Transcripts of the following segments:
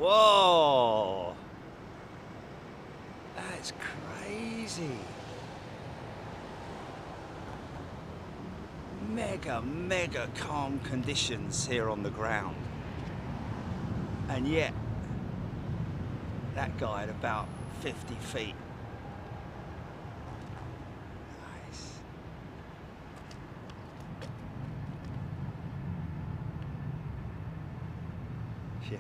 Whoa! That's crazy. Mega calm conditions here on the ground. And yet, that guy at about 50 feet. Nice. Yeah.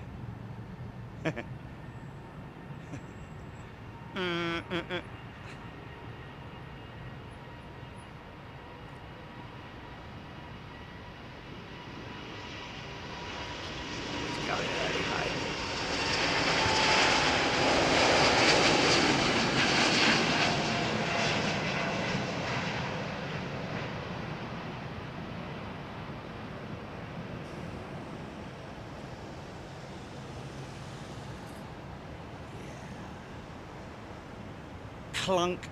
Clunk.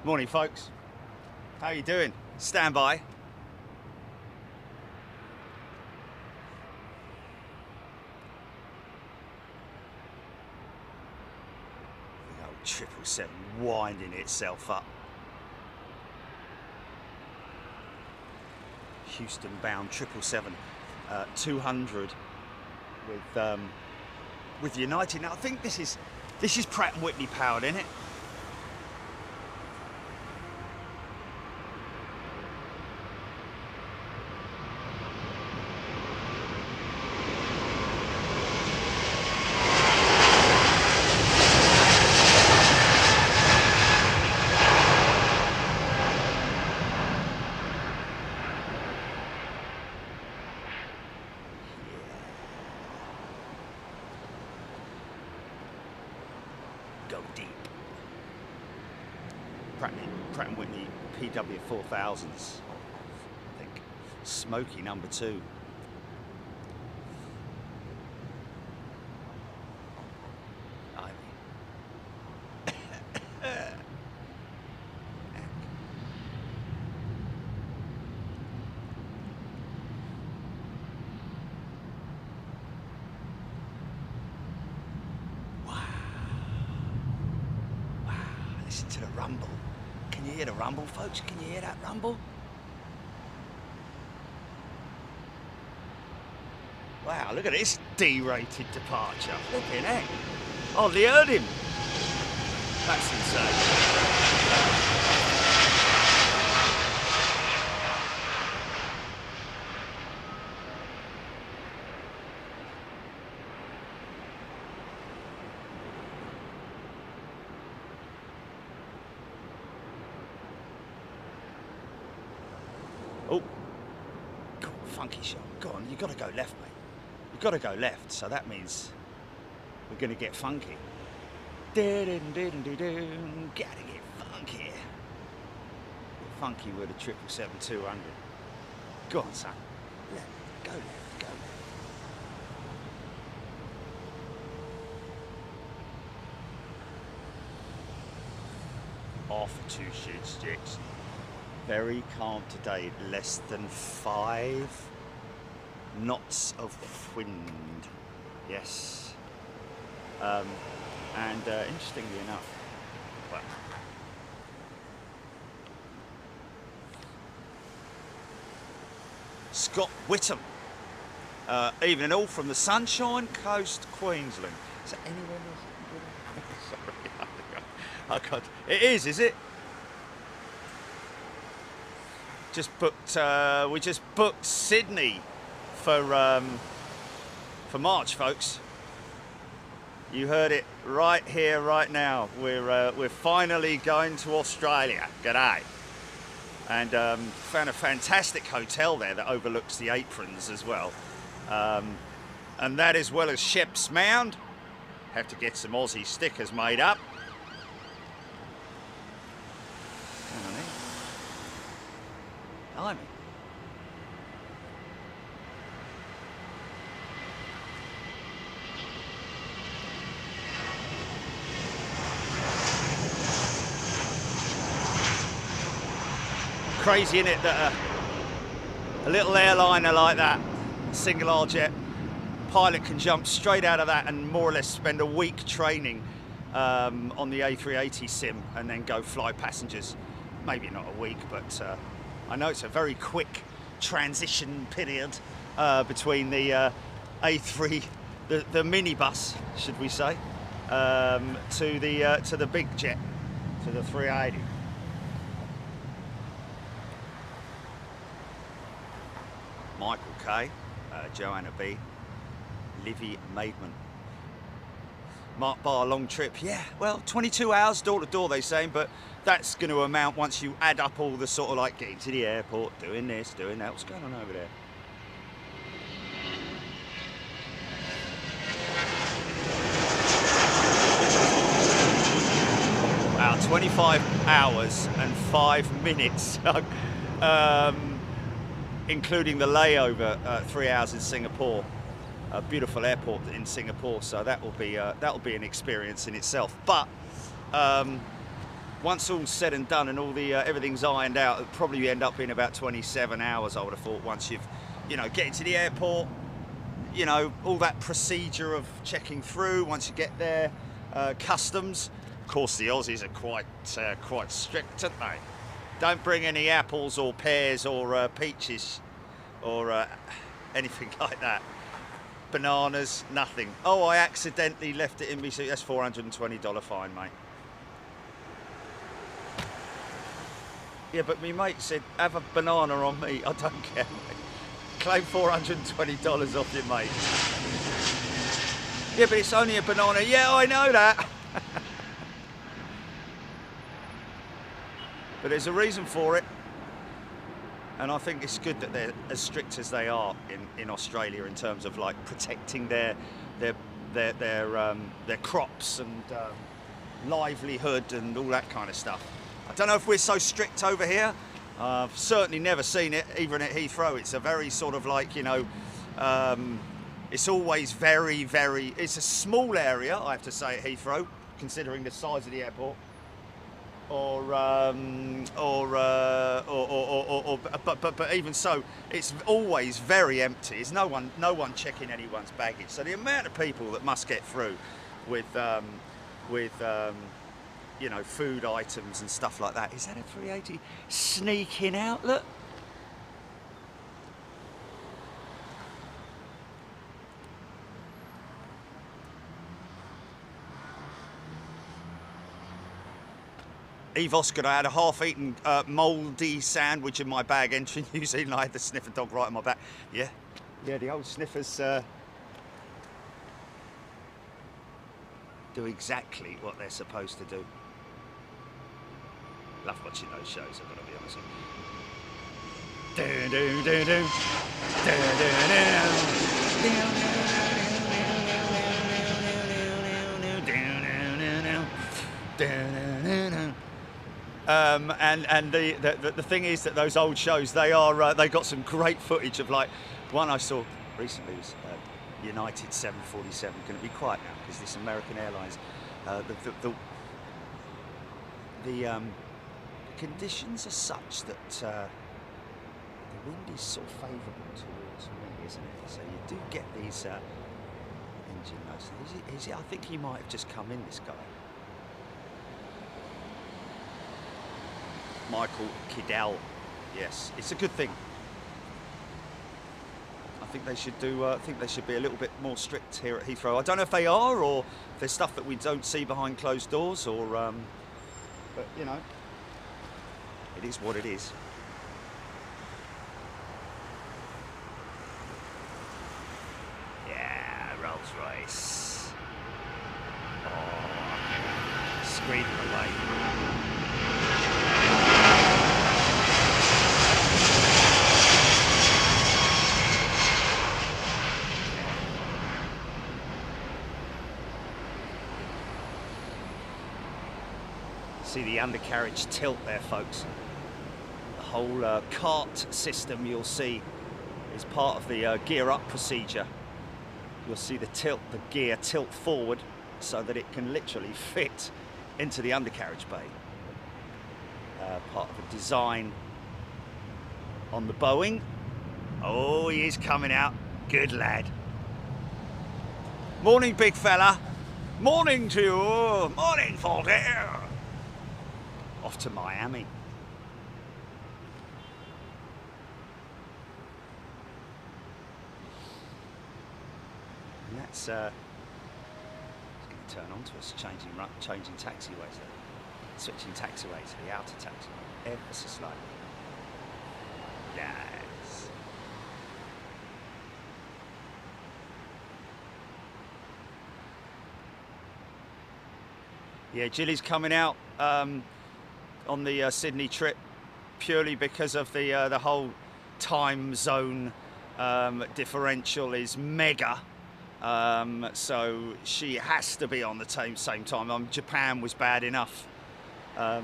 Morning, folks. How you doing? Stand by. The old 777 winding itself up. Houston-bound 777. 200 with United. Now I think this is Pratt & Whitney powered, isn't it? Go deep. Pratt & Whitney PW4000s, I think. Smoky number 2. Listen to the rumble. Can you hear the rumble, folks? Can you hear that rumble? Wow, look at this D-rated departure. Flipping heck. Oh, they heard him. That's insane. Oh, God, funky shot. Go on, you've got to go left, mate. You've got to go left, so that means we're going to get funky. Gotta get funky. Get funky with a 777-200. Go on, son. Left, go left, go left. Off 2 shit sticks. Very calm today, less than 5 knots of wind. Yes. Interestingly enough, well, Scott Whittam, evening all from the Sunshine Coast, Queensland. Is that anyone else? Sorry, I can't. It is it? We just booked Sydney for March, folks. You heard it right here, right now. We're finally going to Australia. G'day. And found a fantastic hotel there that overlooks the aprons as well. And that, as well as Shep's Mound. Have to get some Aussie stickers made up. Hang on. Crazy, isn't it, that a little airliner like that, single aisle jet, pilot can jump straight out of that and more or less spend a week training on the A380 sim and then go fly passengers. Maybe not a week, but I know it's a very quick transition period between the A3, the minibus, should we say, to the big jet, to the 380. Michael K, Joanna B, Livy Maidman. Mark Bar, long trip. Yeah, well, 22 hours door to door, they're saying, but that's going to amount once you add up all the sort of like getting to the airport, doing this, doing that. What's going on over there? Wow, 25 hours and 5 minutes. Including the layover, 3 hours in Singapore, a beautiful airport in Singapore. So that will be an experience in itself. But once all's said and done and all the everything's ironed out, it'll probably end up being about 27 hours. I would have thought, once you've, getting to the airport, all that procedure of checking through. Once you get there, customs. Of course, the Aussies are quite strict, aren't they? Don't bring any apples or pears or peaches or anything like that. Bananas, nothing. Oh, I accidentally left it in me, so that's $420 fine, mate. Yeah, but me mate said, have a banana on me. I don't care, mate. Claim $420 off you, mate. Yeah, but it's only a banana. Yeah, I know that. But there's a reason for it, and I think it's good that they're as strict as they are in Australia in terms of like protecting their crops and livelihood and all that kind of stuff. I don't know if we're so strict over here. I've certainly never seen it, even at Heathrow. It's a very sort of like, it's always very, very. It's a small area, I have to say, at Heathrow, considering the size of the airport. But even so, it's always very empty. There's no one checking anyone's baggage. So the amount of people that must get through with food items and stuff like that. Is that a 380 sneaking out? Look. Eve Oscar, I had a half-eaten mouldy sandwich in my bag entering New Zealand. I had the sniffer dog right on my back. Yeah, the old sniffers do exactly what they're supposed to do. Love watching those shows, I've got to be honest with you. And the thing is that those old shows, they got some great footage of, like, one I saw recently was United 747. Going to be quiet now because this American Airlines, the conditions are such that the wind is sort of favourable towards me, isn't it? So you do get these engine notes. I think he might have just come in, this guy. Michael Kidell, yes, it's a good thing. I think they should do. I think they should be a little bit more strict here at Heathrow. I don't know if they are, or if there's stuff that we don't see behind closed doors, or but it is what it is. Yeah, Rolls Royce. Oh, screaming away. See the undercarriage tilt there, folks. The whole cart system you'll see is part of the gear up procedure. You'll see the gear tilt forward so that it can literally fit into the undercarriage bay. Part of the design on the Boeing. Oh, he is coming out. Good lad. Morning, big fella. Morning to you. Morning, Voltaire. Off to Miami. And that's going to turn on to us, changing taxiways there. Switching taxiways to the outer taxiway, ever so slightly. Nice. Yeah, Jilly's coming out on the Sydney trip purely because of the whole time zone differential is mega. So she has to be on the same time. Japan was bad enough. Yeah.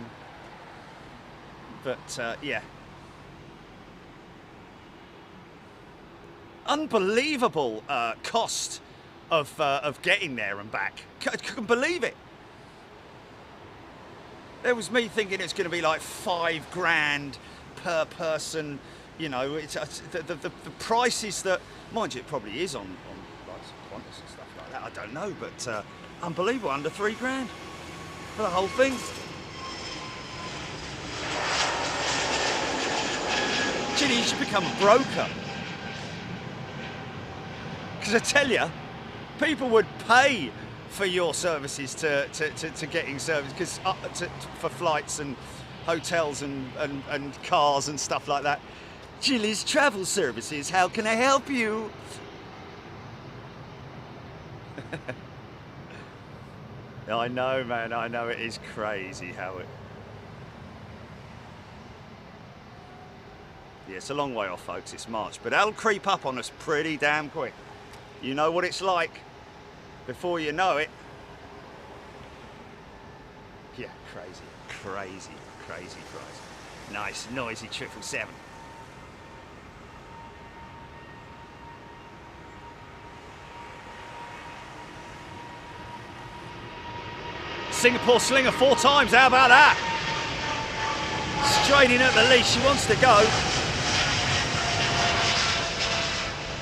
Unbelievable cost of getting there and back. I couldn't believe it. There was me thinking it's going to be like $5,000 per person. You know, it's the prices that, mind you, it probably is on like Qantas and stuff like that. I don't know, but unbelievable, under $3,000 for the whole thing. Ginny, you should become a broker. Because I tell you, people would pay for your services to getting service, because for flights and hotels and cars and stuff like that. Jilly's Travel Services, how can I help you? I know, man, I know, it is crazy how it... Yeah, it's a long way off, folks, it's March, but that'll creep up on us pretty damn quick. You know what it's like. Before you know it. Yeah, crazy. Nice, noisy 777. Singapore Slinger 4 times, how about that? Straining at the leash, she wants to go.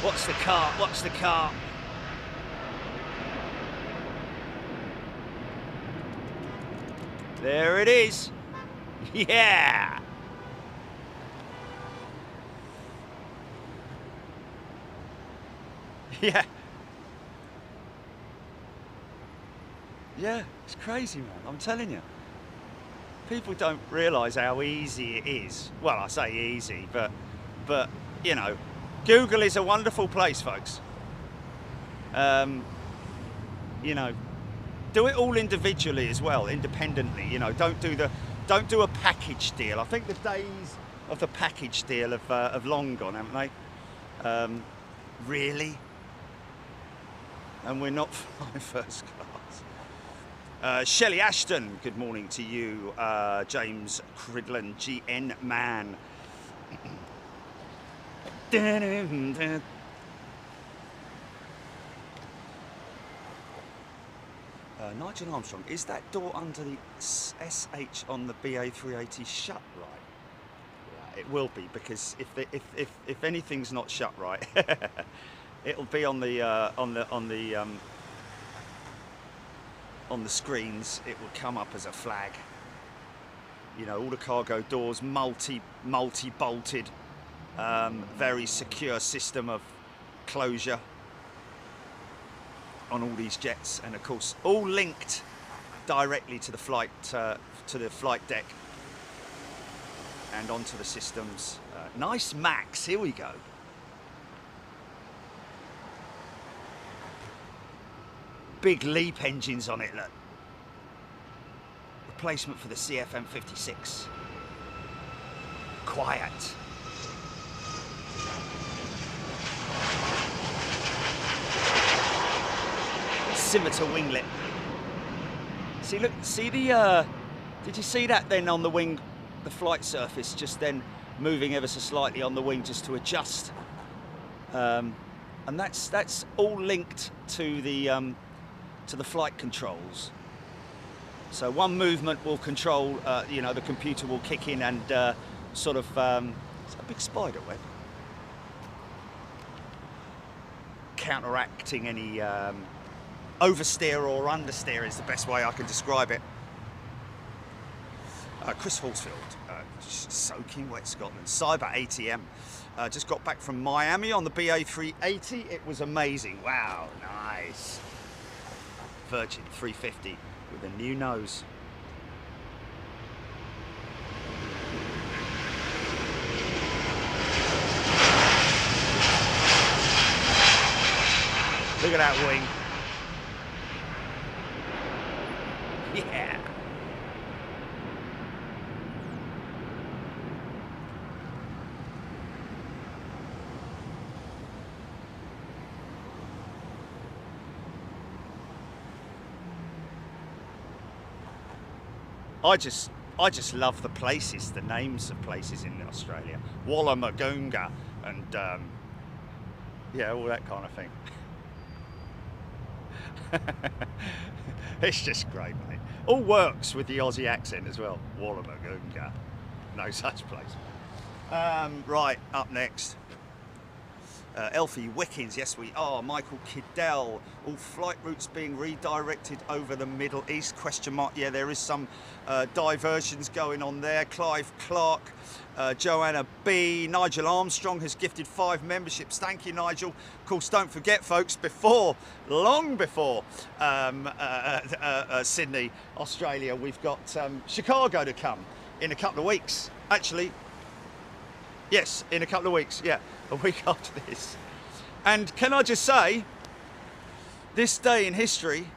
What's the car? There it is. Yeah. Yeah. Yeah, it's crazy, man. I'm telling you. People don't realise how easy it is. Well, I say easy, but you know, Google is a wonderful place, folks. You know, do it all individually as well, independently. You know, don't do a package deal. I think the days of the package deal have long gone, haven't they? Really? And we're not flying first class. Shelley Ashton, good morning to you. James Cridlin, GN Man. Nigel Armstrong, is that door under the SH on the BA380 shut right? Yeah, it will be, because if anything's not shut right, it'll be on the screens. It will come up as a flag. You know, all the cargo doors multi-bolted, very secure system of closure on all these jets, and of course all linked directly to the flight deck and onto the systems. Nice Max, here we go. Big LEAP engines on it, look. Replacement for the CFM56. Quiet. Scimitar winglet. See, look, see the, did you see that then on the wing, the flight surface just then moving ever so slightly on the wing just to adjust? And that's all linked to the flight controls. So one movement will control, you know, the computer will kick in and sort of Is that a big spider web? Counteracting any oversteer or understeer is the best way I can describe it. Chris Horsfield, soaking wet Scotland. Cyber ATM. Just got back from Miami on the BA380. It was amazing. Wow, nice. Virgin 350 with a new nose. Look at that wing. Yeah. I just love the places, the names of places in Australia. Wallumagoonga and yeah, all that kind of thing. It's just great, mate. All works with the Aussie accent as well. Wallumagoonga. No such place. Right, up next. Elfie Wickens, yes we are. Michael Kiddell, all flight routes being redirected over the Middle East, question mark. Yeah, there is some diversions going on there. Clive Clark, Joanna B, Nigel Armstrong has gifted 5 memberships. Thank you, Nigel. Of course, don't forget, folks, long before Sydney, Australia, we've got Chicago to come in a couple of weeks. Actually, yes, in a couple of weeks, yeah, a week after this. And can I just say, this day in history,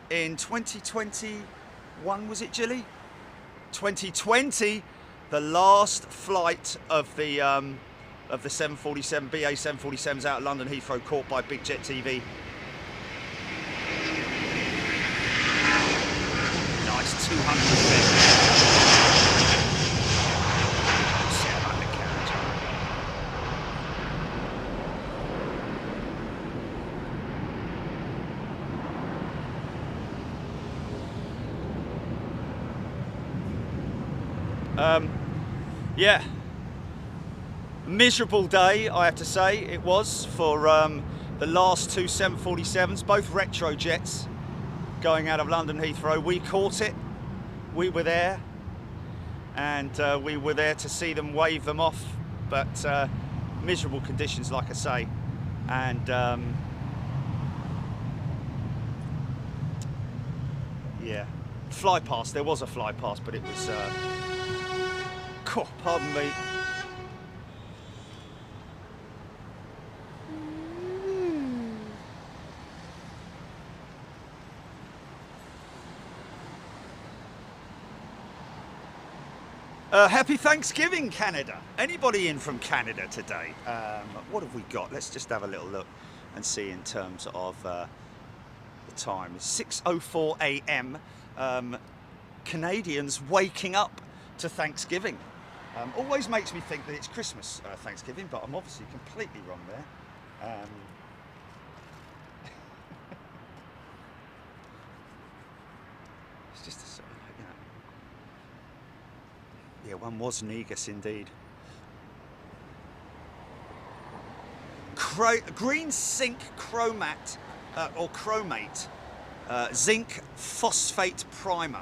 in 2021, was it, Jilly? 2020, the last flight of the 747, BA 747s out of London Heathrow, caught by Big Jet TV. Nice 200%. Yeah, miserable day, I have to say it was, for the last 2 747s, both retro jets going out of London Heathrow. We caught it, we were there, and we were there to see them wave them off, but miserable conditions, like I say, and yeah, fly past, there was a fly past, but it was pardon me. Happy Thanksgiving, Canada. Anybody in from Canada today? What have we got? Let's just have a little look and see in terms of the time. It's 6:04 a.m. Canadians waking up to Thanksgiving. Always makes me think that it's Christmas, Thanksgiving, but I'm obviously completely wrong there. It's just a sort of, you know. Yeah, one was Negus indeed. Green zinc chromate, or chromate, zinc phosphate primer.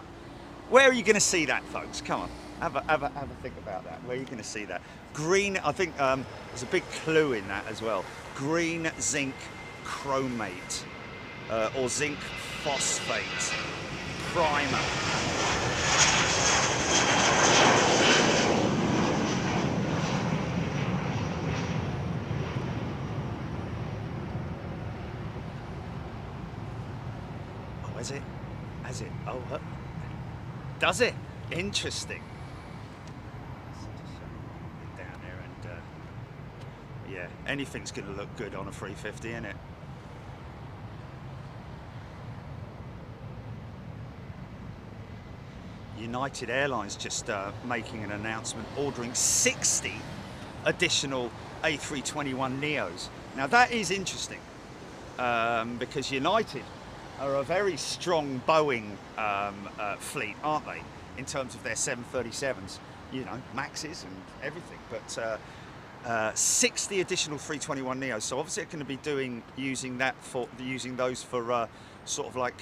Where are you going to see that, folks? Come on. Have a think about that. Where are you going to see that? Green, I think there's a big clue in that as well. Green zinc chromate, or zinc phosphate primer. Oh, is it? Has it? Oh, does it? Interesting. Yeah, anything's going to look good on a 350, isn't it? United Airlines just making an announcement, ordering 60 additional A321neos. Now that is interesting, because United are a very strong Boeing fleet, aren't they, in terms of their 737s. you know, Maxes and everything, but 60 additional 321 Neos. So obviously they're going to be using those for sort of like,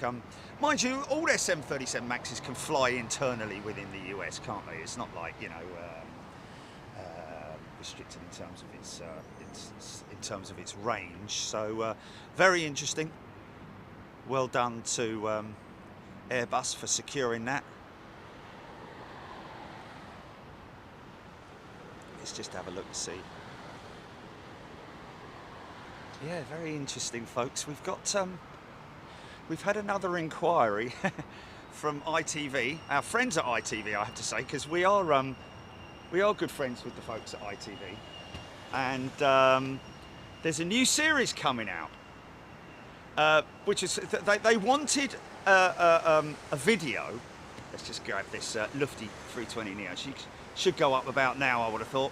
mind you, all their 737 Maxes can fly internally within the US, can't they? It's not like, you know, restricted in terms of its range. So very interesting. Well done to Airbus for securing that. Let's just have a look and see. Yeah, very interesting, folks. We've got we've had another inquiry from ITV, our friends at ITV, I have to say, because we are good friends with the folks at ITV, and there's a new series coming out, which is they wanted a video. Let's just grab this Lufty 320 Neo. She should go up about now, I would have thought.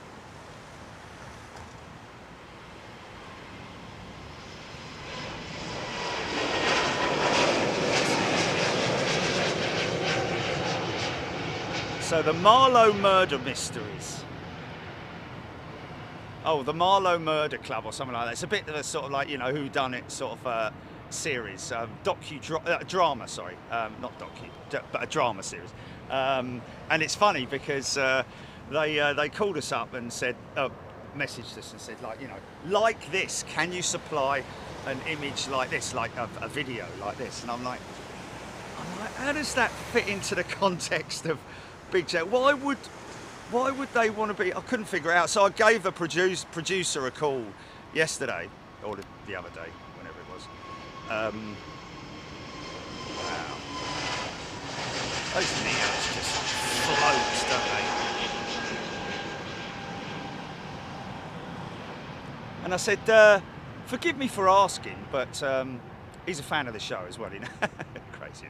So the Marlowe murder mysteries. Oh, the Marlowe Murder Club or something like that. It's a bit of a sort of like, you know, whodunit sort of series, drama, sorry, not docu, but a drama series. And it's funny because they called us up and said, messaged us and said, like, you know, like this, can you supply an image like this, like a video like this? And I'm like, how does that fit into the context of Big Jet? Why would they want to be? I couldn't figure it out. So I gave the producer a call yesterday, or the other day, whenever it was. Wow. Those Neos just float, don't they? And I said, forgive me for asking, but he's a fan of the show as well, you know. Crazy,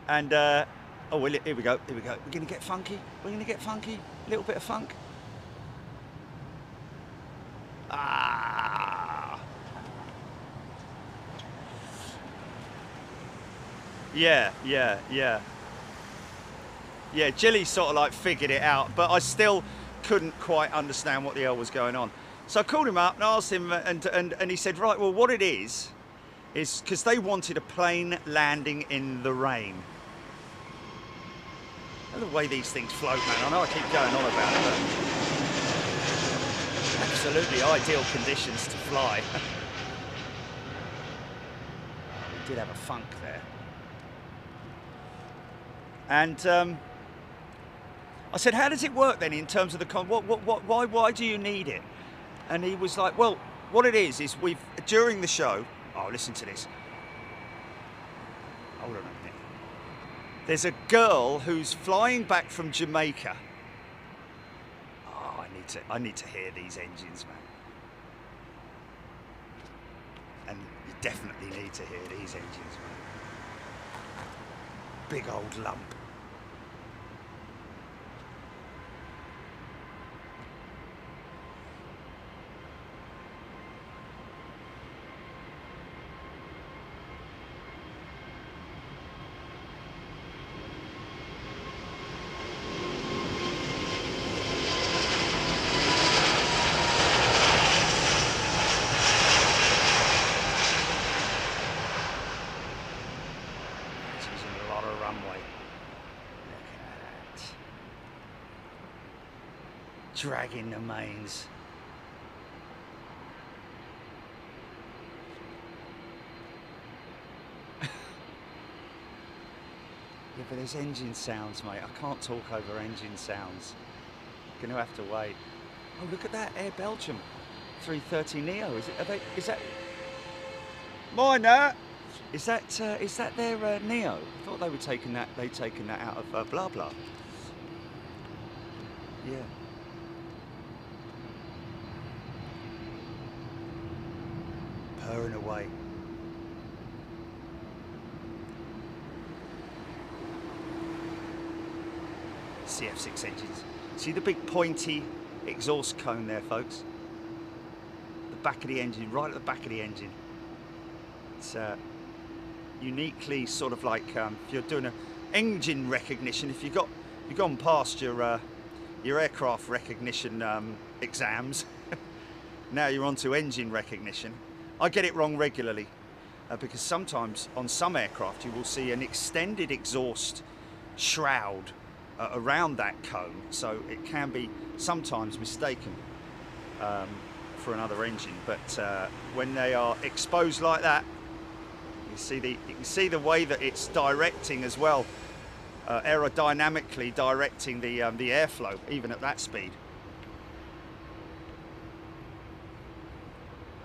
isn't it? Oh, well, here we go. We're going to get funky. We're going to get funky. A little bit of funk. Ah. Yeah. Yeah, Jilly sort of like figured it out, but I still couldn't quite understand what the hell was going on. So I called him up and asked him, and he said, right, well, what it is because they wanted a plane landing in the rain. The way these things float, man. I know I keep going on about it, but absolutely ideal conditions to fly. We did have a funk there. And I said, how does it work then in terms of the why do you need it? And he was like, well, what it is we've during the show. Oh, listen to this. Hold on a minute. There's a girl who's flying back from Jamaica. Oh, I need to hear these engines, man. And you definitely need to hear these engines, man. Big old lump. Dragging the mains. Yeah, but there's engine sounds, mate. I can't talk over engine sounds. Gonna have to wait. Oh, look at that Air Belgium 330 Neo. Is that mine? Is that their Neo? I thought they were taking that. They'd taken that out of blah blah. Yeah. Purring away. CF6 engines. See the big pointy exhaust cone there, folks? The back of the engine, right at the back of the engine. It's uniquely sort of like if you're doing an engine recognition, if you've gone past your aircraft recognition exams. Now you're on to engine recognition. I get it wrong regularly because sometimes on some aircraft you will see an extended exhaust shroud around that cone, so it can be sometimes mistaken for another engine. But when they are exposed like that, you can see the way that it's directing as well, aerodynamically directing the airflow even at that speed.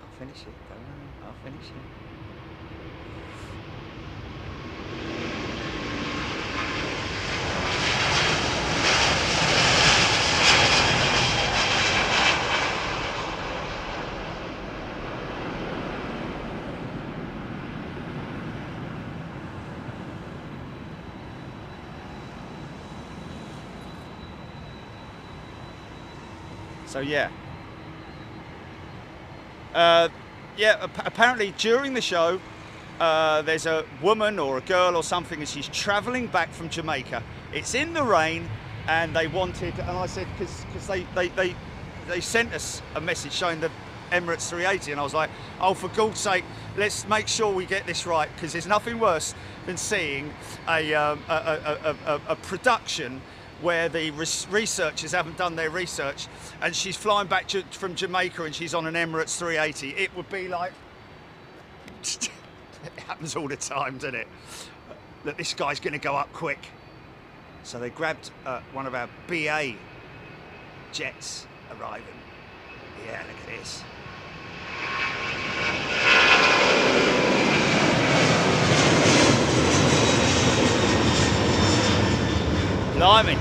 I'll finish it, don't I? I'll finish it. So yeah. Apparently during the show, there's a woman or a girl or something, and she's travelling back from Jamaica. It's in the rain, and they wanted, and I said, because they sent us a message showing the Emirates 380, and I was like, oh, for God's sake, let's make sure we get this right, because there's nothing worse than seeing a production where the researchers haven't done their research, and she's flying back from Jamaica and she's on an Emirates 380. It would be like, it happens all the time, doesn't it? That this guy's going to go up quick. So they grabbed one of our BA jets arriving. Yeah, look at this. Blimey.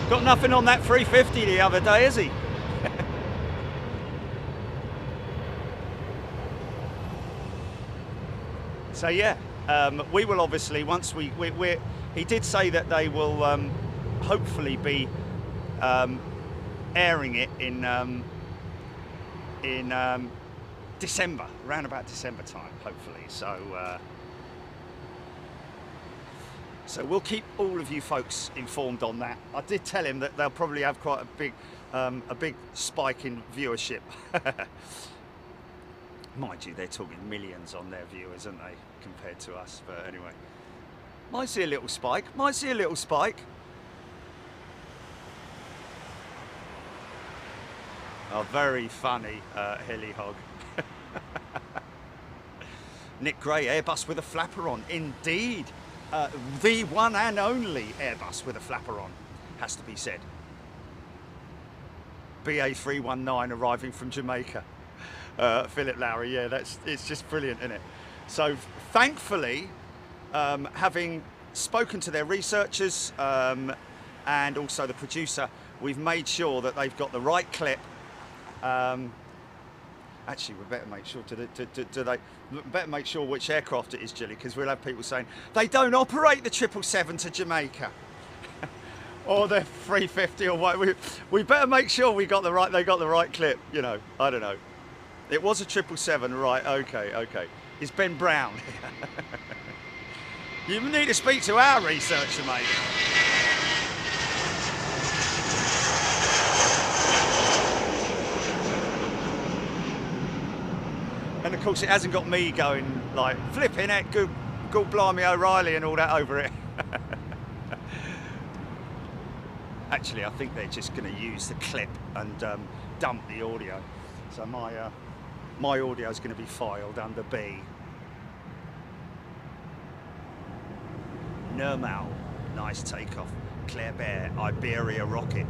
Got nothing on that 350 the other day, has he? So yeah, we will obviously, once he did say that they will hopefully be airing it in December, around about December time, hopefully. So we'll keep all of you folks informed on that. I did tell him that they'll probably have quite a big spike in viewership. Mind you, they're talking millions on their viewers, aren't they, compared to us? But anyway, might see a little spike. Might see a little spike. Oh, very funny, Hilly Hog. Nick Gray, Airbus with a flapper on. Indeed. The one and only Airbus with a flapper on, has to be said. BA319 arriving from Jamaica. Philip Lowry, yeah, it's just brilliant, isn't it? So thankfully, having spoken to their researchers and also the producer, we've made sure that they've got the right clip. Actually, we better make sure. Better make sure which aircraft it is, Gilly, because we'll have people saying they don't operate the 777 to Jamaica, or the 350, or what. We better make sure they got the right clip. You know, I don't know. It was a 777, right? Okay. It's Ben Brown. You need to speak to our researcher, mate. And of course it hasn't got me going like flipping it, good blimey O'Reilly and all that over it. Actually, I think they're just going to use the clip and dump the audio. So my audio is going to be filed under B. Normal, nice takeoff. Claire Bear, Iberia rocket.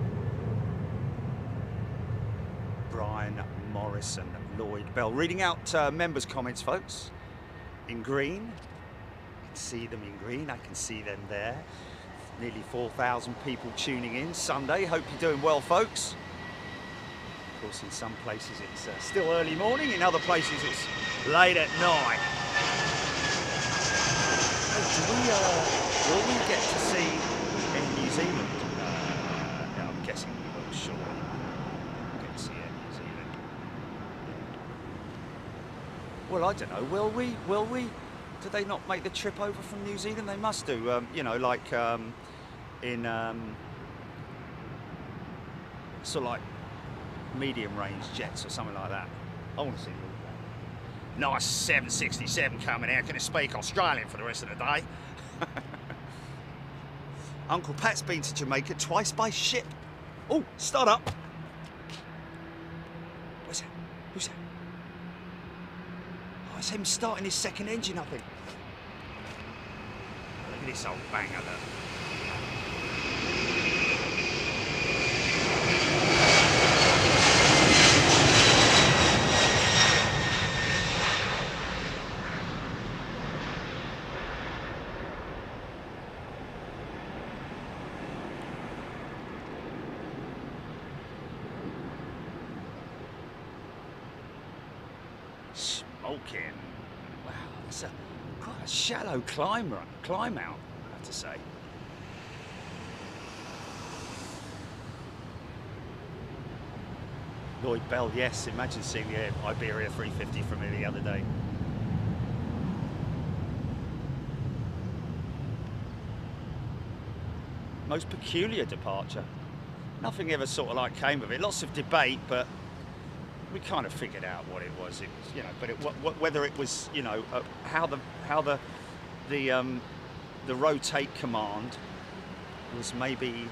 Brian Morrison, Lloyd Bell. Reading out members' comments, folks. In green. I can see them in green. I can see them there. Nearly 4,000 people tuning in Sunday. Hope you're doing well, folks. Of course, in some places it's still early morning. In other places it's late at night. Oh, will we get to see in New Zealand? Yeah, I'm guessing we will, surely. Get to see it in New Zealand. Well, I don't know. Will we? Do they not make the trip over from New Zealand? They must do. You know, like in sort of like medium range jets or something like that. I want to see the nice 767 coming out. Can I speak Australian for the rest of the day? Uncle Pat's been to Jamaica twice by ship. Oh, start up. What's that? Who's that? Oh, it's him starting his second engine, I think. Look at this old banger, look. Smoking. Wow, that's quite a shallow climb out, I have to say. Lloyd Bell, yes, imagine seeing the Iberia 350 from here the other day. Most peculiar departure. Nothing ever sort of like came of it. Lots of debate, but we kind of figured out what it was. It was, you know, but whether it was, you know, how the rotate command was maybe.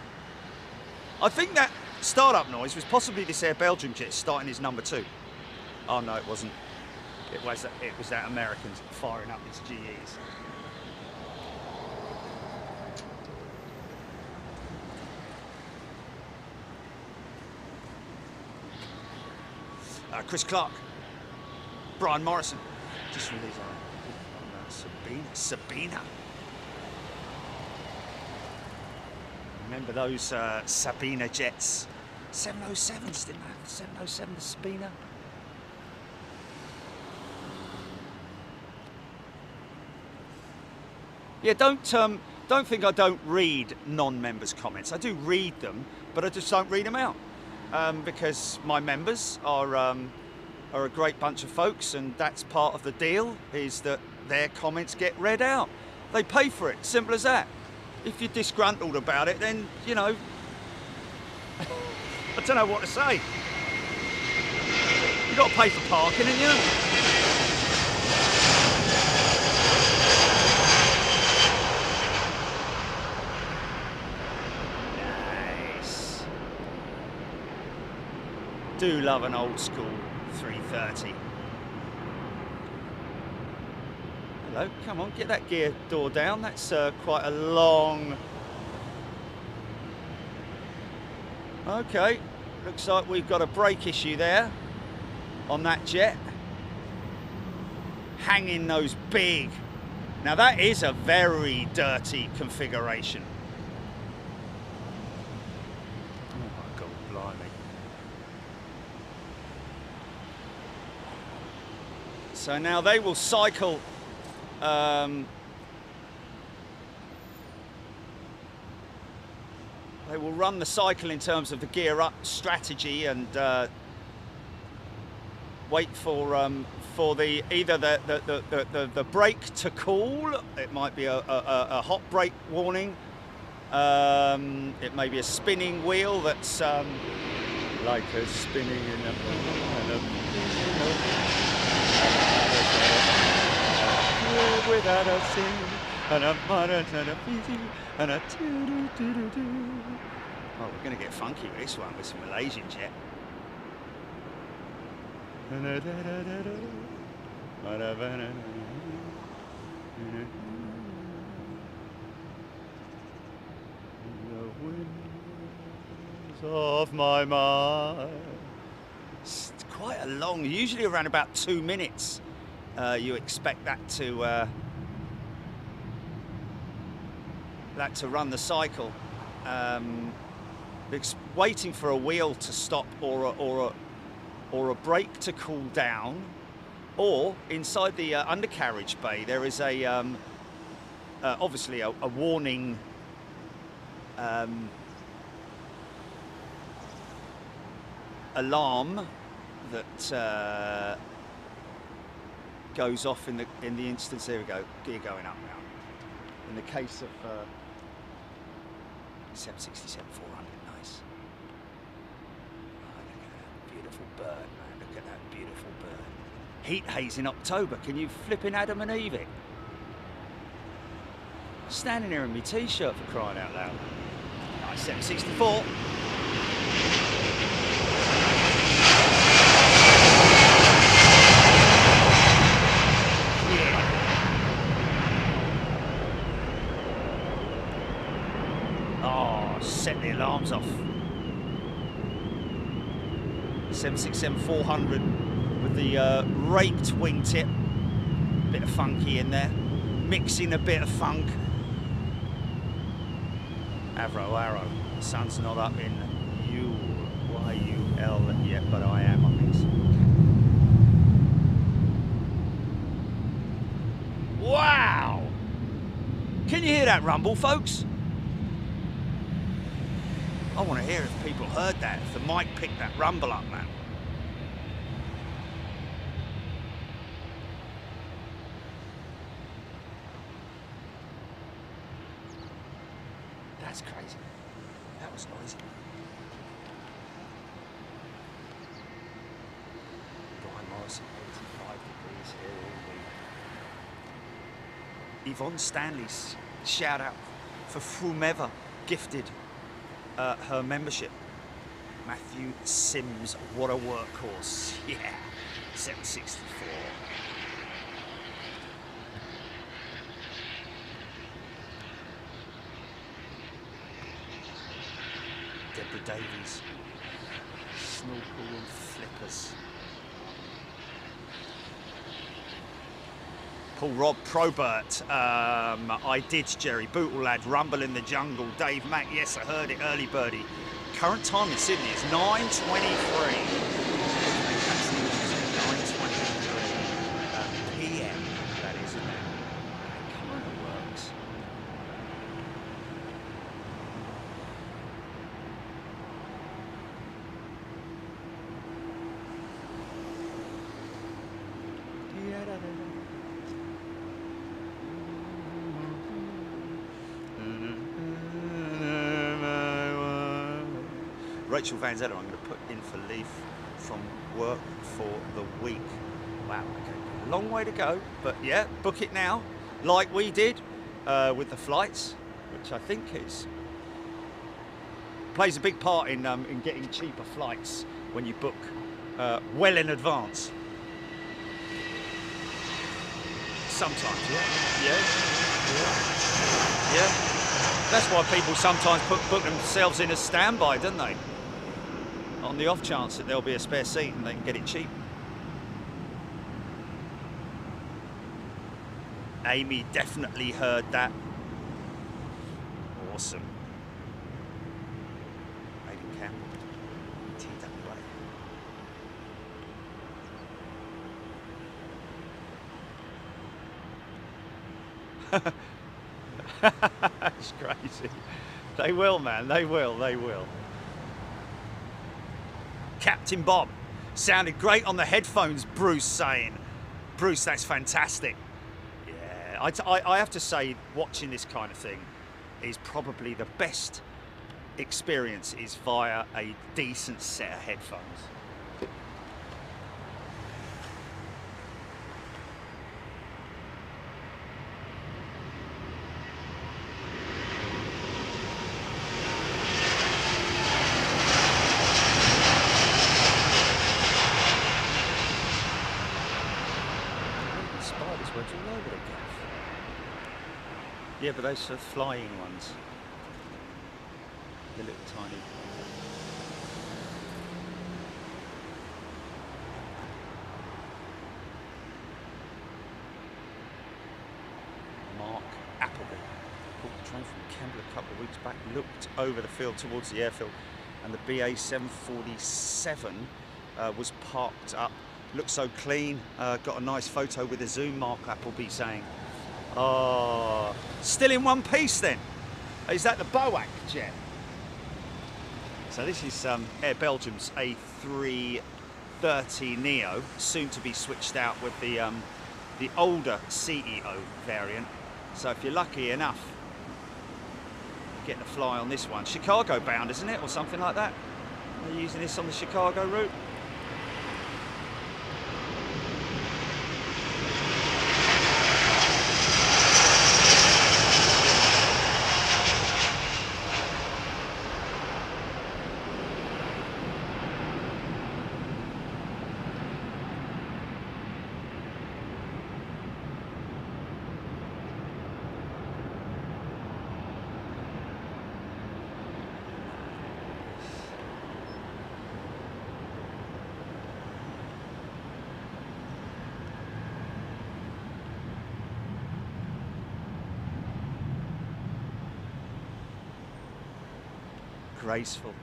I think that startup noise was possibly this Air Belgium jet starting his number 2. Oh no, it wasn't. It was that American firing up its GEs. Chris Clark, Brian Morrison, just released Sabina. Remember those Sabina jets? 707s, didn't they? 707, the Sabina. Yeah, don't think I don't read non-members' comments. I do read them, but I just don't read them out. Because my members are a great bunch of folks, and that's part of the deal, is that their comments get read out. They pay for it, simple as that. If you're disgruntled about it, then, you know, I don't know what to say. You've got to pay for parking, haven't you? Do love an old school 330. Hello, come on, get that gear door down. That's quite a long. Okay, looks like we've got a brake issue there on that jet. Hanging those big. Now that is a very dirty configuration. Oh my God, blimey. So now they will cycle they will run the cycle in terms of the gear up strategy and wait for the either the brake to cool. It might be a hot brake warning. It may be a spinning wheel that's like a spinning in a without a sing and a mother and a fizzy and a do. Oh, we're going to get funky with this one with some Malaysian jet. Of my mind. It's quite a long, usually around about 2 minutes. You expect that to run the cycle. Waiting for a wheel to stop or a brake to cool down, or inside the undercarriage bay there is a obviously a warning alarm that goes off in the instance. There we go, gear going up now. In the case of 767 400, nice. Oh, look at that beautiful bird, man. Look at that beautiful bird. Heat haze in October. Can you flipping Adam and Eve it? Standing here in my t-shirt for crying out loud. Nice 764. Set the alarms off. 767 400 with the raked wingtip. Bit of funky in there. Mixing a bit of funk. Arrow. The sun's not up in YUL yet, but I am on this. Wow! Can you hear that rumble, folks? I want to hear if people heard that, if the mic picked that rumble up, man. That's crazy. That was noisy. Brian Morrison, 85 degrees here all week. Yvonne Stanley's shout out for whomever gifted her membership. Matthew Sims, what a workhorse. Yeah, 764. Deborah Davies, snorkel and flippers. Paul Rob Probert, I did, Jerry. Bootle lad, rumble in the jungle. Dave Mack, yes, I heard it, early birdie. Current time in Sydney is 9:23. 9:23 p.m. That is, isn't it? It kind of works. Rachel Van Zeller, I'm going to put in for leave from work for the week. Wow, okay, long way to go, but yeah, book it now, like we did with the flights, which I think plays a big part in getting cheaper flights when you book well in advance. Sometimes, yeah. That's why people sometimes book themselves in as standby, don't they? On the off chance that there'll be a spare seat and they can get it cheap. Amy definitely heard that. Awesome. Aidan Campbell, TWA. That's crazy. They will, man. They will. Captain Bob, sounded great on the headphones, Bruce saying. Bruce, that's fantastic. Yeah, I have to say, watching this kind of thing is probably the best experience is via a decent set of headphones. Yeah, but those are flying ones. The little tiny. Mark Appleby caught the train from Campbell a couple of weeks back, looked over the field towards the airfield, and the BA 747 was parked up. Looked so clean. Got a nice photo with a zoom, Mark Appleby saying. Oh, still in one piece then. Is that the Boeing jet? So this is Air Belgium's A330 Neo, soon to be switched out with the older CEO variant. So if you're lucky enough, getting a fly on this one. Chicago bound, isn't it, or something like that? They're using this on the Chicago route. Graceful.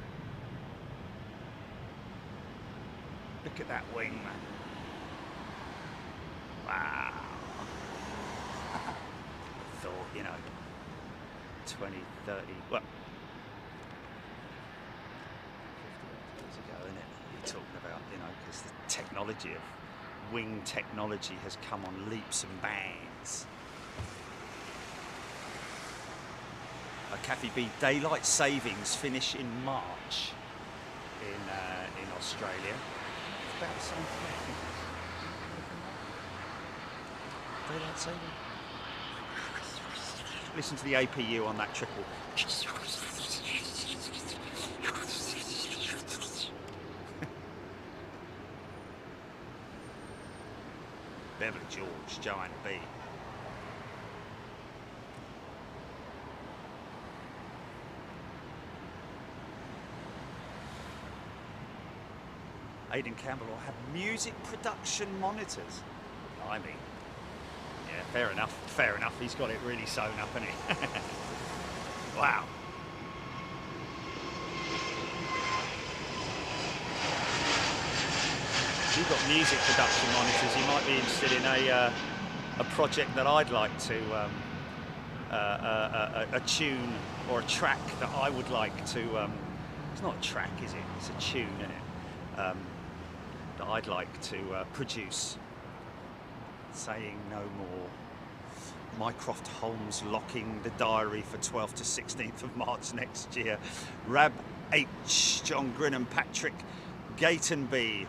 Look at that wing, man. Wow. I thought, you know, 20, 30, well, 50 years ago, isn't it? You're talking about, you know, because the technology of wing technology has come on leaps and bounds. Kathy B, daylight savings finish in March in Australia. It's about the same thing. Daylight saving. Listen to the APU on that triple. Beverly George, Giant B. Aidan Campbell will have music production monitors. I mean, yeah, fair enough, fair enough. He's got it really sewn up, hasn't he? Wow. If you've got music production monitors, you might be interested in a project that I'd like to, a tune or a track that I would like to, it's not a track, is it? It's a tune, isn't it? That I'd like to produce. Saying no more. Mycroft Holmes locking the diary for 12th to 16th of March next year. Rab H, John Grinham, Patrick Gayton-B.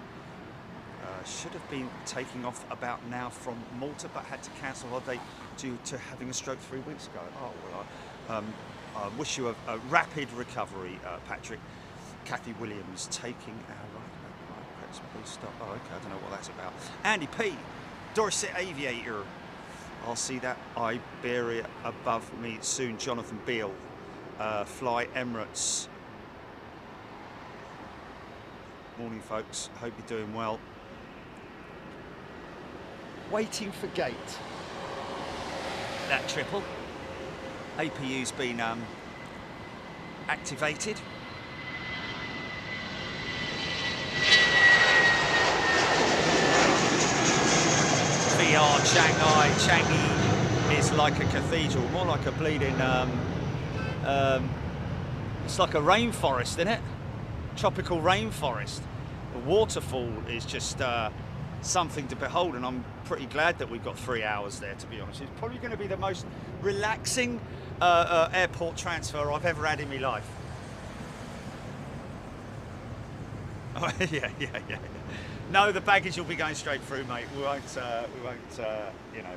Should have been taking off about now from Malta, but had to cancel holiday due to having a stroke 3 weeks ago. Oh, well, I wish you a rapid recovery, Patrick. Kathy Williams taking our please stop. Oh, okay, I don't know what that's about. Andy P, Dorset Aviator. I'll see that Iberia above me soon. Jonathan Beale, Fly Emirates. Morning, folks. Hope you're doing well. Waiting for gate. That triple. APU's been activated. VR Shanghai, Changi is like a cathedral, more like a bleeding, it's like a rainforest, isn't it? Tropical rainforest. The waterfall is just something to behold, and I'm pretty glad that we've got 3 hours there, to be honest. It's probably going to be the most relaxing airport transfer I've ever had in my life. Oh, yeah. No, the baggage will be going straight through, mate. We won't, you know,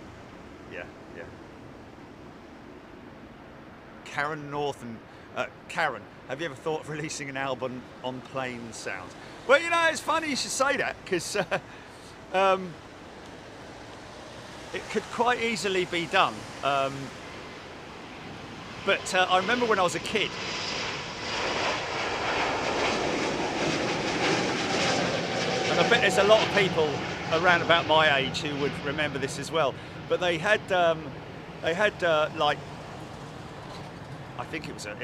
yeah. Karen North and Karen, have you ever thought of releasing an album on plane sounds? Well, you know, it's funny you should say that, because it could quite easily be done. But I remember when I was a kid, and I bet there's a lot of people around about my age who would remember this as well. But they had like, I think it was a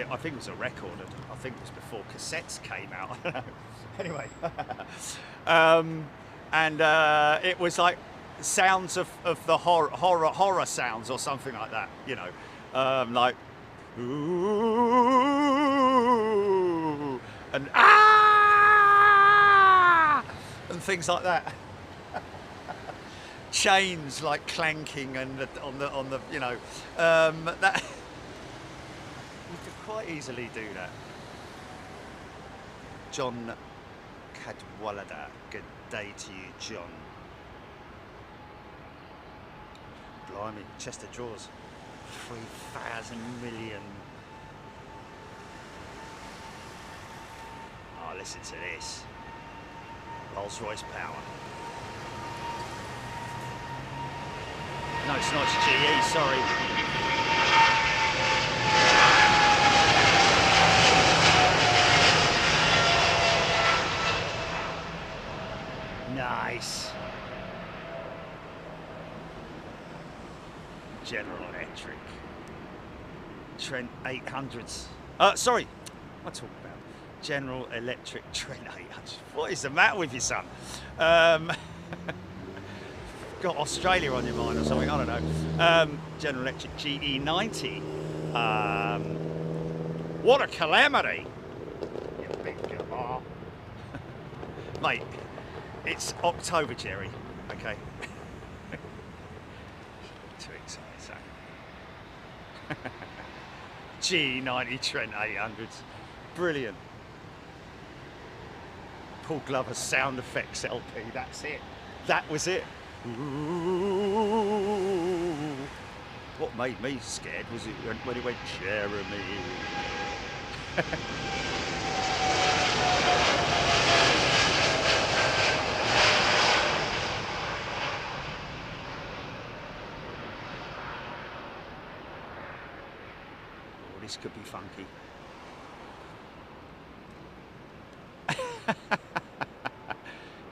record. I think it was before cassettes came out. I don't know. Anyway, and it was like sounds of the horror sounds or something like that. You know, like ooh and ah and things like that. Chains like clanking and on the you know that We could quite easily do that. John Cadwallader. Good day to you, John. Blimey, chest of drawers. 3,000 million. Oh, listen to this. Rolls-Royce power. No, it's not GE, sorry. Nice. General Electric. Trent 800s. Sorry, what am I talking about? General Electric Trent 800s. What is the matter with you, son? Got Australia on your mind or something, I don't know. General Electric GE90. What a calamity. You big gabar. Mate, it's October, Jerry, okay? Too exciting. GE90 Trent 800s. Brilliant. Paul Glover's sound effects LP, that's it. That was it. Ooh. What made me scared was it when he went, Jeremy. Oh, this could be funky.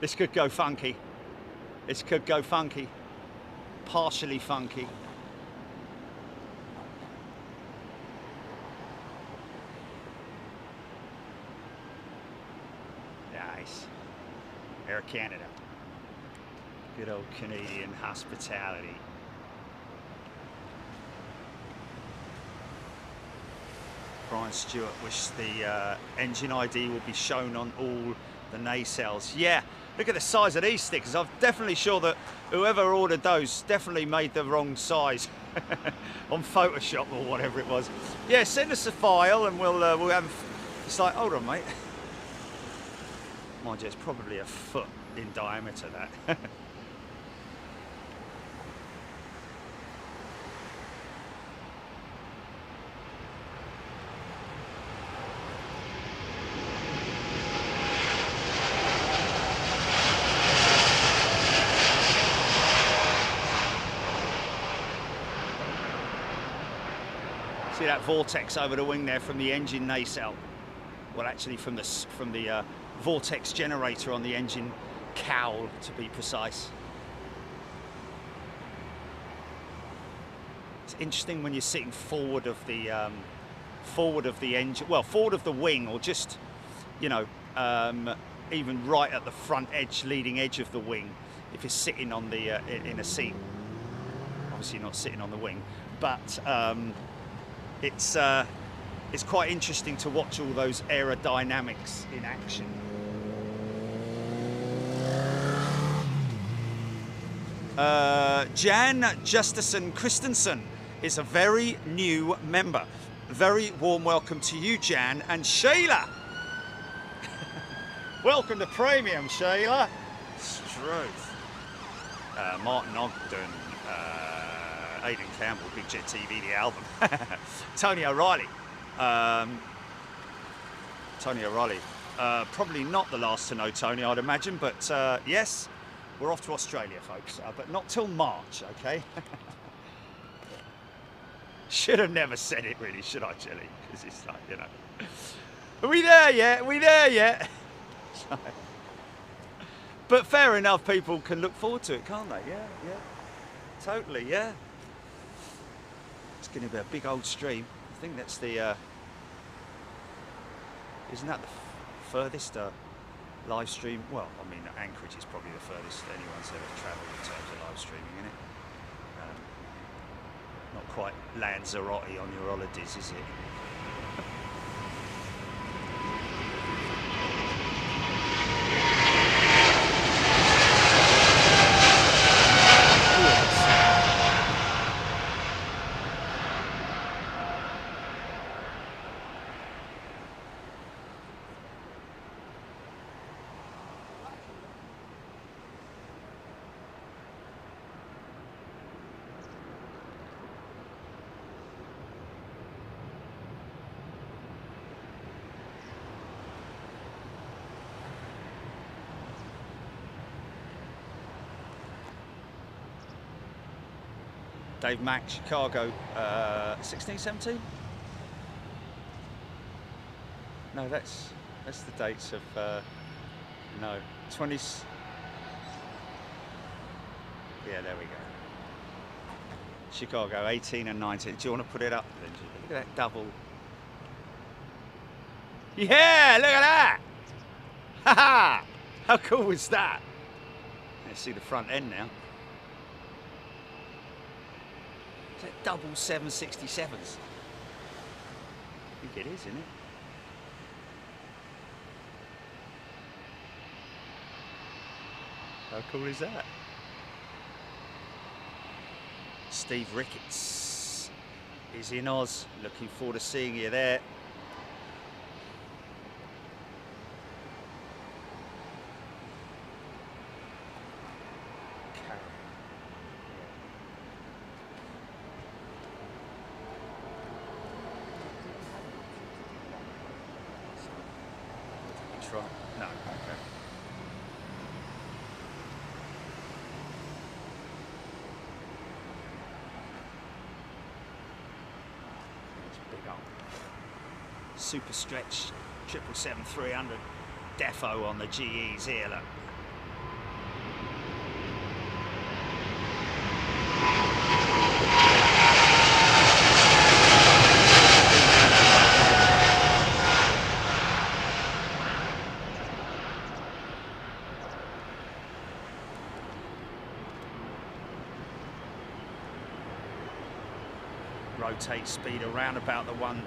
This could go funky. This could go funky. Partially funky. Nice. Air Canada. Good old Canadian hospitality. Brian Stewart wishes the engine ID will be shown on all the nacelles. Yeah. Look at the size of these stickers. I'm definitely sure that whoever ordered those definitely made the wrong size on Photoshop or whatever it was. Yeah, send us a file and we'll have. It's like, hold on, mate. Mind you, it's probably a foot in diameter. That. See that vortex over the wing there from the engine nacelle? Well, actually from the vortex generator on the engine cowl, to be precise. It's interesting when you're sitting forward of the engine, well, forward of the wing, or just, you know, even right at the front edge, leading edge of the wing. If you're sitting on the in a seat, obviously not sitting on the wing, but. It's quite interesting to watch all those aerodynamics in action. Jan Justison Christensen is a very new member. Very warm welcome to you, Jan, and Sheila. Welcome to Premium, Sheila. Struth. Martin Ogden. Aidan Campbell, Big Jet TV, the album. Tony O'Reilly. Tony O'Reilly. Probably not the last to know Tony, I'd imagine, but yes, we're off to Australia, folks, but not till March, okay? Should have never said it, really, should I, Jelly? Because it's like, you know. Are we there yet? Are we there yet? But fair enough, people can look forward to it, can't they? Yeah, yeah. Totally, yeah. It's going to be a big old stream. I think that's the, isn't that the furthest live stream? Well, I mean, Anchorage is probably the furthest anyone's ever travelled in terms of live streaming, isn't it? Not quite Lanzarote on your holidays, is it? Dave Mack, Chicago, 16, 17? No, that's the dates of, no, 20, yeah, there we go. Chicago, 18 and 19. Do you want to put it up, Lindsay? Look at that double. Yeah, look at that! Ha ha! How cool was that? Let's see the front end now. Is that double 767s? I think it is, isn't it? How cool is that? Steve Ricketts is in Oz. Looking forward to seeing you there. No, okay. Super stretch 777-300 defo on the GEs here, look. Rotate speed around about the one.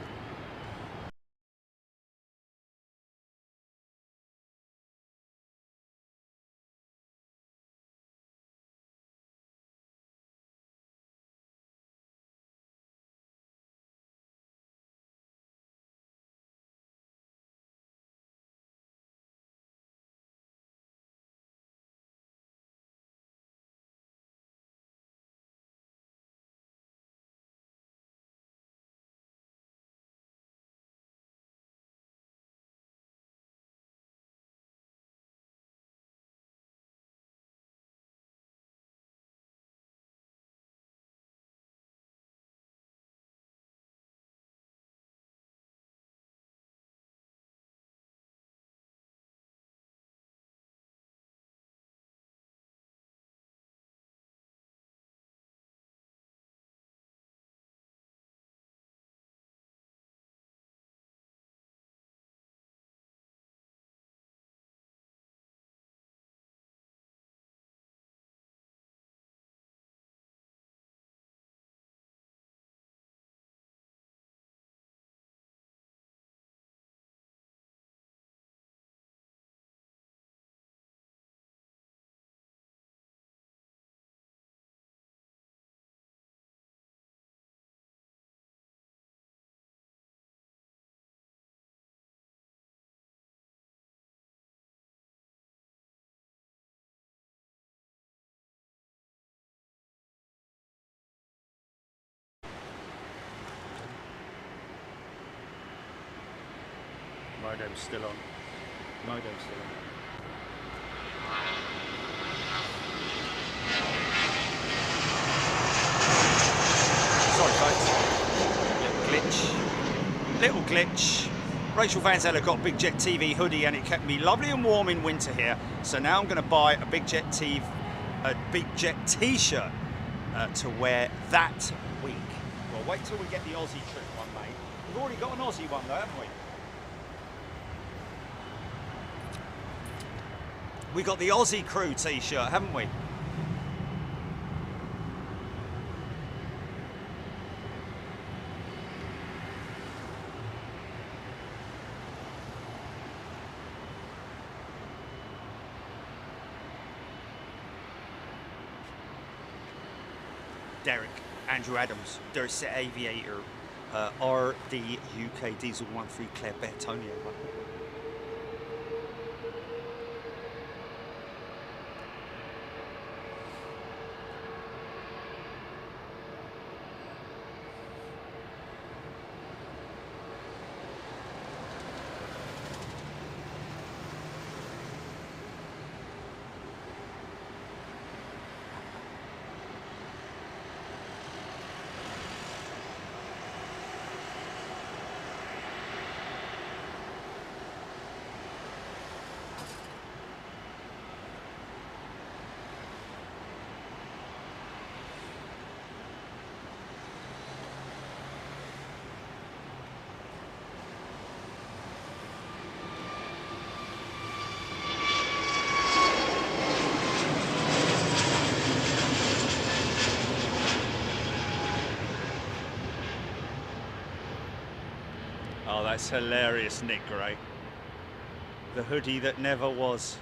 Modem's still on. Modem's still on. Sorry folks. Little glitch. Rachel Vanzeller got a Big Jet TV hoodie and it kept me lovely and warm in winter here. So now I'm going to buy a Big Jet t-shirt to wear that week. Well, wait till we get the Aussie trip one, mate. We've already got an Aussie one though, haven't we? We got the Aussie Crew t-shirt, haven't we? Derek, Andrew Adams, Durset Aviator, RD UK Diesel 13 Claire Bertonio. Oh, that's hilarious, Nick Gray. The hoodie that never was.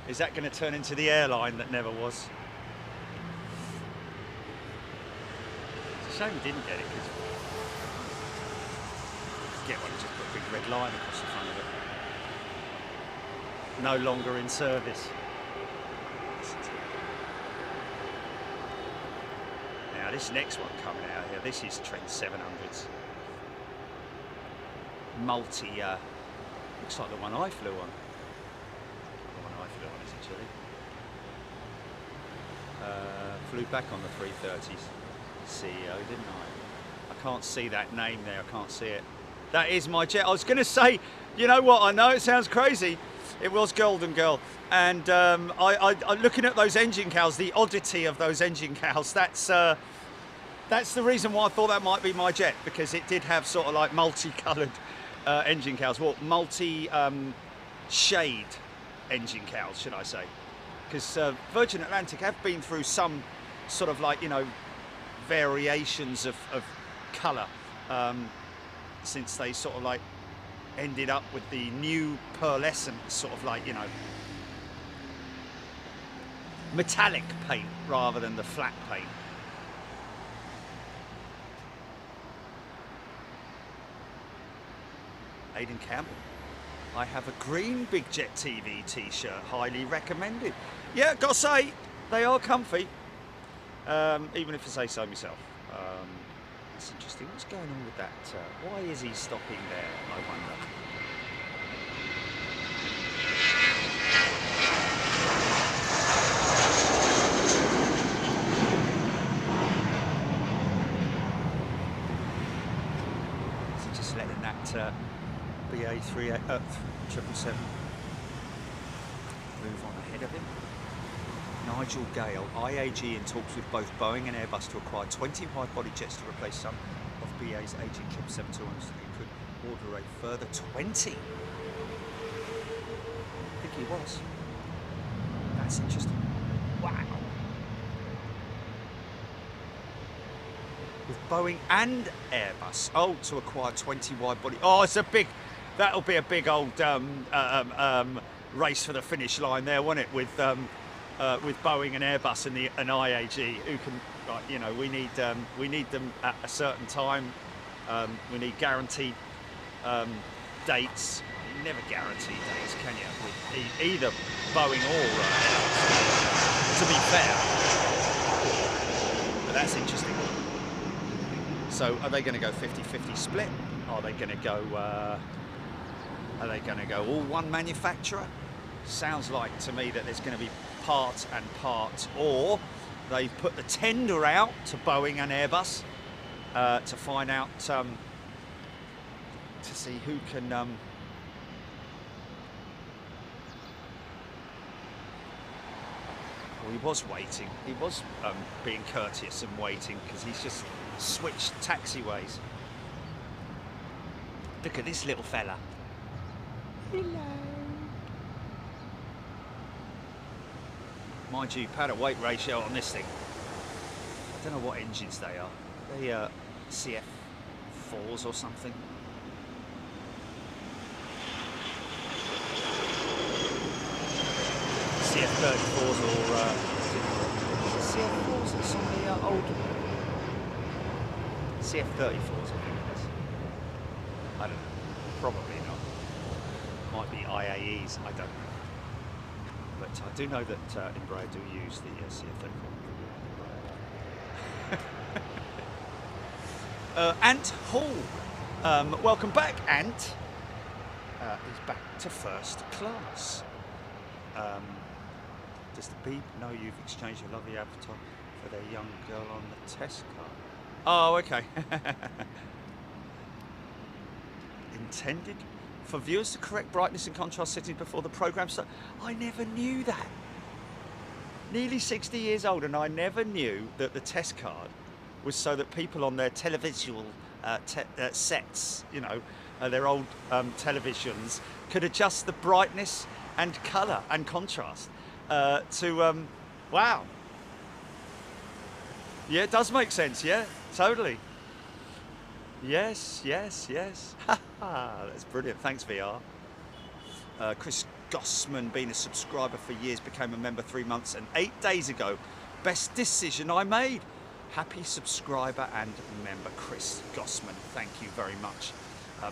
Is that going to turn into the airline that never was? It's a shame we didn't get it, because get one and just put a big red line across the front of it. No longer in service. Now this next one coming out here, this is Trent 700s. Multi, looks like the one I flew on. The one I flew on is actually. Flew back on the 330s. CEO, didn't I? I can't see that name there, I can't see it. That is my jet. I was going to say, you know what, I know it sounds crazy. It was Golden Girl. And I looking at those engine cowls, the oddity of those engine cowls, that's the reason why I thought that might be my jet, because it did have sort of like multicoloured engine cowls, well, multi-shade engine cowls, should I say. Because Virgin Atlantic have been through some sort of like, you know, variations of colour since they sort of like ended up with the new pearlescent sort of like, you know, metallic paint rather than the flat paint. Aidan Campbell, I have a green Big Jet TV t-shirt, highly recommended. Yeah, gotta say, they are comfy, even if I say so myself. It's interesting, what's going on with that? Why is he stopping there, I wonder? Is he just letting that BA 777 move on ahead of him? Nigel Gale, IAG in talks with both Boeing and Airbus to acquire 20 wide-body jets to replace some of BA's aging 777-200s. They could order a further 20. I think he was. That's interesting. Wow. With Boeing and Airbus, oh, to acquire 20 wide-body. Oh, it's a big. That'll be a big old race for the finish line there, won't it? With Boeing and Airbus and IAG, who can, like, you know, we need them at a certain time. We need guaranteed dates. You never guarantee dates, can you? With either Boeing or Airbus, to be fair. But that's interesting. So, are they going to go 50-50 split? Are they going to go? All one manufacturer? Sounds like to me that there's going to be part and part, or they've put the tender out to Boeing and Airbus to find out, to see who can well, he was waiting, he was being courteous and waiting, because he's just switched taxiways. Look at this little fella. Hello. Mind you, pad to weight ratio on this thing, I don't know what engines they are. They are CF4s or something. CF34s or CF4s are some of the old CF34s, I think it is. I don't know, probably not. Might be IAEs, I don't know. But I do know that Embraer do use the CF34. Ant Hall, welcome back, Ant. He's back to first class. Does the beep know you've exchanged your lovely avatar for their young girl on the test card? Oh, okay. Intended for viewers to correct brightness and contrast settings before the programme starts. I never knew that. Nearly 60 years old, and I never knew that the test card was so that people on their televisual sets, you know, their old televisions, could adjust the brightness and colour and contrast to, wow. Yeah, it does make sense, yeah, totally. Yes, yes, yes. That's brilliant. Thanks, VR. Chris Gossman, been a subscriber for years, became a member 3 months and 8 days ago. Best decision I made. Happy subscriber and member, Chris Gossman. Thank you very much.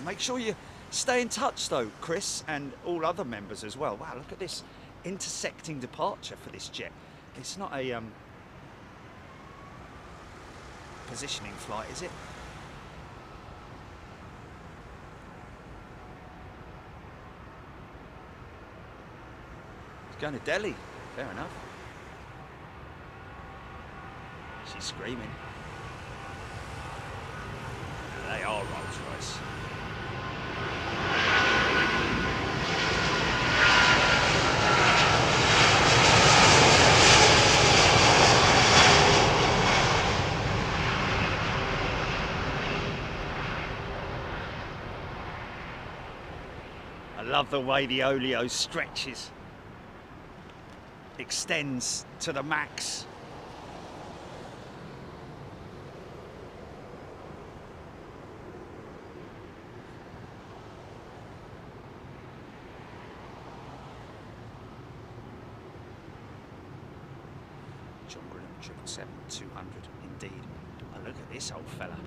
Make sure you stay in touch though, Chris, and all other members as well. Wow, look at this intersecting departure for this jet. It's not a positioning flight, is it? It's going to Delhi. Fair enough. She's screaming. They are Rolls-Royce. I love the way the oleo stretches, extends to the max. John Graham, 777-200, indeed. And look at this old fella,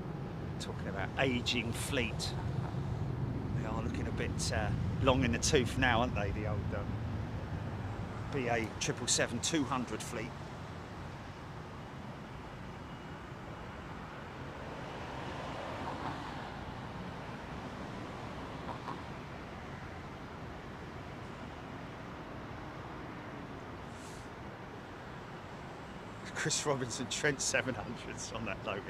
talking about ageing fleet. They are looking a bit long in the tooth now, aren't they, the old BA 777-200 fleet. Chris Robinson Trent 700s on that Logan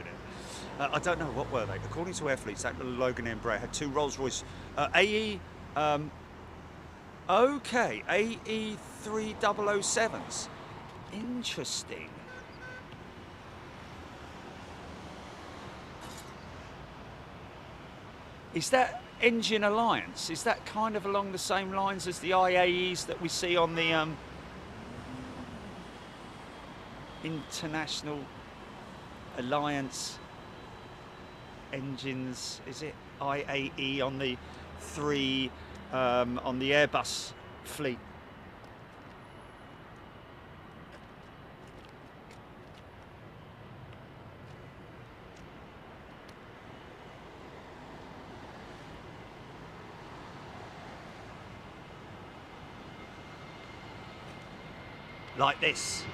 Air. I don't know, what were they? According to Airfleets, that little Logan Air Embraer had two Rolls-Royce AE, okay, AE 3007s. Interesting. Is that Engine Alliance? Is that kind of along the same lines as the IAEs that we see on the International Alliance engines? Is it IAE on the on the AIRBUS fleet? Like this.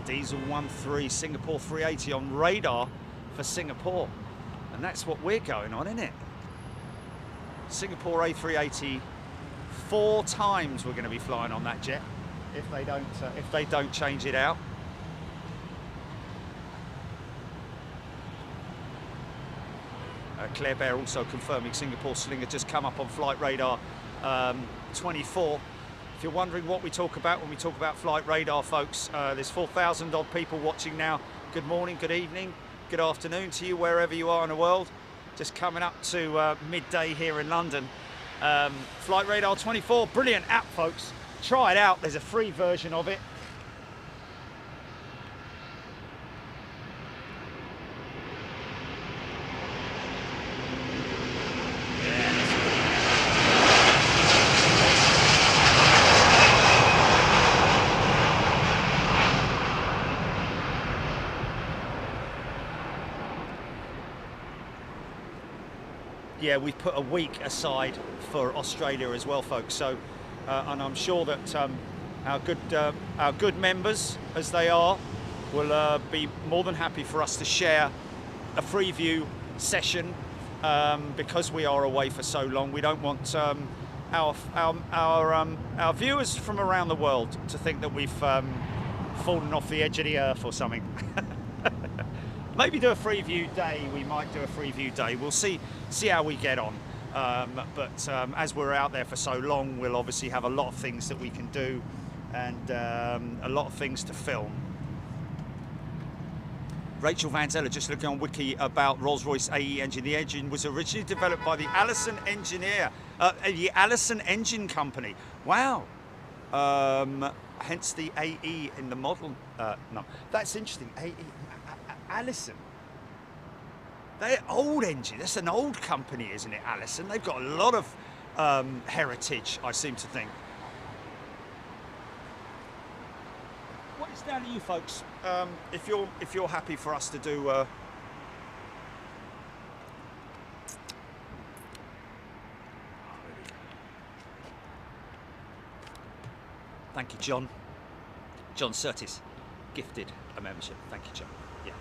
Diesel 13 Singapore 380 on radar for Singapore, and that's what we're going on, isn't it? Singapore A380, 4 times we're going to be flying on that jet if they don't change it out. Claire Bear also confirming Singapore Slinger just come up on flight radar 24. If you're wondering what we talk about when we talk about flight radar, folks, there's 4,000 odd people watching now. Good morning, good evening, good afternoon to you wherever you are in the world. Just coming up to midday here in London. Flight radar 24, brilliant app, folks. Try it out. There's a free version of it. Yeah, we put a week aside for Australia as well, folks. So, and I'm sure that our good members, as they are, will be more than happy for us to share a free view session because we are away for so long. We don't want our viewers from around the world to think that we've fallen off the edge of the earth or something. Maybe do a free view day. We might do a free view day. We'll see how we get on. But as we're out there for so long, we'll obviously have a lot of things that we can do and a lot of things to film. Rachel Van Zeller, just looking on Wiki about Rolls-Royce AE engine. The engine was originally developed by the Allison Engine Company. Wow. Hence the AE in the model. No, that's interesting. AE, Allison. They're old engine. That's an old company, isn't it, Allison? They've got a lot of heritage, I seem to think. Well, it's down to you, folks. If you're happy for us to do. Thank you, John. John Surtis, gifted a membership. Thank you, John. Yeah.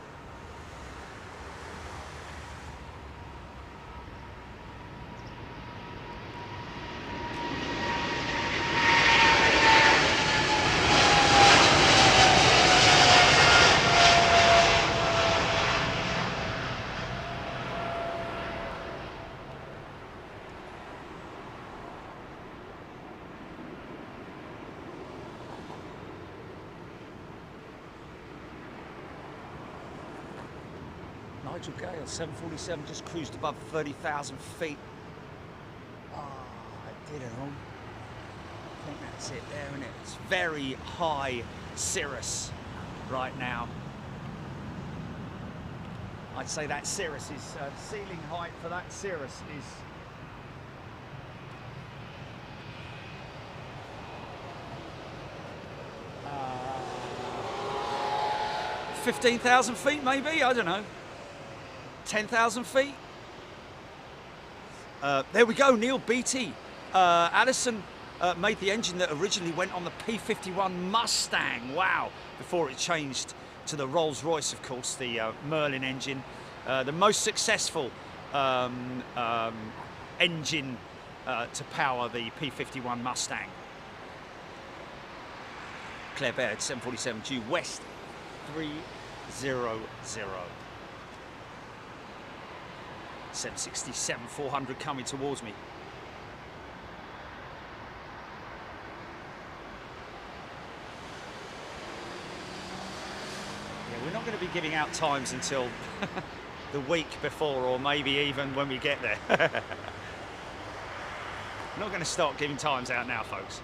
Nigel Gale, 747, just cruised above 30,000 feet. Oh, I did it wrong. I think that's it there, isn't it? It's very high cirrus right now. I'd say that cirrus is, ceiling height for that cirrus is 15,000 feet maybe, I don't know. 10,000 feet. There we go, Neil Beattie. Allison made the engine that originally went on the P-51 Mustang. Wow, before it changed to the Rolls-Royce, of course, the Merlin engine. The most successful engine to power the P-51 Mustang. Claire Baird, 747 due west 300. 767 400 coming towards me. Yeah, we're not going to be giving out times until the week before, or maybe even when we get there. We're not going to start giving times out now, folks.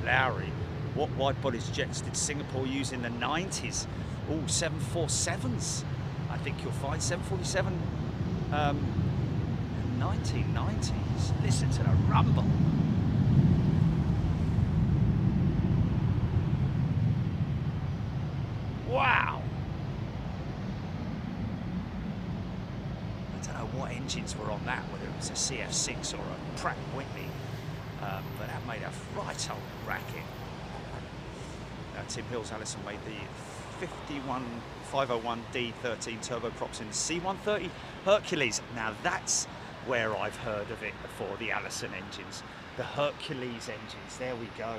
Lowry, what wide-bodies jets did Singapore use in the 90s? Oh, 747s. I think you'll find 747 1990s. Listen to the rumble. Wow. I don't know what engines were on that, whether it was a CF6 or a Pratt & Whitney. But that made a right old racket. Tim Hills, Allison made the 501D13 turboprops in the C-130 Hercules. Now that's where I've heard of it before, the Allison engines. The Hercules engines, there we go.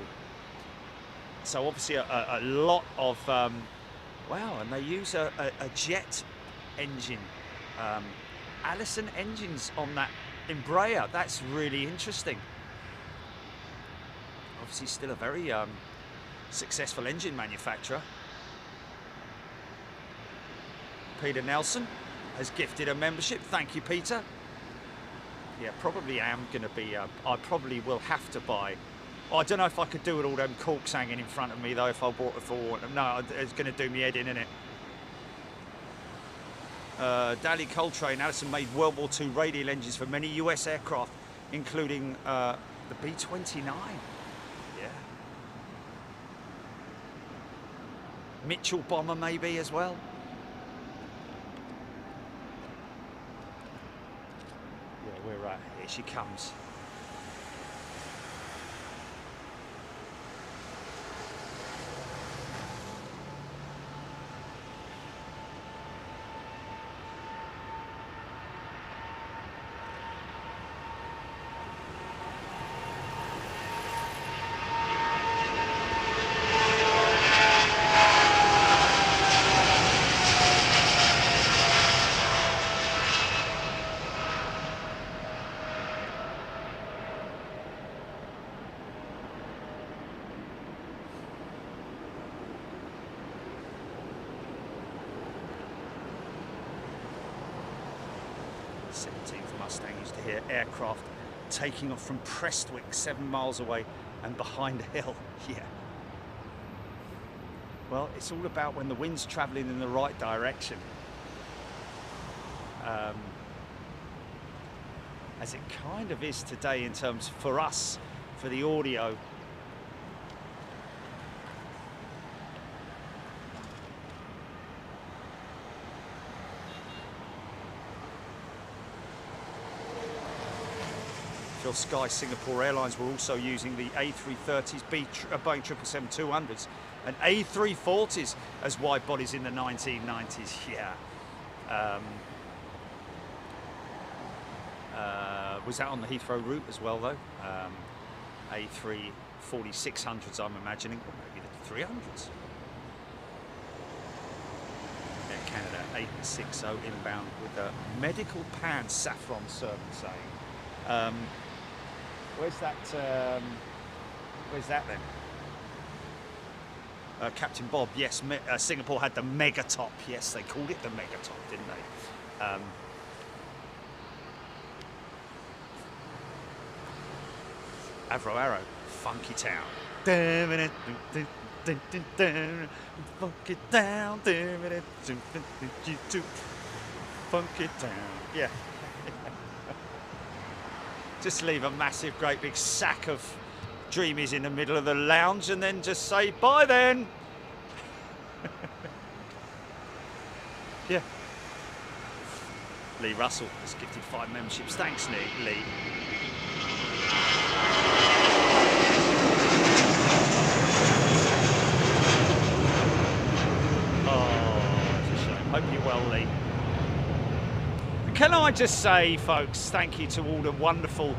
So obviously a lot of, wow, and they use a jet engine. Allison engines on that Embraer, that's really interesting. Obviously still a very successful engine manufacturer. Peter Nelson has gifted a membership. Thank you, Peter. Yeah, probably am going to be, I probably will have to buy. Well, I don't know if I could do it all them corks hanging in front of me though if I bought it for, no, it's going to do me head in, innit? Dally Coltrane, Allison made World War II radial engines for many US aircraft, including the B-29. Yeah. Mitchell bomber maybe as well. Yeah, we're here she comes. 17th Mustang used to hear aircraft taking off from Prestwick, 7 miles away and behind a hill. Yeah. Well, it's all about when the wind's traveling in the right direction. As it kind of is today in terms for us, for the audio. Phil Sky Singapore Airlines were also using the A330s, Boeing 777-200s and A340s as wide bodies in the 1990s. Yeah. Was that on the Heathrow route as well, though? A340-600s, I'm imagining, or maybe the 300s. Air Canada 860 inbound with a medical pan, Saffron servant saying. Where's that then? Captain Bob, yes, Singapore had the mega top. Yes, they called it the mega top, didn't they? Avro Arrow, Funky Town. Funky Town. Funky Town. Yeah. Just leave a massive, great big sack of Dreamies in the middle of the lounge and then just say, bye then. Yeah. Lee Russell has gifted 5 memberships. Thanks, Lee. Hope you're well, Lee. Can I just say, folks, thank you to all the wonderful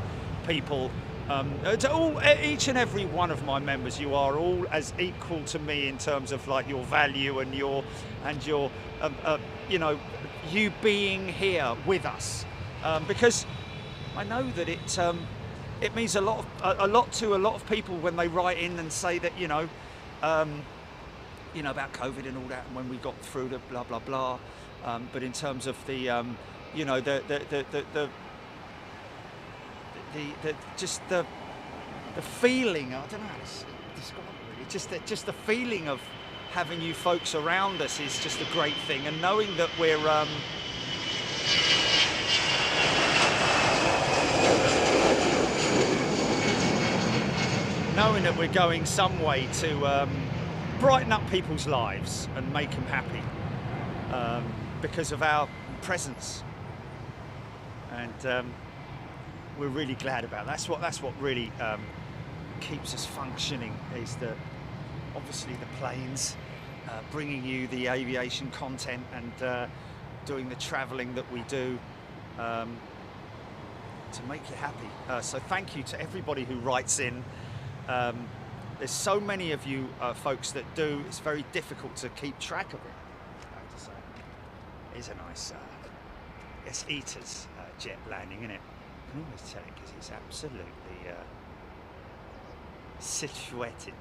people, to each and every one of my members. You are all as equal to me in terms of like your value and your you know, you being here with us, because I know that it means a lot to a lot of people when they write in and say that you know about COVID and all that, and when we got through the blah blah blah. But in terms of the you know the feeling, I don't know how to describe it really. Just the feeling of having you folks around us is just a great thing, and knowing that we're going some way to brighten up people's lives and make them happy because of our presence, and we're really glad about that. That's what really keeps us functioning, is obviously the planes, bringing you the aviation content and doing the travelling that we do to make you happy. So thank you to everybody who writes in. There's so many of you folks that do. It's very difficult to keep track of it, I have to say. It's a nice, it's Eater's jet landing, isn't it? I can always tell it because it's absolutely situated.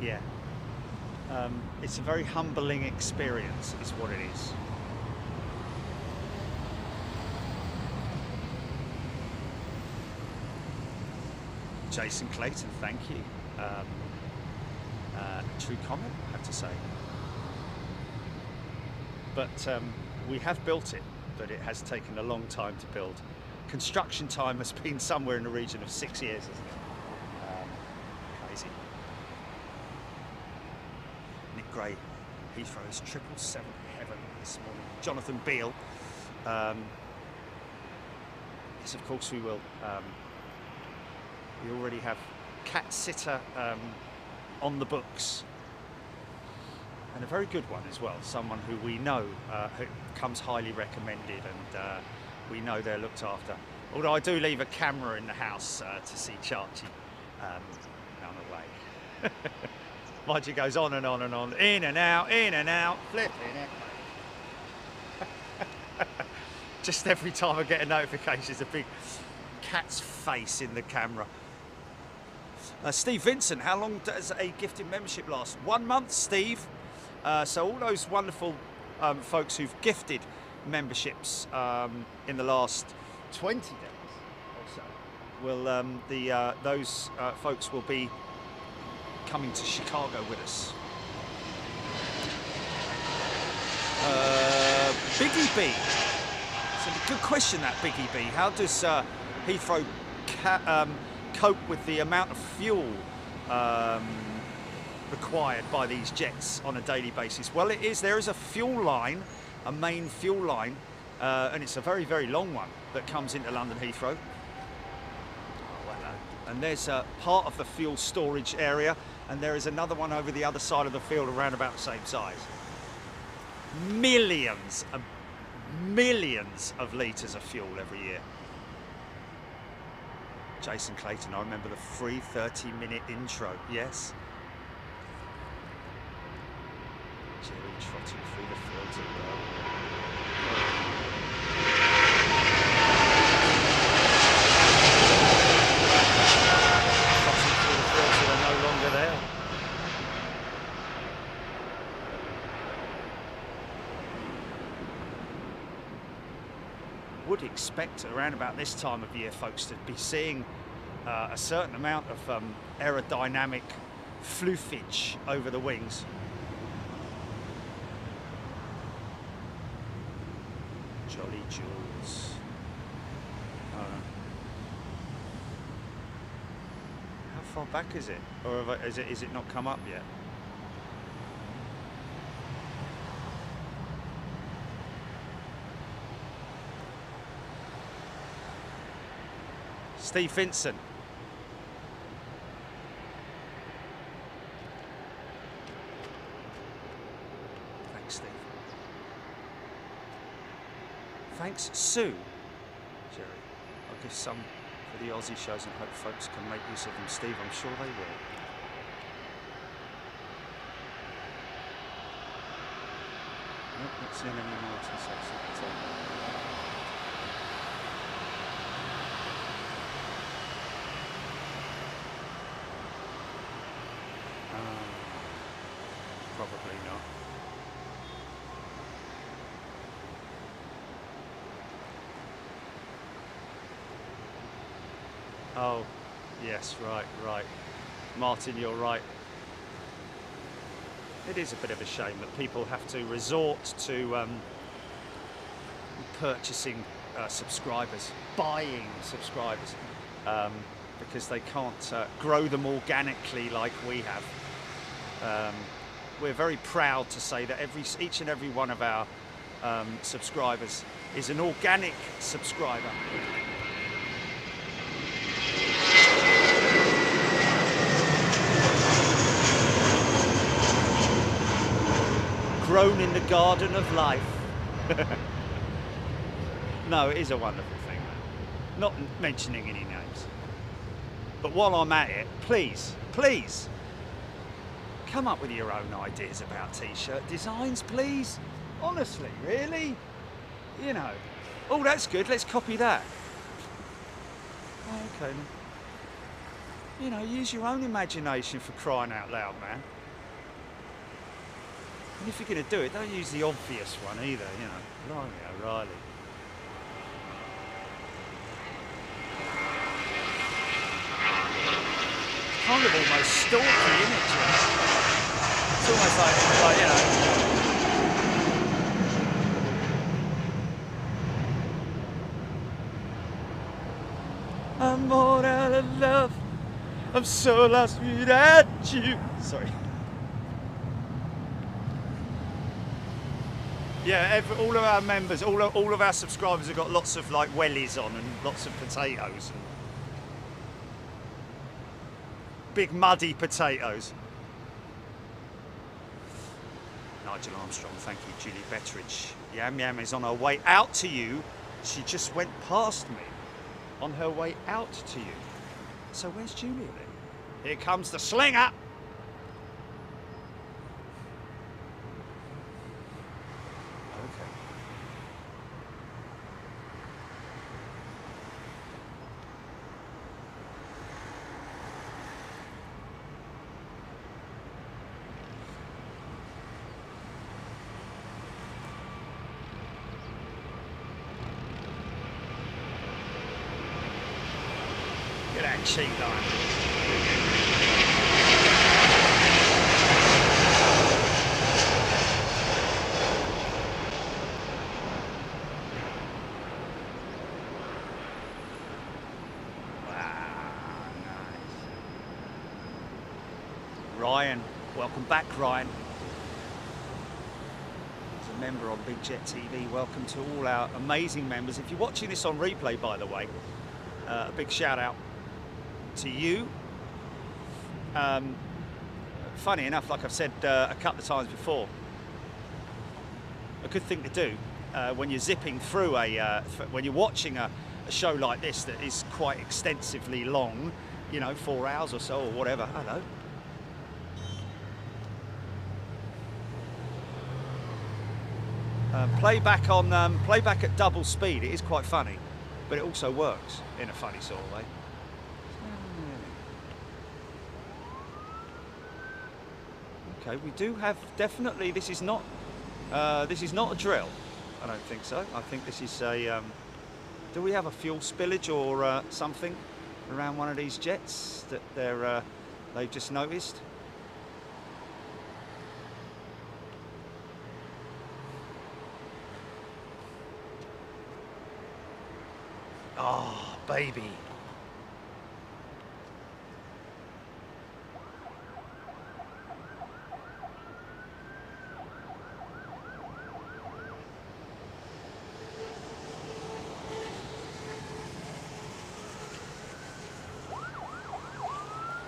Yeah, it's a very humbling experience, is what it is. Jason Clayton, thank you. True comment, I have to say. But we have built it, but it has taken a long time to build. Construction time has been somewhere in the region of 6 years, isn't it? Crazy. Nick Gray, Heathrow is 777 heaven this morning. Jonathan Beale. Yes, of course we will. We already have cat sitter on the books, and a very good one as well. Someone who we know who comes highly recommended, and we know they're looked after. Although I do leave a camera in the house to see Chachi on the way. Mind you, goes on and on and on, in and out, flipping it. Just every time I get a notification, there's a big cat's face in the camera. Steve Vincent, how long does a gifted membership last? 1 month, Steve. So all those wonderful folks who've gifted memberships in the last 20 days or so, will those folks will be coming to Chicago with us. Biggie B. It's a good question, that Biggie B. How does Heathrow cope with the amount of fuel required by these jets on a daily basis? Well, there is a fuel line, a main fuel line, and it's a very, very long one that comes into London Heathrow. And there's a part of the fuel storage area, and there is another one over the other side of the field around about the same size. Millions of litres of fuel every year. Jason Clayton, I remember the free 30-minute intro, yes. Jerry trotting through the fields of trotting through the fields that are no longer there. Would expect around about this time of year, folks, to be seeing a certain amount of aerodynamic floofage over the wings. Jolly Jules. How far back is it? Or is it not come up yet? Steve Vincent. Thanks, Steve. Thanks, Sue. Jerry. I'll give some for the Aussie shows and hope folks can make use of them. Steve, I'm sure they will. Nope, not seeing any Martin Saxon. Probably not. Oh, yes, right. Martin, you're right. It is a bit of a shame that people have to resort to purchasing subscribers, buying subscribers, because they can't grow them organically like we have. We're very proud to say that each and every one of our subscribers is an organic subscriber. Grown in the garden of life. No, it is a wonderful thing. Not mentioning any names. But while I'm at it, please, come up with your own ideas about t-shirt designs, please. Honestly, really? You know. Oh, that's good. Let's copy that. Okay. You know, use your own imagination, for crying out loud, man. And if you're going to do it, don't use the obvious one either, you know. Blimey O'Reilly. Kind of almost stalky, isn't it, Jess? It's almost like, you know. I'm all out of love. I'm so lost without you. Sorry. Yeah, all of our members, all of our subscribers have got lots of like wellies on and lots of potatoes. And big muddy potatoes. Nigel Armstrong, thank you. Julie Betteridge. Yam Yam is on her way out to you. She just went past me on her way out to you. So where's Julia then? Here comes the slinger. Okay. Look at that cheek line. Ryan, welcome back, Ryan. As a member on Big Jet TV, welcome to all our amazing members. If you're watching this on replay, by the way, a big shout out to you. Funny enough, like I've said a couple of times before, a good thing to do when you're zipping through when you're watching a show like this that is quite extensively long, you know, 4 hours or so or whatever. Hello. Playback at double speed. It is quite funny, but it also works in a funny sort of way. Okay, we do have definitely. This is not a drill. I don't think so. I think this is a. Do we have a fuel spillage or something around one of these jets that they've just noticed? Oh, baby.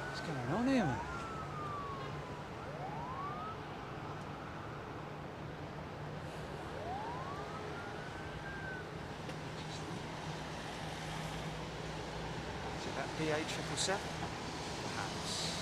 What's going on here, man? BA 777? Perhaps.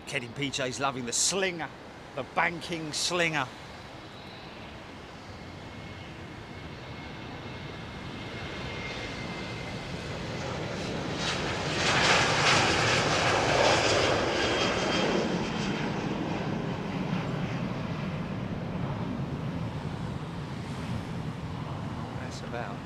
Kenny PJ's loving the slinger, the banking slinger. That's about.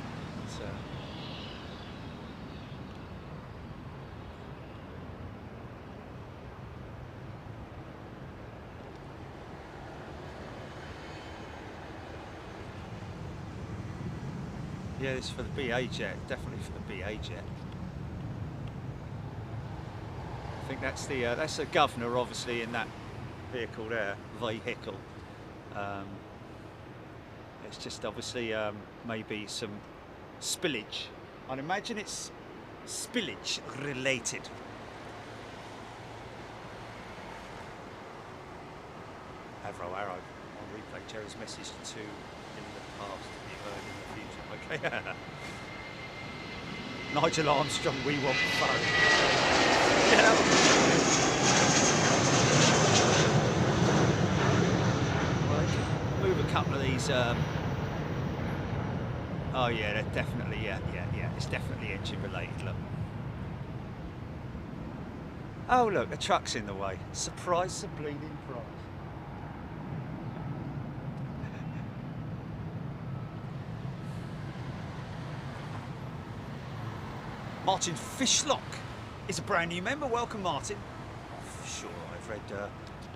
Yeah, this is for the BA jet, definitely for the BA jet. I think that's the governor, obviously, in that vehicle there, vehicle. It's just obviously maybe some spillage. I'd imagine it's spillage related. Heathrow Arrow on replay. Jerry's message to in the past to be heard in the future. Okay. Nigel Armstrong, we want phone. Yeah. Well, move a couple of these. Oh yeah, they're definitely, yeah. It's definitely engine related. Look. Oh look, a truck's in the way. Surprise the bleeding prize. Martin Fishlock is a brand new member. Welcome, Martin. Sure, I've read.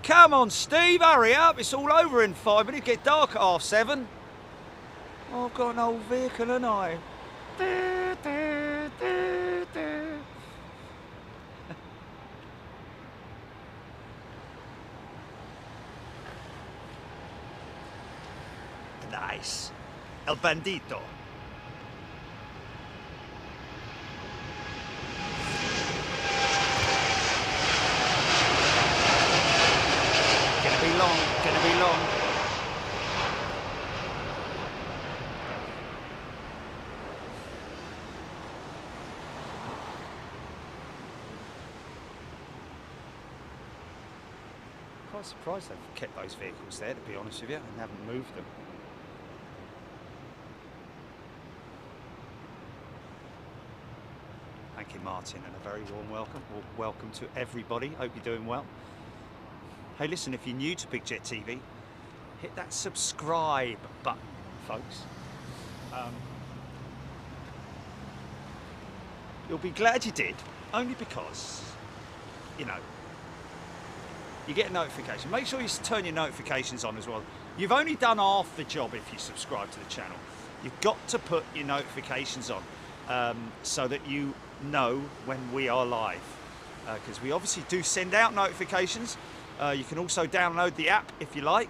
Come on, Steve, hurry up. It's all over in 5 minutes. Get dark at 7:30. Oh, I've got an old vehicle, haven't I? Nice. El Bandito. Gonna be long. Quite surprised they've kept those vehicles there, to be honest with you, and haven't moved them. Thank you, Martin, and a very warm welcome. Well, welcome to everybody. Hope you're doing well. Hey, listen, if you're new to Big Jet TV, hit that subscribe button, folks. You'll be glad you did, only because, you know, you get a notification. Make sure you turn your notifications on as well. You've only done half the job if you subscribe to the channel. You've got to put your notifications on so that you know when we are live. Because we obviously do send out notifications. You can also download the app if you like.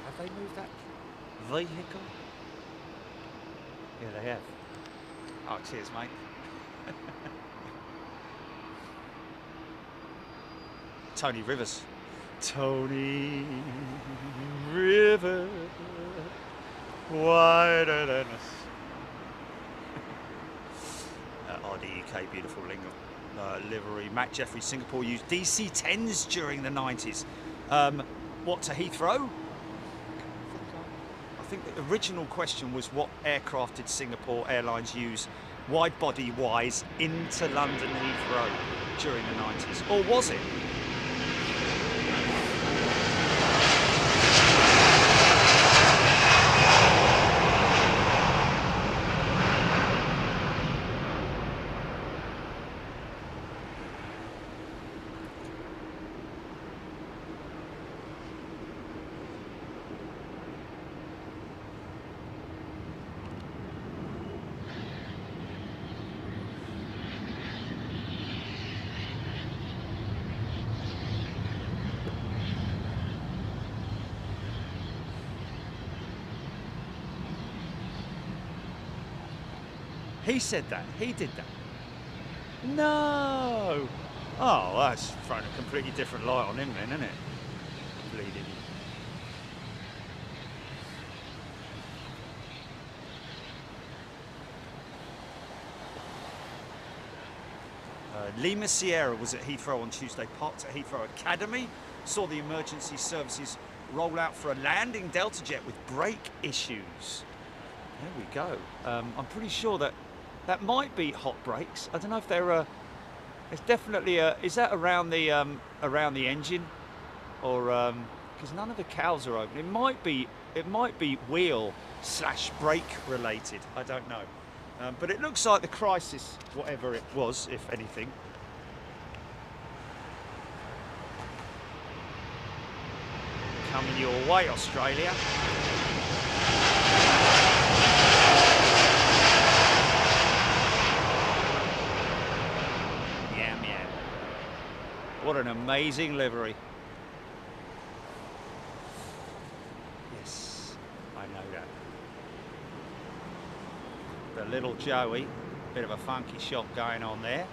Have they moved that vehicle? Yeah, they have. Oh, cheers, mate. Tony Rivers. Tony Rivers, wider than us. RDUK, beautiful livery. Matt Jeffrey, Singapore used DC-10s during the 90s. What, to Heathrow? I think the original question was what aircraft did Singapore Airlines use wide-body-wise into London Heathrow during the 90s? Or was it? He said that. He did that. No. Oh, that's thrown a completely different light on him then, isn't it? Bleeding. Lima Sierra was at Heathrow on Tuesday, parked at Heathrow Academy, saw the emergency services roll out for a landing Delta jet with brake issues. There we go. I'm pretty sure that might be hot brakes. I don't know if they're. It's definitely. Is that around the engine, or because none of the cowls are open? It might be wheel/brake related. I don't know. But it looks like the crisis, whatever it was, if anything. Coming your way, Australia. What an amazing livery. Yes, I know that. The little Joey, bit of a funky shot going on there.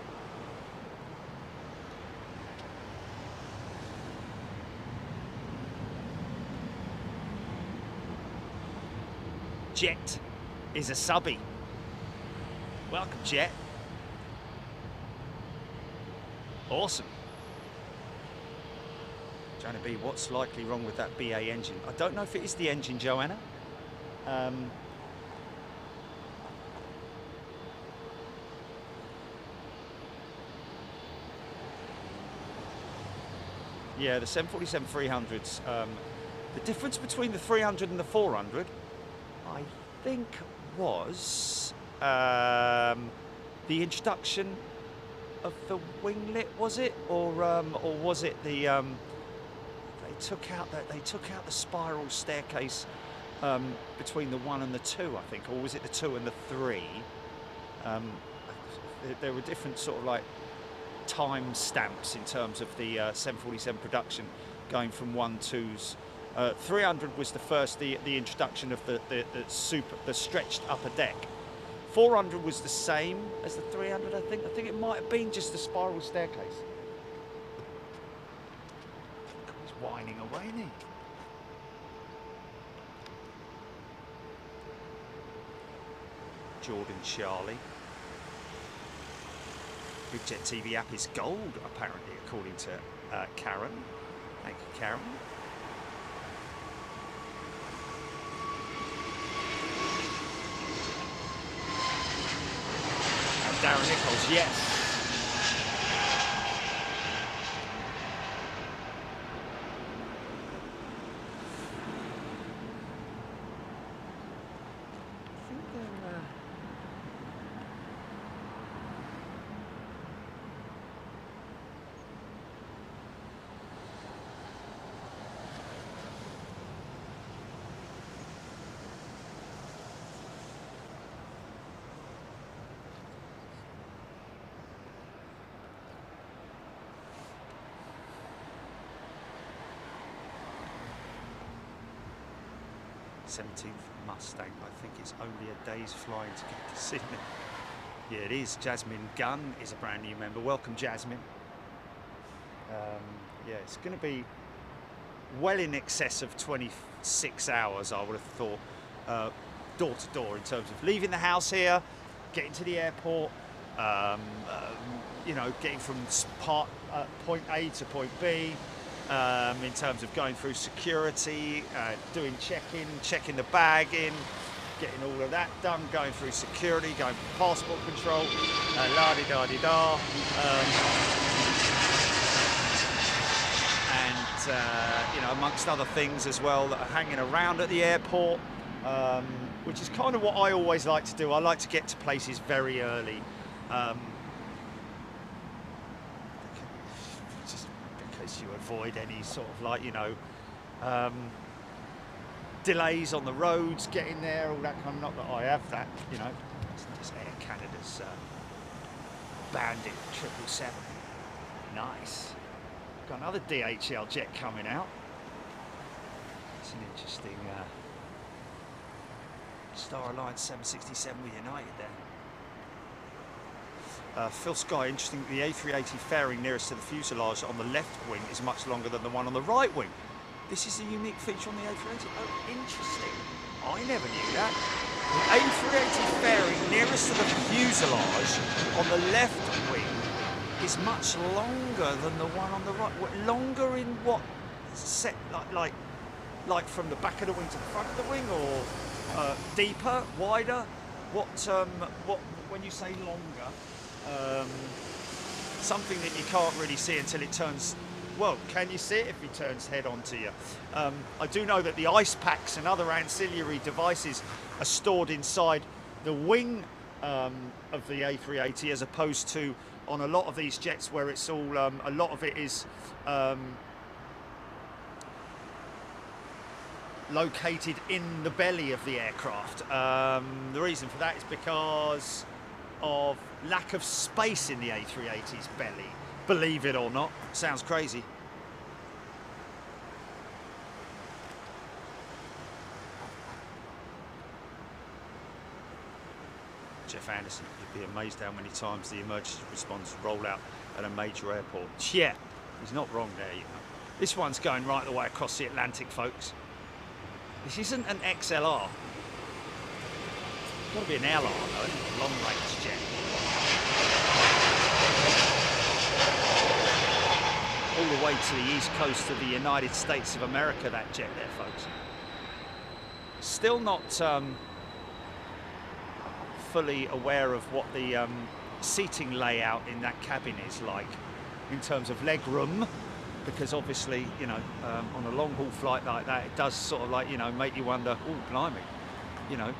Jet is a subby. Welcome, Jet. Awesome. Joanna B, what's likely wrong with that BA engine? I don't know if it is the engine, Joanna. Yeah, the 747-300s. The difference between the 300 and the 400, I think, was the introduction of the winglet, was it, or was it the they took out the spiral staircase between the 1 and the 2, I think, or was it the 2 and the 3? There were different sort of like time stamps in terms of the 747 production, going from 1-2s. 300 was the first, the introduction of the stretched upper deck. 400 was the same as the 300, I think. I think it might have been just the spiral staircase. He's whining away, isn't he? Jordan Charlie. Big Jet TV app is gold, apparently, according to Karen. Thank you, Karen. Darren Nichols, yes. I 17th Mustang. I think it's only a day's flying to get to Sydney. Yeah, it is. Jasmine Gunn is a brand new member. Welcome, Jasmine. Yeah, it's going to be well in excess of 26 hours, I would have thought, door to door, in terms of leaving the house here, getting to the airport, you know, getting from point A to point B, in terms of going through security, doing check-in, checking the bag in, getting all of that done, going through security, going through passport control, la-di-da-di-da. You know, amongst other things as well that are hanging around at the airport, which is kind of what I always like to do. I like to get to places very early, just because you avoid any sort of, like, you know, delays on the roads, getting there, all that kind of, not that I have that, you know. It's just Air Canada's Bandit 777. Nice. Got another DHL jet coming out. It's an interesting Star Alliance 767 with United there. Phil Sky, interesting, the A380 fairing nearest to the fuselage on the left wing is much longer than the one on the right wing. This is a unique feature on the A380. Oh, interesting. I never knew that. The A380 fairing nearest to the fuselage on the left wing is much longer than the one on the right. Longer in what set, like from the back of the wing to the front of the wing, or deeper, wider? What when you say longer, something that you can't really see until it turns. Well, can you see it if it turns head on to you? I do know that the ice packs and other ancillary devices are stored inside the wing of the A380, as opposed to on a lot of these jets where it's all, a lot of it is located in the belly of the aircraft. The reason for that is because of lack of space in the A380's belly. Believe it or not, sounds crazy. Jeff Anderson, you'd be amazed how many times the emergency response roll out at a major airport. Yeah, he's not wrong there, you know. This one's going right the way across the Atlantic, folks. This isn't an XLR. It's got to be an LR, though, long-range jet. All the way to the east coast of the United States of America, that jet there, folks. Still not fully aware of what the seating layout in that cabin is like in terms of leg room. because obviously, you know, on a long haul flight like that, it does sort of like, you know, make you wonder, oh, blimey, you know.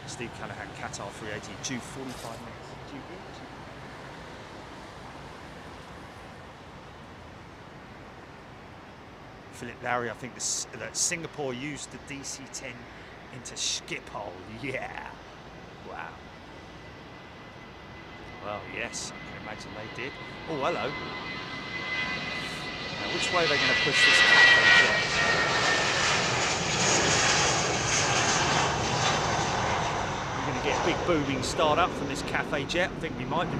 Steve Callahan, Qatar 380, due 45 minutes. Due in. Philip Larry, I think that Singapore used the DC-10 into Schiphol. Yeah. Wow. Well, yes, I can imagine they did. Oh, hello. Now, which way are they going to push this cafe jet? We're going to get a big booming start up from this cafe jet. I think we might do.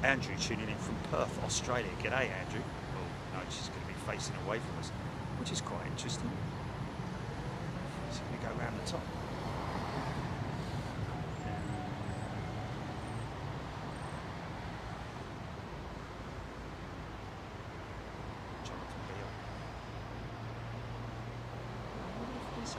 Andrew tuning in from Perth, Australia. G'day, Andrew. Well, no, she's going to be facing away from us, which is quite interesting. She's going to go around the top. Jonathan Beale. I wonder if there's a...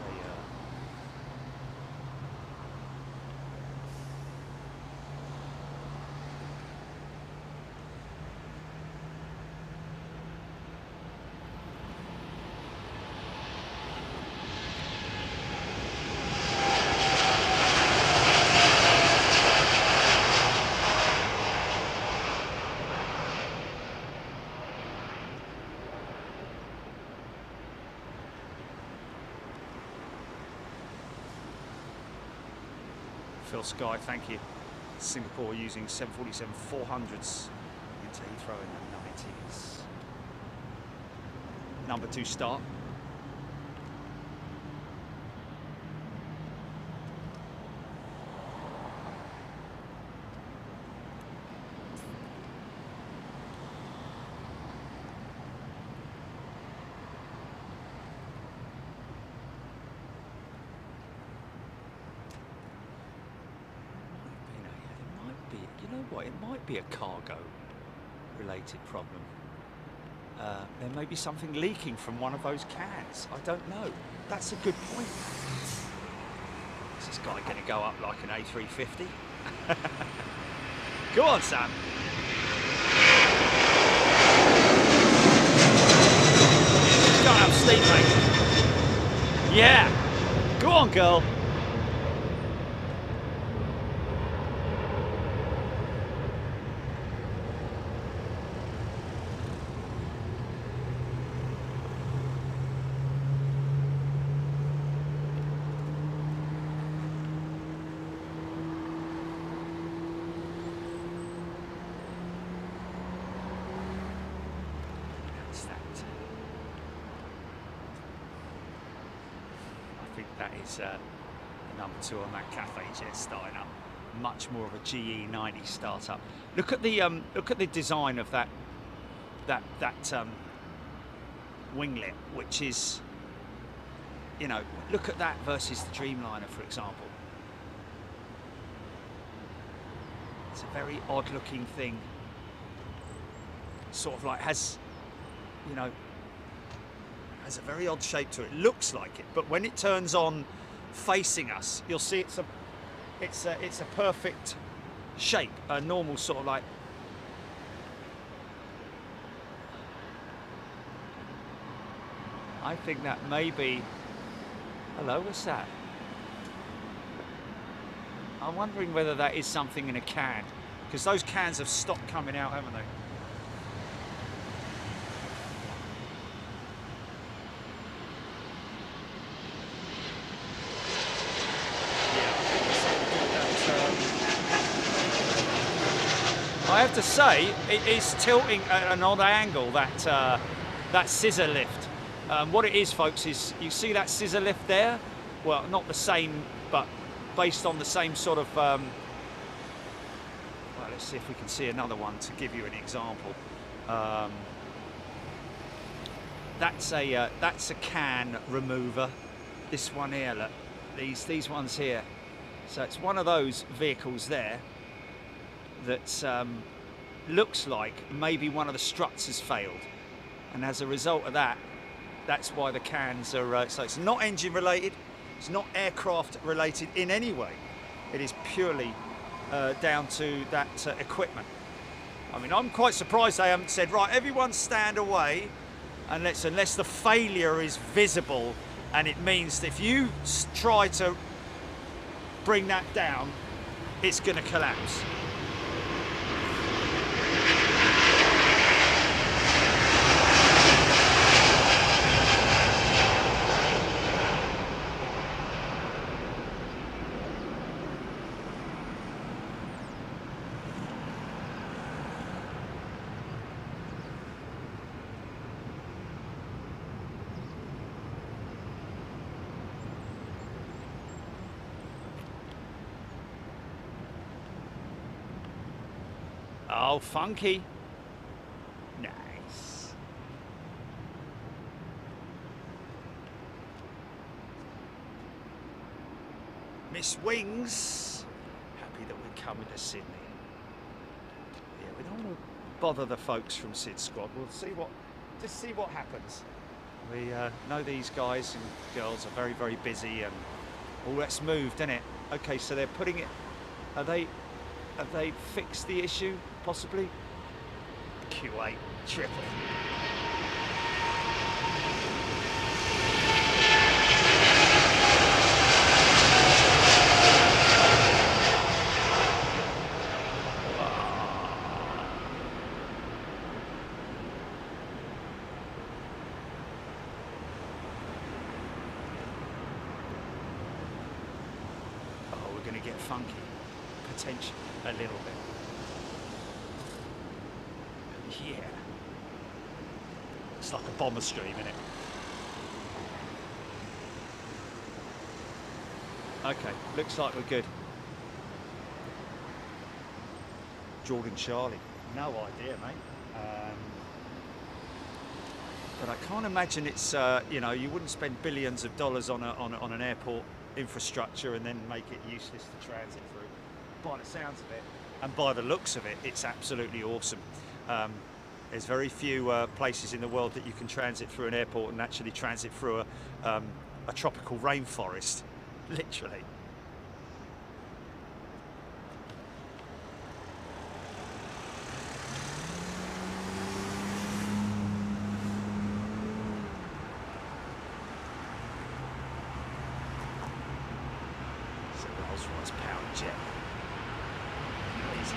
Phil Sky, thank you. Singapore using 747-400s into Heathrow in the 90s. Number 2 start. It might be a cargo related problem. There may be something leaking from one of those cans. I don't know. That's a good point. Is this guy going to go up like an A350? Go on, Sam. He's going up steep, mate. Yeah. Go on, girl. That is number 2 on that cafe jet starting up. Much more of a GE90 startup. Look at the design of that winglet, which is, you know, look at that versus the Dreamliner, for example. It's a very odd looking thing. Sort of like has, you know, has a very odd shape to it. Looks like it, but when it turns on facing us, you'll see it's a perfect shape, a normal sort of like. I think that may be. Hello, what's that? I'm wondering whether that is something in a can, because those cans have stopped coming out, haven't they? I have to say, it is tilting at an odd angle, that scissor lift. What it is, folks, is you see that scissor lift there? Well, not the same, but based on the same sort of... well, let's see if we can see another one to give you an example. That's a can remover. this one here, look, these ones here. So it's one of those vehicles there that looks like maybe one of the struts has failed, and as a result of that, that's why the cans are. So it's not engine related, it's not aircraft related in any way. It is purely down to that equipment. I mean, I'm quite surprised they haven't said, right, everyone stand away, unless the failure is visible, and it means that if you try to bring that down, it's going to collapse. Oh, funky. Nice. Miss Wings. Happy that we're coming to Sydney. Yeah, we don't want to bother the folks from Sid Squad. We'll see what happens. We know these guys and girls are very, very busy, and all that's moved, isn't it? Okay, so they're putting it. Have they fixed the issue, possibly? Q8 triple. Oh, we're going to get funky, potentially, a little bit. Yeah. It's like a bomber stream, isn't it? Okay, looks like we're good. Jordan Charlie, no idea, mate. But I can't imagine it's, you know, you wouldn't spend billions of dollars on an airport infrastructure and then make it useless to transit through. By the sounds of it, and by the looks of it, it's absolutely awesome. There's very few places in the world that you can transit through an airport and actually transit through a tropical rainforest, literally. It's a Rolls-Royce powered jet. Easy,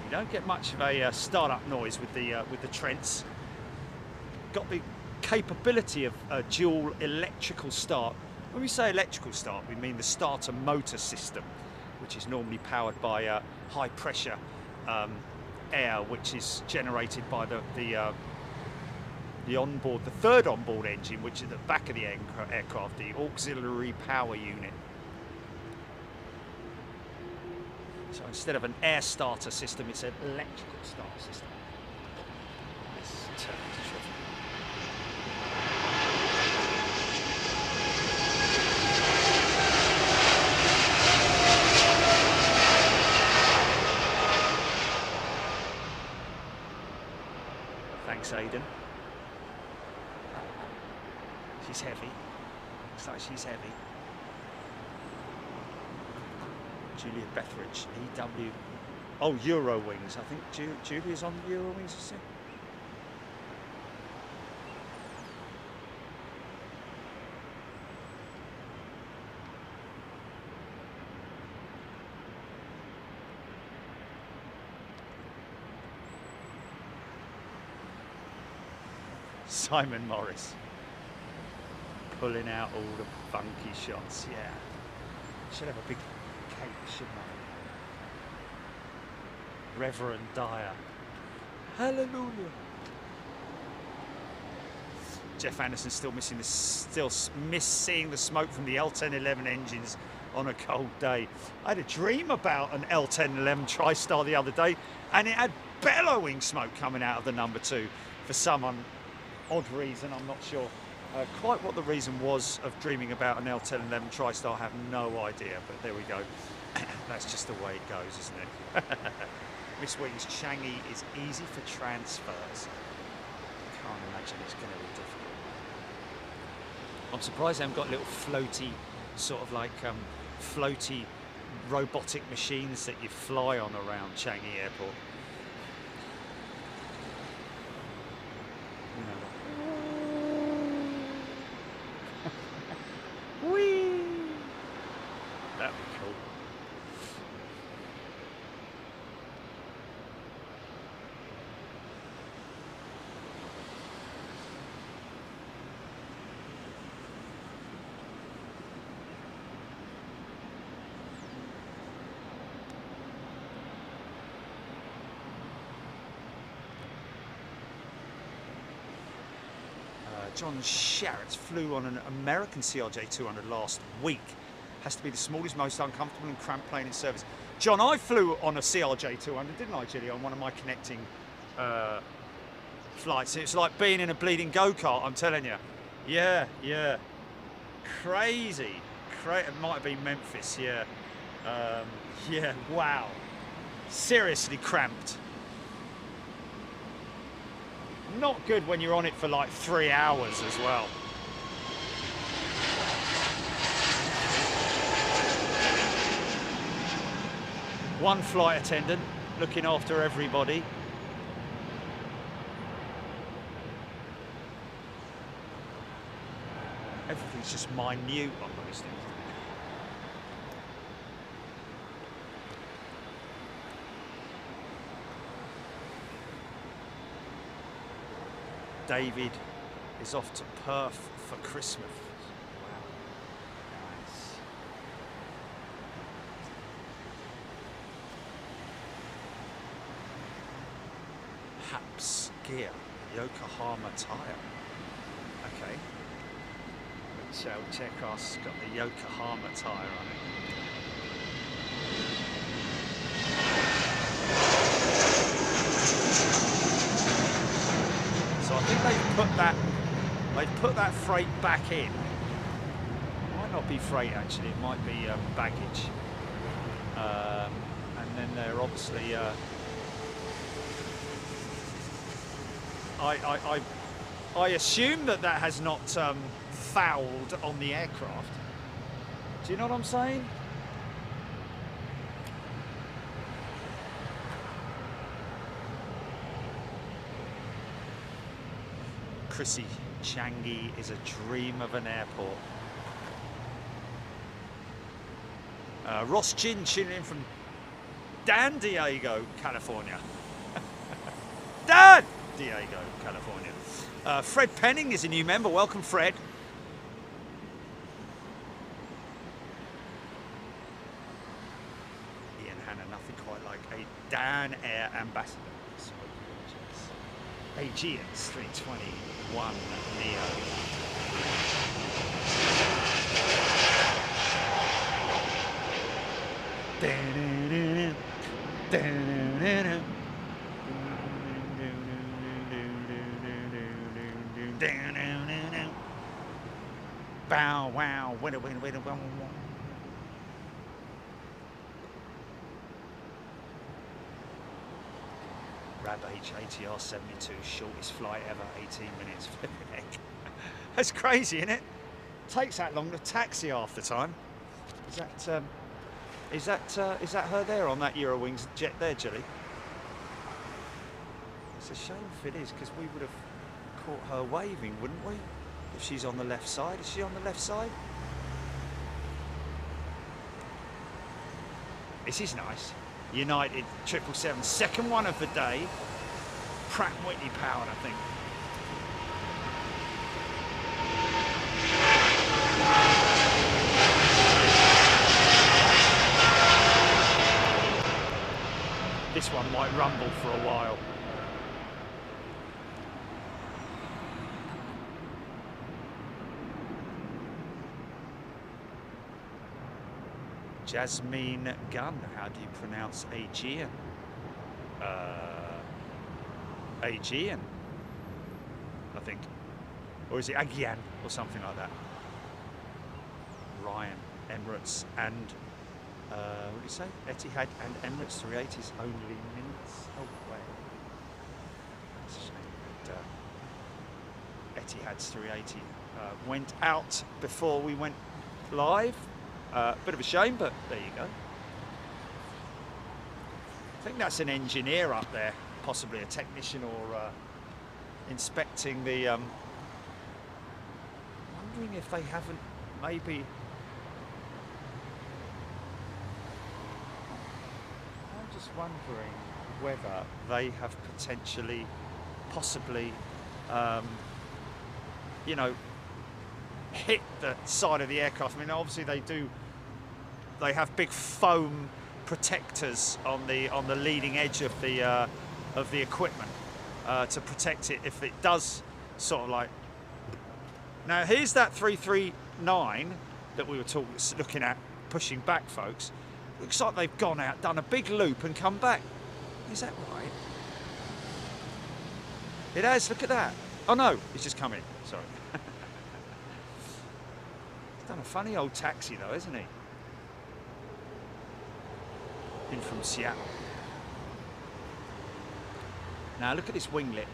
You don't get much of a start-up noise with the Trents. Got the capability of a dual electrical start. When we say electrical start, we mean the starter motor system, which is normally powered by high-pressure air, which is generated by the onboard, the third onboard engine, which is at the back of the aircraft, the auxiliary power unit. So instead of an air starter system, it's an electrical starter system. Let's turn to traffic. Thanks, Aidan. She's heavy. Looks like she's heavy. Julia Betheridge, EW. Oh, Eurowings. I think Julia's on Eurowings, is it? Simon Morris. Pulling out all the funky shots, yeah. Should have a big cape, shouldn't I? Reverend Dyer. Hallelujah. Jeff Anderson still missing seeing the smoke from the L1011 engines on a cold day. I had a dream about an L1011 TriStar the other day, and it had bellowing smoke coming out of the number 2 for some odd reason. I'm not sure quite what the reason was of dreaming about an L1011 TriStar. I have no idea, but there we go. That's just the way it goes, isn't it? Miss Wings, Changi is easy for transfers. Can't imagine it's going to be difficult. I'm surprised they haven't got little floaty, sort of like floaty robotic machines that you fly on around Changi Airport. You know. Whee! That'd be cool. John Sharrett flew on an American CRJ-200 last week. Has to be the smallest, most uncomfortable and cramped plane in service. John, I flew on a CRJ-200, didn't I, Gilly, on one of my connecting flights. It's like being in a bleeding go-kart, I'm telling you. Yeah, yeah. Crazy. It might have been Memphis, yeah. Yeah, wow. Seriously cramped. Not good when you're on it for like 3 hours as well. One flight attendant looking after everybody. Everything's just minute on those things. David is off to Perth for Christmas. Wow. Nice. Haps Gear, Yokohama tyre. Okay. Shell Checkos got the Yokohama tyre on it. So I think they've put that freight back in. It might not be freight actually, it might be baggage. And then they're obviously I assume that has not fouled on the aircraft. Do you know what I'm saying? Chrissy, Changi is a dream of an airport. Ross Chin tuning in from Dan Diego, California. Dan Diego, California. Fred Penning is a new member. Welcome, Fred. Ian Hanna, nothing quite like a Dan Air ambassador. AGX 321 Neo. Bow wow, winner, winner, winner, wow, wow. Rab H ATR 72, shortest flight ever, 18 minutes. Flipping heck. That's crazy, isn't it? Takes that long to taxi half the time. Is that her there on that Eurowings jet there, Gilly? It's a shame if it is, because we would have caught her waving, wouldn't we? If she's on the left side. Is she on the left side? This is nice. United 777, second one of the day. Pratt & Whitney powered, I think. This one might rumble for a while. Jasmine Gunn, how do you pronounce Aegean? Aegean, I think. Or is it Aegean or something like that? Ryan, Emirates and, what do you say? Etihad and Emirates 380s only minutes away. That's a shame. But, Etihad's 380 went out before we went live. Bit of a shame, but there you go. I think that's an engineer up there, possibly a technician or inspecting the. Wondering if they haven't maybe. I'm just wondering whether they have potentially, possibly, you know, hit the side of the aircraft. I mean, obviously they do. They have big foam protectors on the leading edge of the equipment to protect it if it does sort of like. Now here's that 339 that we were looking at pushing back, folks. Looks like they've gone out, done a big loop, and come back. Is that right? It has. Look at that. Oh no, he's just come in. Sorry. He's done a funny old taxi though, isn't he? In from Seattle. Now look at this winglet.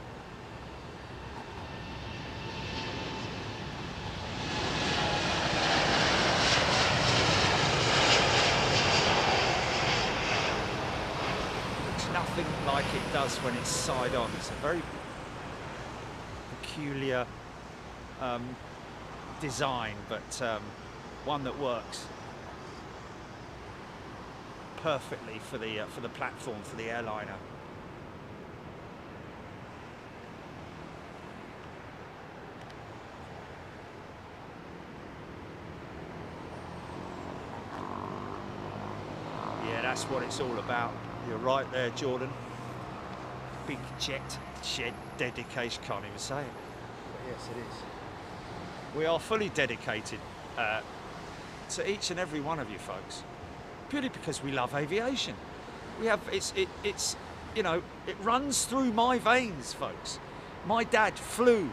Looks nothing like it does when it's side on. It's a very peculiar design, but one that works perfectly for the platform, for the airliner. Yeah, that's what it's all about. You're right there, Jordan. Big jet shed dedication, can't even say it. But yes, it is. We are fully dedicated to each and every one of you folks. Purely because we love aviation. We have it's you know, it runs through my veins, folks. My dad flew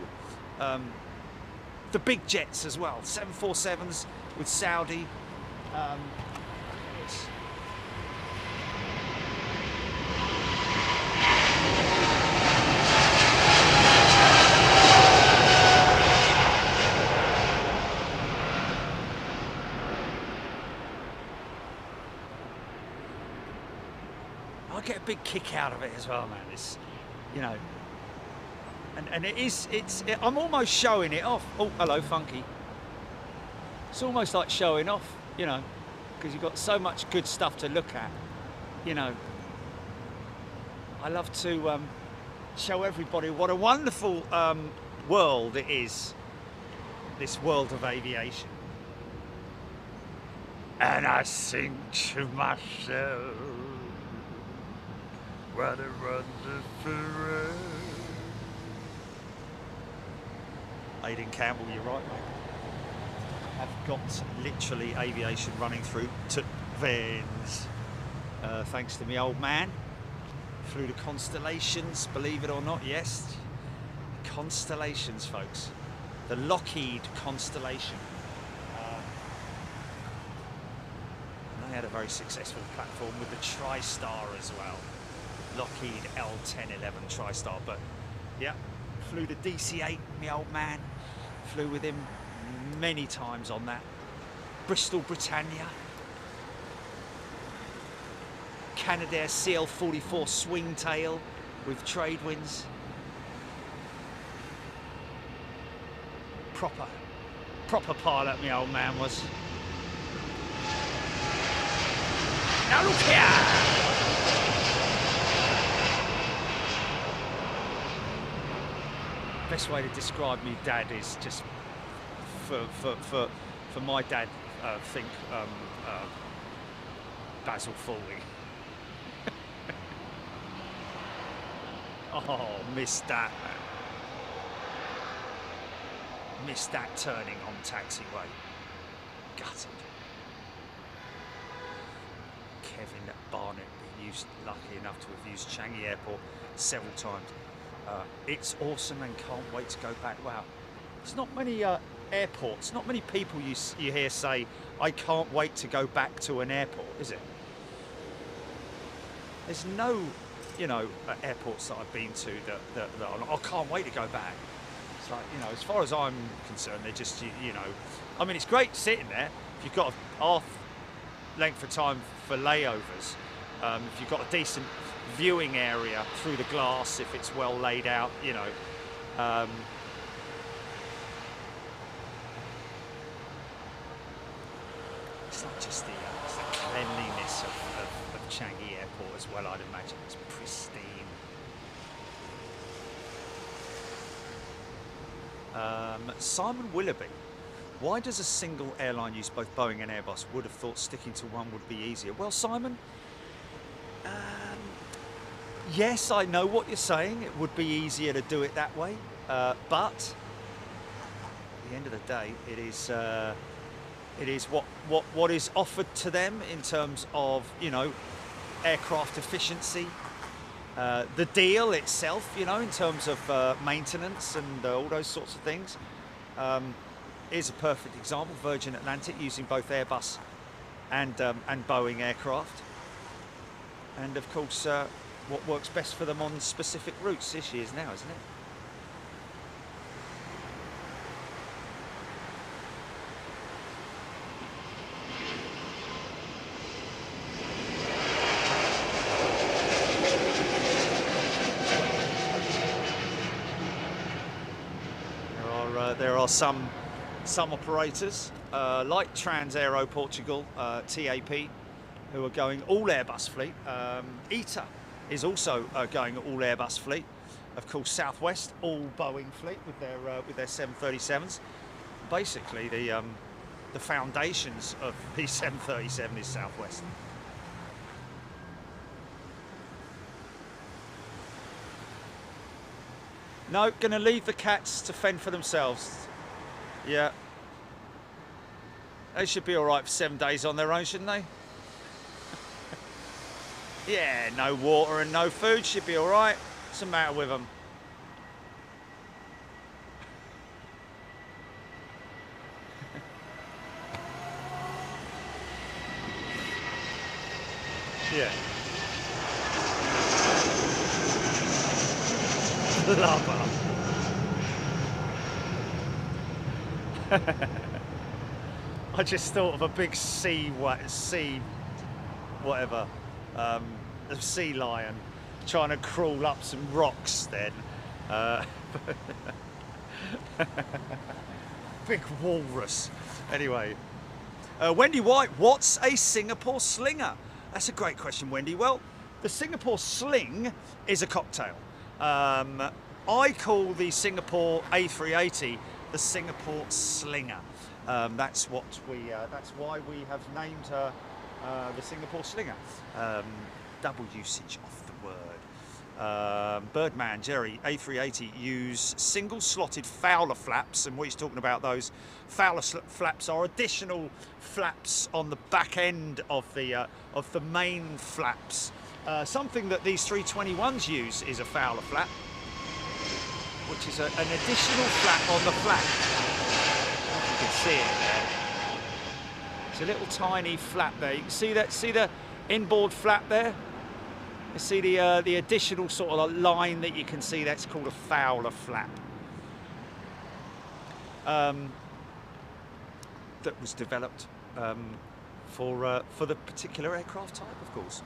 the big jets as well, 747s with Saudi. It's, I get a big kick out of it as well, man. It's, you know, and I'm almost showing it off. Oh, hello, Funky. It's almost like showing off, you know, because you've got so much good stuff to look at. You know, I love to show everybody what a wonderful world it is, this world of aviation. And I think to myself, what a wonderful world. Aidan Campbell, you're right, mate. I've got literally aviation running through to veins. Thanks to me old man. Flew the Constellations, believe it or not, yes. Constellations, folks. The Lockheed Constellation. And they had a very successful platform with the TriStar as well. Lockheed L1011 TriStar, but yeah, flew the DC-8, my old man. Flew with him many times on that. Bristol Britannia. Canadair CL-44 Swingtail with trade winds. Proper pilot, my old man was. Now look here! Best way to describe me dad is just for my dad, think Basil Fawley. Oh, missed that, man. Missed that turning on taxiway. Gutted. Kevin Barnett being lucky enough to have used Changi Airport several times. It's awesome and can't wait to go back. Wow. There's not many airports, not many people you hear say, I can't wait to go back to an airport, is it? There's no, you know, airports that I've been to that are like, I can't wait to go back. It's like, you know, as far as I'm concerned, they're just, you know, I mean, it's great sitting there. If you've got a half length of time for layovers, if you've got a decent viewing area through the glass, if it's well laid out, you know. It's not just the cleanliness of Changi Airport as well, I'd imagine. It's pristine. Simon Willoughby. Why does a single airline use both Boeing and Airbus? Would have thought sticking to one would be easier. Well, Simon, yes, I know what you're saying. It would be easier to do it that way. But at the end of the day, it is what is offered to them in terms of, you know, aircraft efficiency. The deal itself, you know, in terms of maintenance and all those sorts of things, is a perfect example. Virgin Atlantic using both Airbus and Boeing aircraft, and of course what works best for them on specific routes. This year's now, isn't it? There are some operators like Transaero Portugal, TAP, who are going all Airbus fleet. ITA is also going all Airbus fleet. Of course, Southwest all Boeing fleet with their 737s. Basically, the foundations of the 737 is Southwest. No, going to leave the cats to fend for themselves. Yeah. They should be all right for 7 days on their own, shouldn't they? Yeah, no water and no food, should be all right. What's the matter with them? Yeah. Lava. I just thought of a big a sea lion trying to crawl up some rocks then. Big walrus. Anyway, Wendy White, what's a Singapore slinger? That's a great question, Wendy. Well, the Singapore sling is a cocktail. I call the Singapore A380 the Singapore Slinger. That's why we have named her the Singapore Slinger. Double usage of the word. Birdman, Jerry, A380 use single slotted Fowler flaps, and what he's talking about, those Fowler flaps are additional flaps on the back end of the main flaps. Something that these 321s use is a Fowler flap, which is an additional flap on the flap. You can see it there. It's a little tiny flap there. You can see that. See the inboard flap there? You see the additional sort of line that you can see. That's called a Fowler flap. That was developed for the particular aircraft type, of course.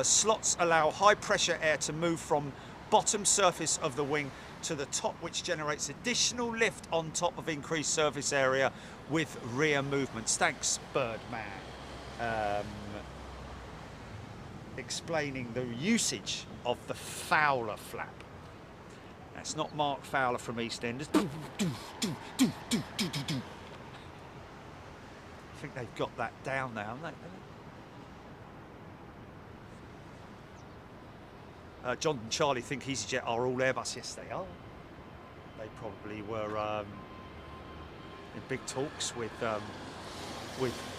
Slots allow high pressure air to move from bottom surface of the wing to the top, which generates additional lift on top of increased surface area with rear movements. Thanks, Birdman. Explaining the usage of the Fowler flap. That's not Mark Fowler from EastEnders. I think they've got that down now, haven't John and Charlie think EasyJet are all Airbus. Yes, they are. They probably were in big talks with Boeing.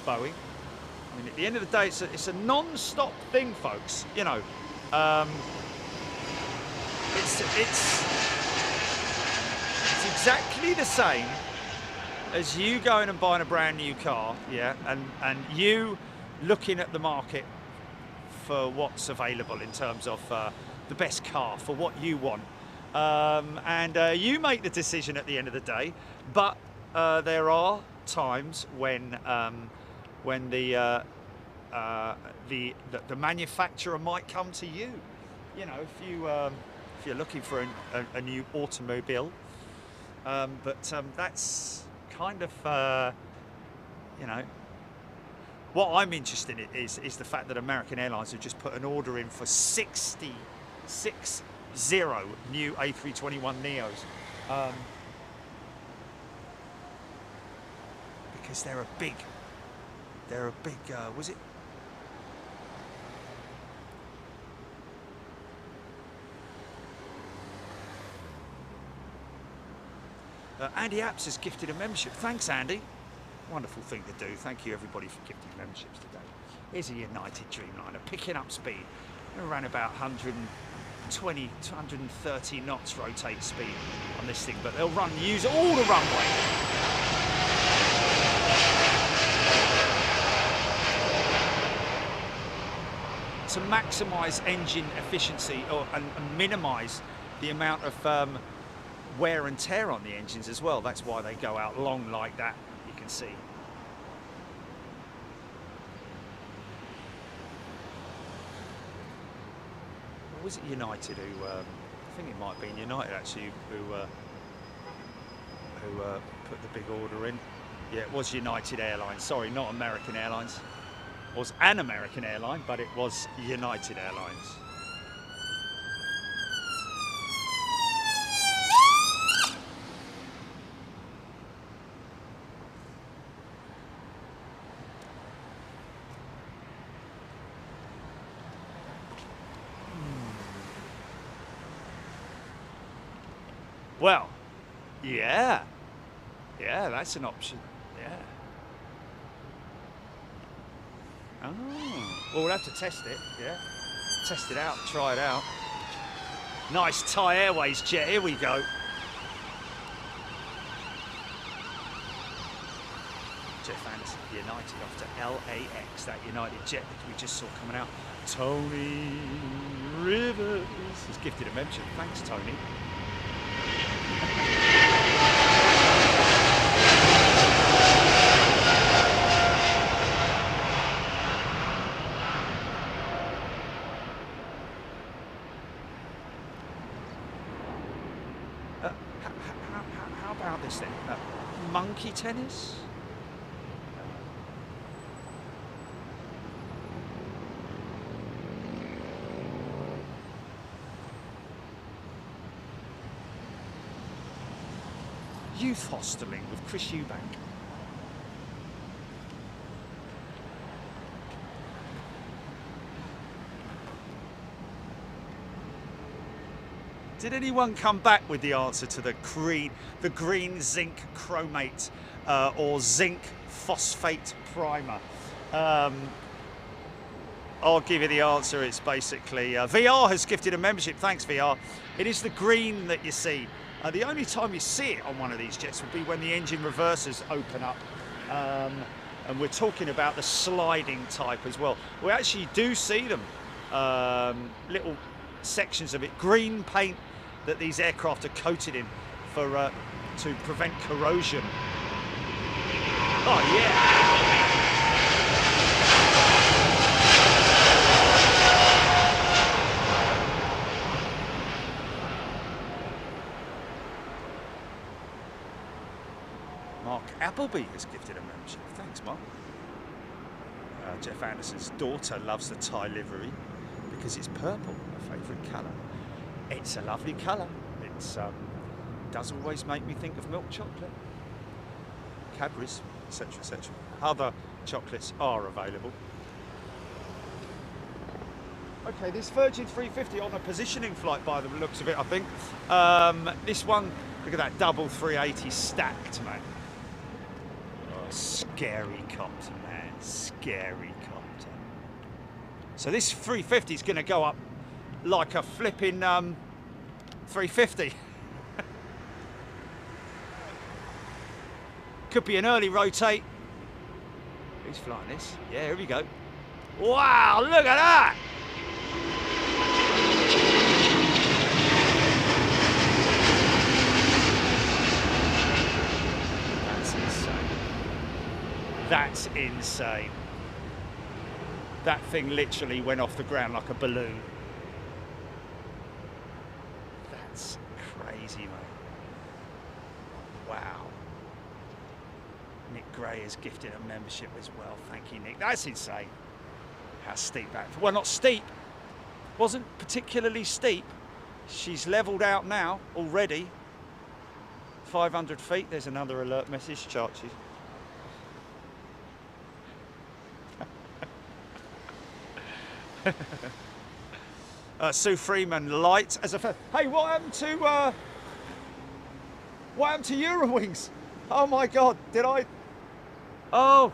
I mean, at the end of the day, it's a non-stop thing, folks. You know, it's exactly the same as you going and buying a brand new car, yeah, and you looking at the market for what's available in terms of the best car for what you want, and you make the decision at the end of the day. But there are times when the manufacturer might come to you. You know, if you're looking for a new automobile, but that's kind of you know, what I'm interested in is the fact that American Airlines have just put an order in for 60 new A321 Neos, because they're a big was it? Andy Apps has gifted a membership. Thanks, Andy. Wonderful thing to do. Thank you, everybody, for gifting memberships today. Here's a United Dreamliner picking up speed around about 120 to 130 knots rotate speed on this thing, but they'll use all the runway. To maximise engine efficiency and minimise the amount of wear and tear on the engines as well. That's why they go out long like that, you can see. Or was it United who, I think it might have been United actually, who put the big order in. Yeah, it was United Airlines, sorry, not American Airlines. It was an American airline, but it was United Airlines. Well, yeah, that's an option, yeah. Oh, well, we'll have to test it, yeah. Test it out, try it out. Nice Thai Airways jet, here we go. Jeff Anderson, United off to LAX, that United jet that we just saw coming out. Tony Rivers has gifted a membership. Thanks, Tony. How about this then? Monkey tennis? Youth hosteling with Chris Eubank. Did anyone come back with the answer to the green zinc chromate or zinc phosphate primer? I'll give you the answer. It's basically VR has gifted a membership. Thanks, VR. It is the green that you see. The only time you see it on one of these jets would be when the engine reversers open up, and we're talking about the sliding type as well. We actually do see them, little sections of it, green paint that these aircraft are coated in for to prevent corrosion. Oh yeah! Mark Appleby has gifted a membership. Thanks, Mark. Jeff Anderson's daughter loves the Thai livery because it's purple, her favourite colour. It's a lovely colour. It's does always make me think of milk chocolate, Cadbury's, etc., etc. Other chocolates are available. Okay, this Virgin 350 on a positioning flight by the looks of it, I think. This one, look at that double 380 stacked, man. Oh, scary copter, man, scary copter. So this 350 is going to go up like a flipping 350. Could be an early rotate. Who's flying this? Yeah, here we go. Wow, look at that! That's insane. That's insane. That thing literally went off the ground like a balloon. That's crazy, mate. Wow. Nick Gray has gifted a membership as well. Thank you, Nick. That's insane. How steep that... Well, not steep. Wasn't particularly steep. She's levelled out now already. 500 feet. There's another alert message. Charges. Sue Freeman, light as a... Hey, what happened to Eurowings? Oh my God, did I... Oh.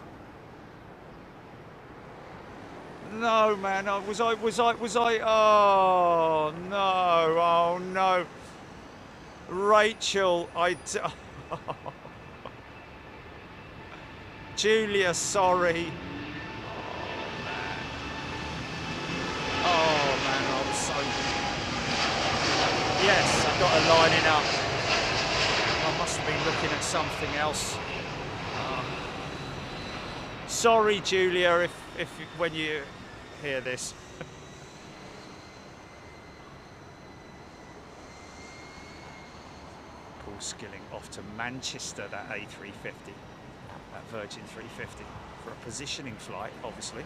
No, man, was I, oh no. Rachel, Julia, sorry. Oh man, I'm so... Yes, I've got a lining up. I must have been looking at something else. Sorry, Julia, if when you hear this. Paul Skilling off to Manchester, that A350, that Virgin 350, for a positioning flight, obviously.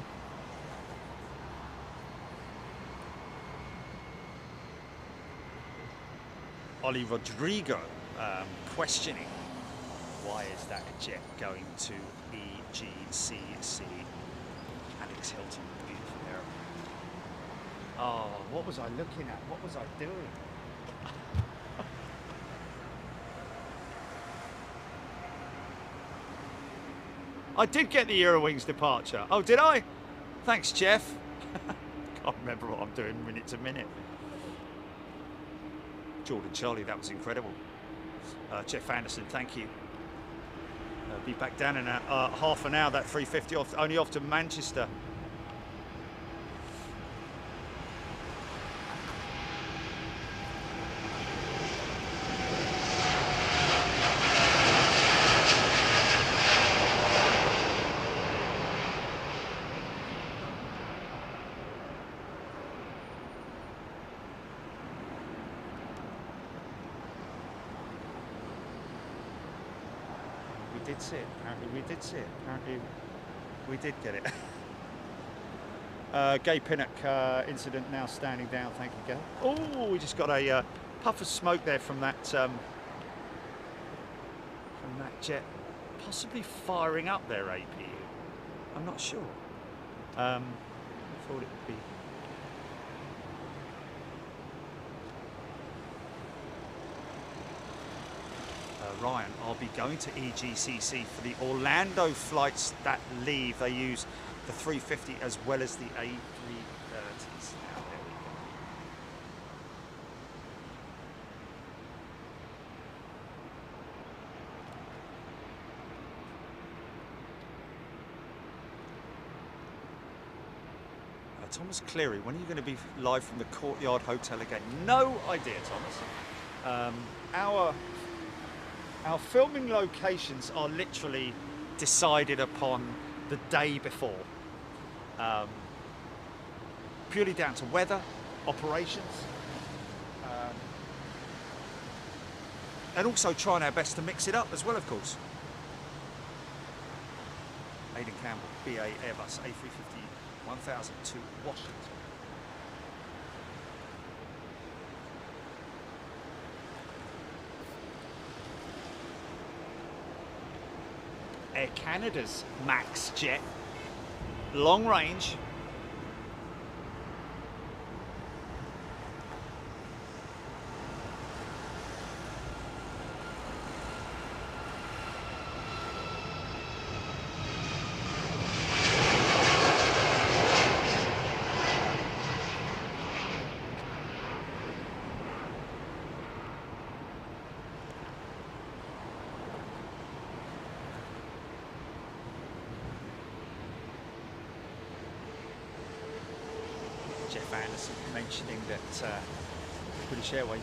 Ollie Rodrigo questioning, why is that jet going to EGCC? Alex Hilton, beautiful aeroplane. Oh, what was I looking at? What was I doing? I did get the Eurowings departure. Oh, did I? Thanks, Jeff. Can't remember what I'm doing minute to minute. Jordan Charlie, that was incredible. Jeff Anderson, thank you. Be back down in half an hour, that 350 off, only off to Manchester. See it. Apparently we did see it. Apparently we did get it. Gay Pinnock incident now standing down. Thank you, Gail. Oh, we just got a puff of smoke there from that jet, possibly firing up their APU. I'm not sure. I thought it would be. Ryan, I'll be going to EGCC for the Orlando flights that leave. They use the 350 as well as the A330s. Now, there we go. Thomas Cleary, when are you going to be live from the Courtyard Hotel again? No idea, Thomas. Our filming locations are literally decided upon the day before. Purely down to weather, operations, and also trying our best to mix it up as well, of course. Aidan Campbell, BA Airbus A350 1000 to Washington. Air Canada's Max jet, long range, Jeff Anderson mentioning that British Airways,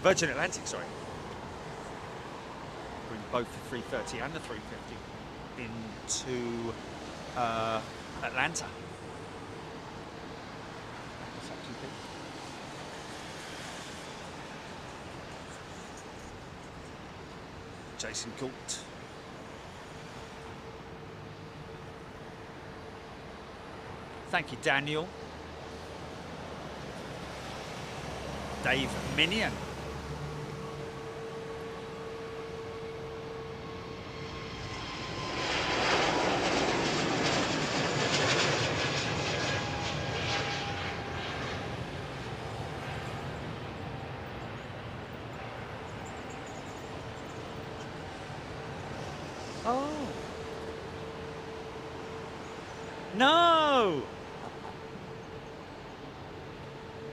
Virgin Atlantic, sorry. bring both the 330 and the 350 into Atlanta. That's actually big. Jason Galt. Thank you, Daniel. Dave Minion. Oh. No.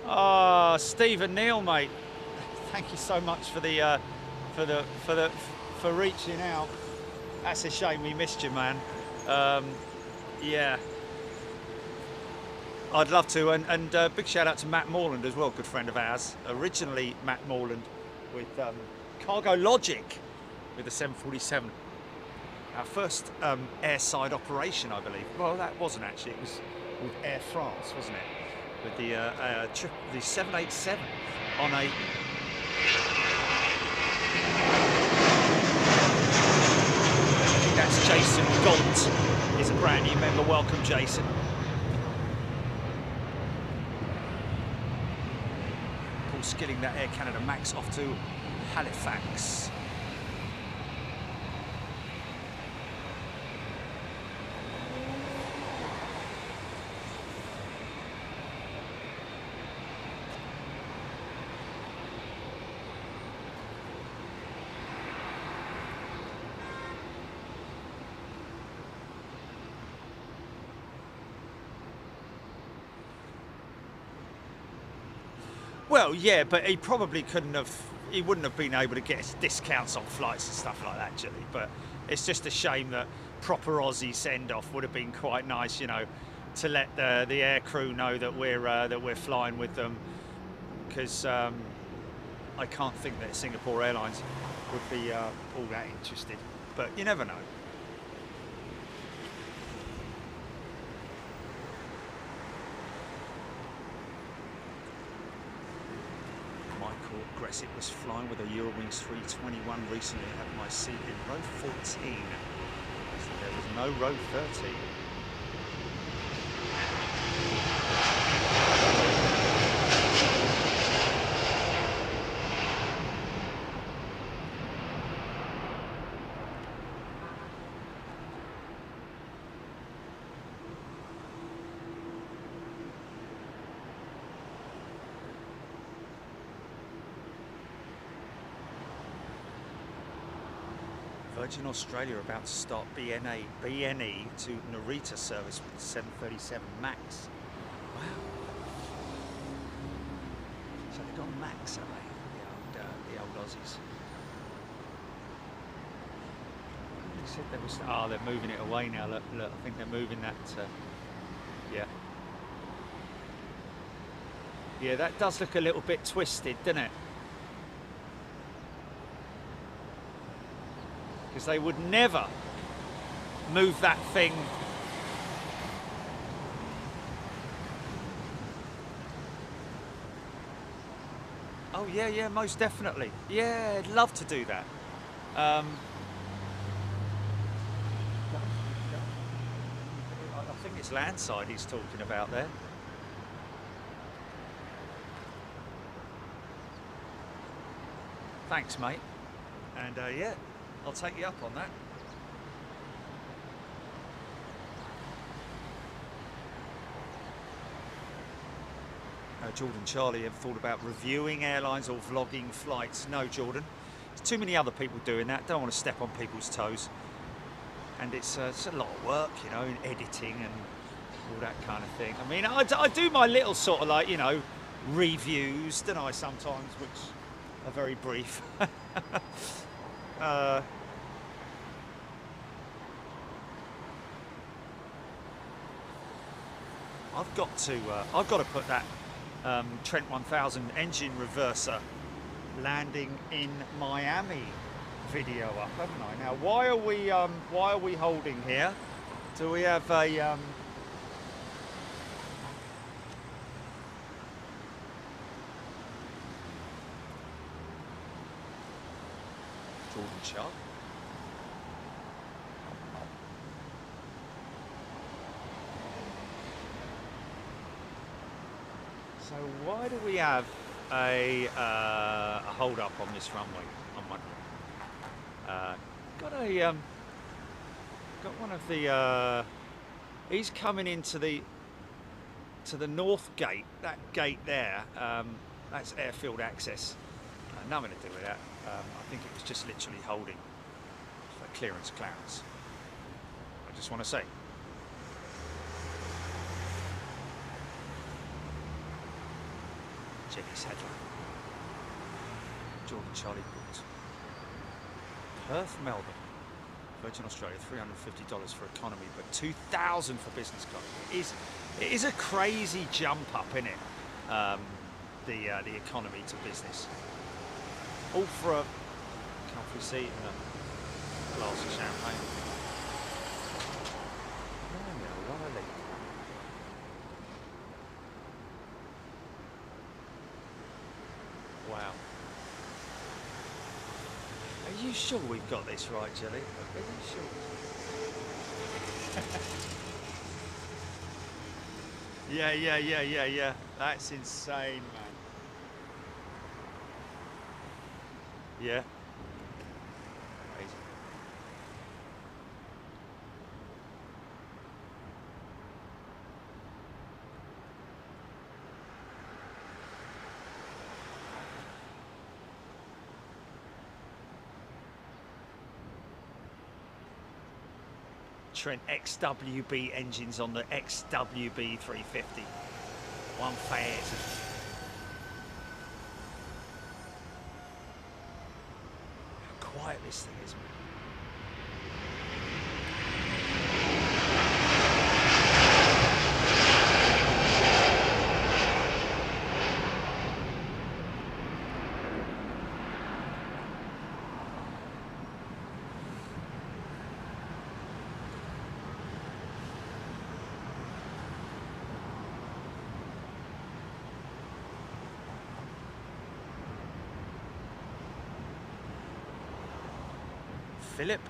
Oh, Stephen Neal, mate. Thank you so much for reaching out. That's a shame we missed you, man. Yeah. I'd love to, and big shout out to Matt Morland as well, good friend of ours. Originally Matt Morland with Cargo Logic with the 747. Our first airside operation, I believe. Well, that wasn't actually. It was with Air France, wasn't it? With the 787 on a. That's Jason Galt. He's a brand new member. Welcome, Jason. Paul Skilling, that Air Canada Max off to Halifax. Well, yeah, but he probably couldn't have. He wouldn't have been able to get discounts on flights and stuff like that, Julie. But it's just a shame that proper Aussie send-off would have been quite nice, you know, to let the air crew know that we're flying with them, because I can't think that Singapore Airlines would be all that interested. But you never know. It was flying with a Eurowings 321 recently at my seat in row 14. So there was no row 13. Virgin Australia about to start BNE to Narita service with the 737 MAX. Wow. So they've gone MAX, have they? The old Aussies. They said they was. Oh, they're moving it away now. Look, I think they're moving that. Yeah. Yeah, that does look a little bit twisted, doesn't it? Because they would never move that thing. Oh yeah, most definitely. Yeah, I'd love to do that. I think it's landside he's talking about there. Thanks, mate. And yeah. I'll take you up on that. Jordan Charlie, ever thought about reviewing airlines or vlogging flights? No, Jordan. There's too many other people doing that. Don't want to step on people's toes. And it's a lot of work, you know, in editing and all that kind of thing. I mean, I do my little sort of like, you know, reviews, don't I, sometimes, which are very brief. I've got to put that Trent 1000 engine reverser landing in Miami video up, haven't I? Now, why are we holding here? Do we have a Jordan Chubb? So why do we have a hold up on this runway? I'm wondering. Got one of the. He's coming into the north gate. That gate there. That's airfield access. Nothing to do with that. I think it was just literally holding for clearance. I just want to say. Jenny's headline. Jordan Charlie booked. Perth, Melbourne. Virgin Australia, $350 for economy, but $2,000 for business class. It is a crazy jump up, isn't it? The economy to business. All for a comfy seat and a glass of champagne. Wow. Are you sure we've got this right, Jelly? Are you sure? Yeah. That's insane, man. Yeah. Crazy. Trent XWB engines on the XWB 350. 1,000. How quiet this thing is, man. Philip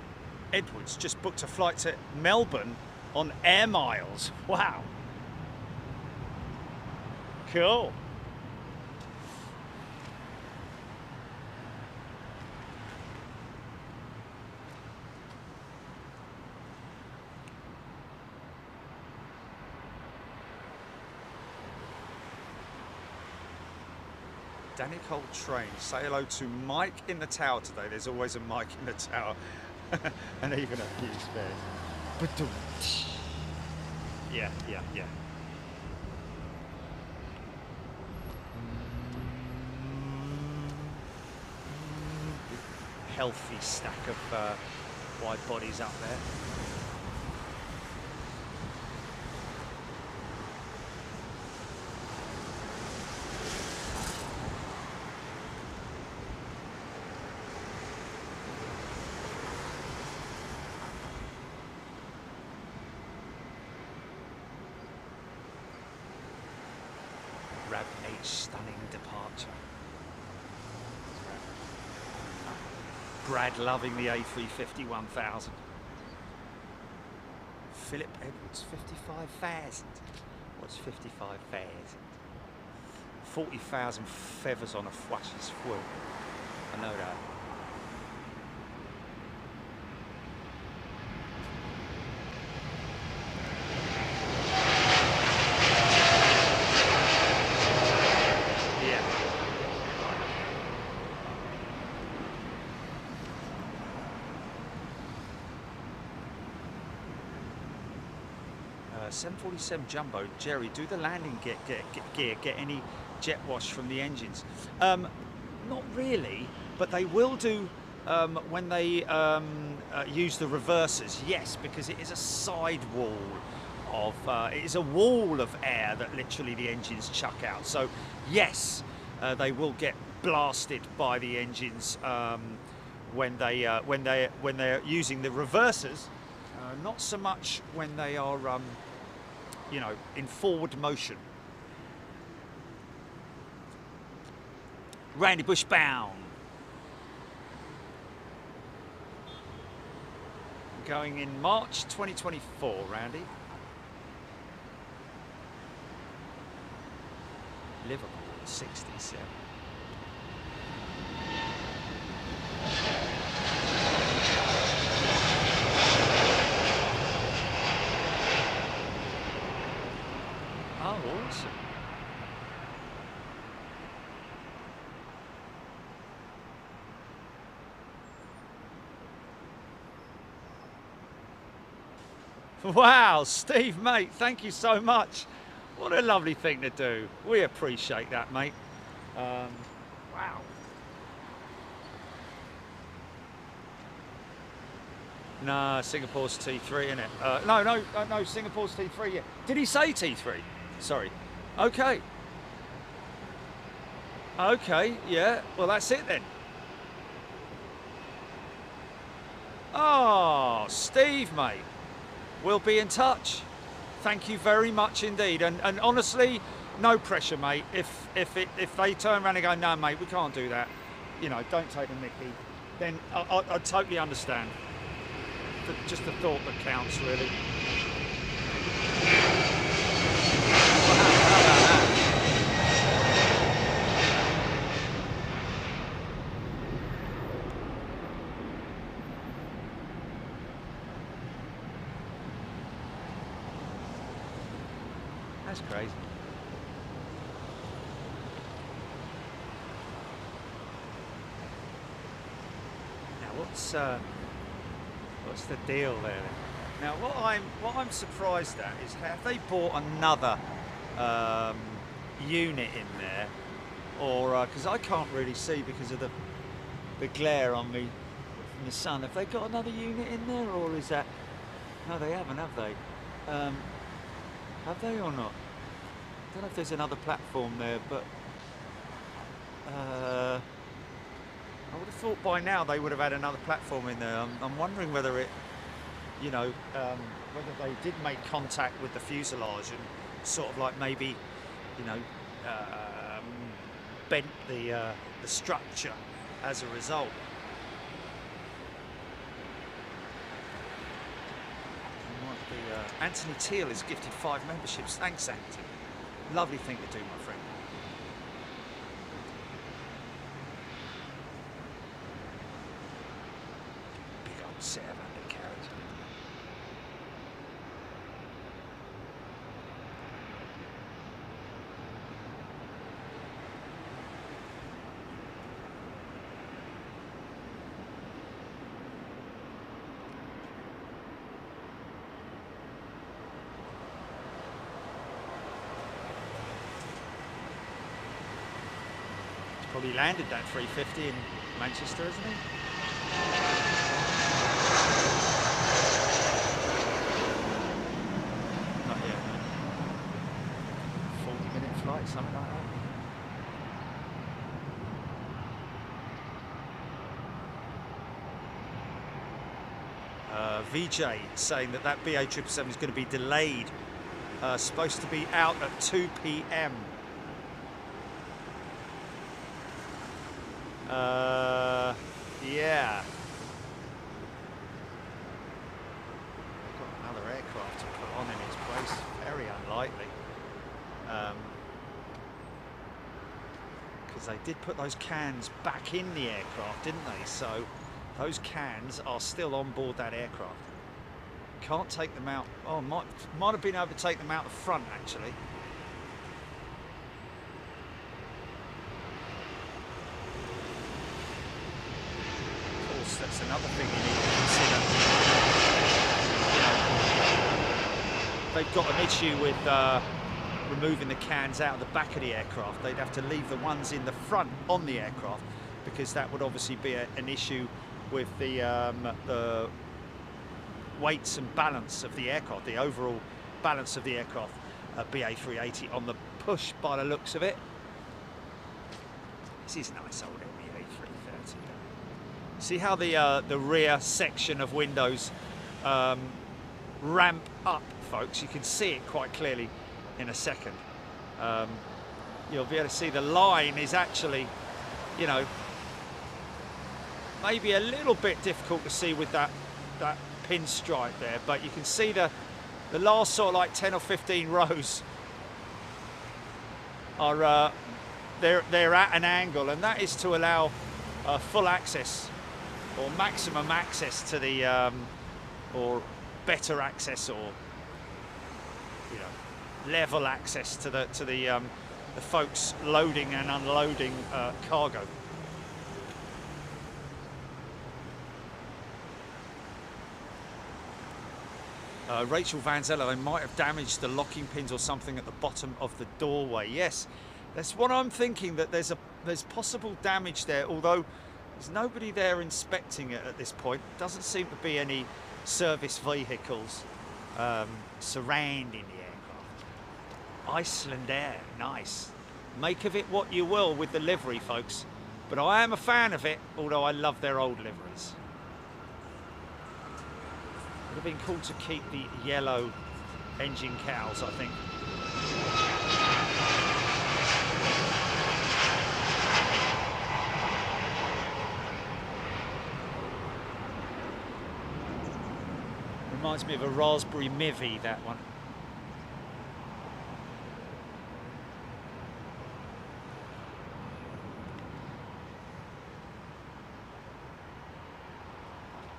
Edwards just booked a flight to Melbourne on Air Miles. Wow. Cool. Danny Cole train. Say hello to Mike in the tower today. There's always a Mike in the tower. And even a few spares. Yeah. Healthy stack of wide bodies up there. Stunning departure. Brad loving the A350 1000. Philip Edwards 55,000. What's 55,000? 40,000 feathers on a fwash's foot. I know that. Uh, 747 Jumbo, Jerry, do the landing gear get any jet wash from the engines? Not really, but they will do when they use the reversers, yes, because it is a sidewall of, it is a wall of air that literally the engines chuck out. So yes, they will get blasted by the engines when they're using the reversers. Not so much when they are, you know, in forward motion. Randy Bush bound. Going in March 2024, Randy. Liverpool 67. Oh, awesome. Wow, Steve, mate, thank you so much. What a lovely thing to do. We appreciate that, mate. Wow. No, Singapore's T3, isn't it? No, Singapore's T3, yeah. Did he say T3? Sorry. Okay. Okay, yeah. Well, that's it then. Oh, Steve, mate. We'll be in touch. Thank you very much indeed. And honestly, no pressure, mate. If they turn around and go, no, mate, we can't do that, you know, don't take the mickey, then I totally understand. Just the thought that counts, really. That's crazy. Now what's the deal there? Now what I'm surprised at is have they bought another unit in there, or because I can't really see because of the glare on me from the sun. Have they got another unit in there, or is that? No, they haven't, have they? Have they or not? I don't know if there's another platform there, but I would have thought by now they would have had another platform in there. I'm wondering whether it, you know, whether they did make contact with the fuselage and sort of like maybe, you know, bent the structure as a result. Anthony Teal is gifted 5 memberships. Thanks, Anthony. Lovely thing to do, my friend. Big old set of undercarriage. Probably landed that 350 in Manchester, isn't he? Not yet, no. 40-minute flight, something like that. VJ saying that BA 777 is going to be delayed. Supposed to be out at 2 p.m. Yeah. Got another aircraft to put on in its place. Very unlikely. Because they did put those cans back in the aircraft, didn't they? So those cans are still on board that aircraft. Can't take them out. Oh, might have been able to take them out the front, actually. That's another thing you need to consider. They've got an issue with removing the cans out of the back of the aircraft. They'd have to leave the ones in the front on the aircraft, because that would obviously be an issue with the weights and balance of the aircraft, the overall balance of the aircraft. BA380 on the push by the looks of it. This is nice old BA330. See how the rear section of windows ramp up, folks? You can see it quite clearly in a second. You'll be able to see the line is actually, you know, maybe a little bit difficult to see with that pinstripe there, but you can see the last sort of like 10 or 15 rows are they're at an angle, and that is to allow full access or maximum access to the or better access, or you know, level access to the folks loading and unloading cargo. Rachel Van Zeller, they might have damaged the locking pins or something at the bottom of the doorway. Yes, that's what I'm thinking, that there's possible damage there, although there's nobody there inspecting it at this point. Doesn't seem to be any service vehicles surrounding the aircraft. Iceland Air, nice. Make of it what you will with the livery, folks, but I am a fan of it, although I love their old liveries. Would have been cool to keep the yellow engine cowls, I think. Reminds me of a Raspberry Mivy, that one.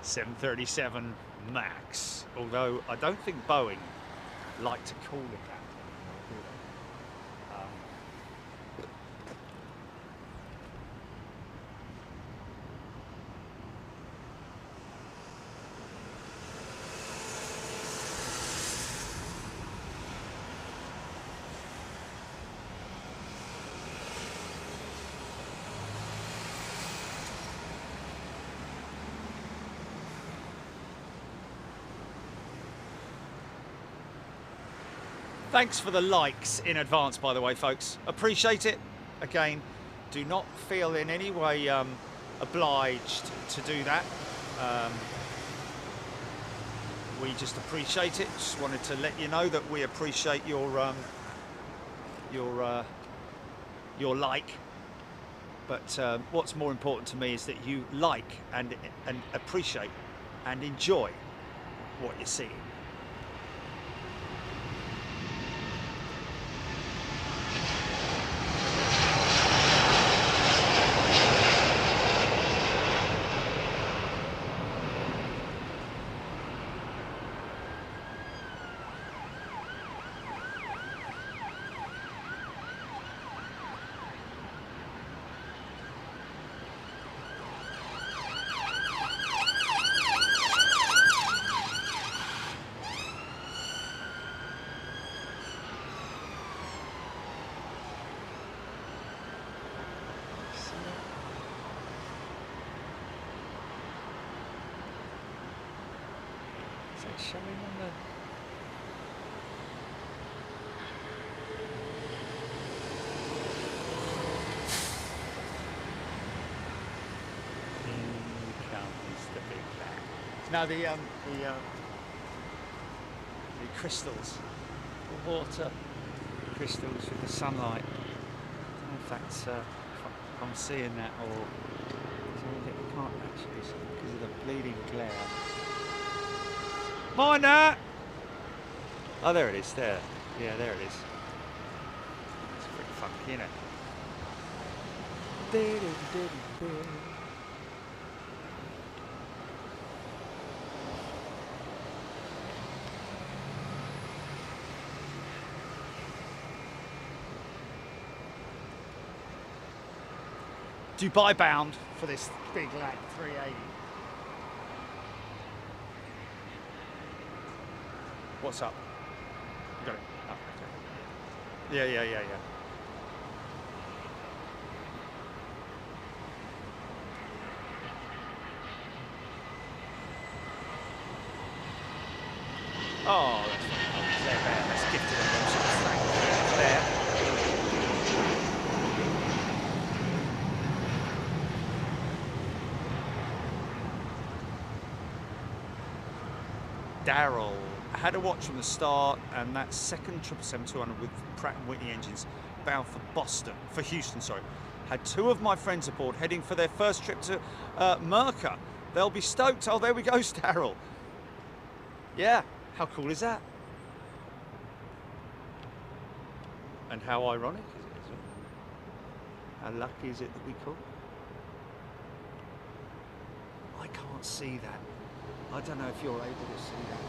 .737 Max, although I don't think Boeing like to call it that. Thanks for the likes in advance, by the way, folks. Appreciate it. Again, do not feel in any way obliged to do that. We just appreciate it. Just wanted to let you know that we appreciate your like. But what's more important to me is that you like and appreciate and enjoy what you're seeing. Showing on the the big bang. Now the crystals, the water crystals with the sunlight. I don't know if that's if I'm seeing that, or I can't actually see because of the bleeding glare. Mind that! Oh, there it is, there. Yeah, there it is. It's pretty funky, isn't it? Dubai bound for this big lad 380. What's up? You got it. Oh, okay. Yeah. Oh, that's bad. Daryl. I had a watch from the start, and that second 777-200 with Pratt & Whitney engines bound for Houston, sorry. Had two of my friends aboard heading for their first trip to Merca. They'll be stoked. Oh, there we go, Daryl. Yeah, how cool is that? And how ironic is it as well? How lucky is it that we call? I can't see that. I don't know if you're able to see that.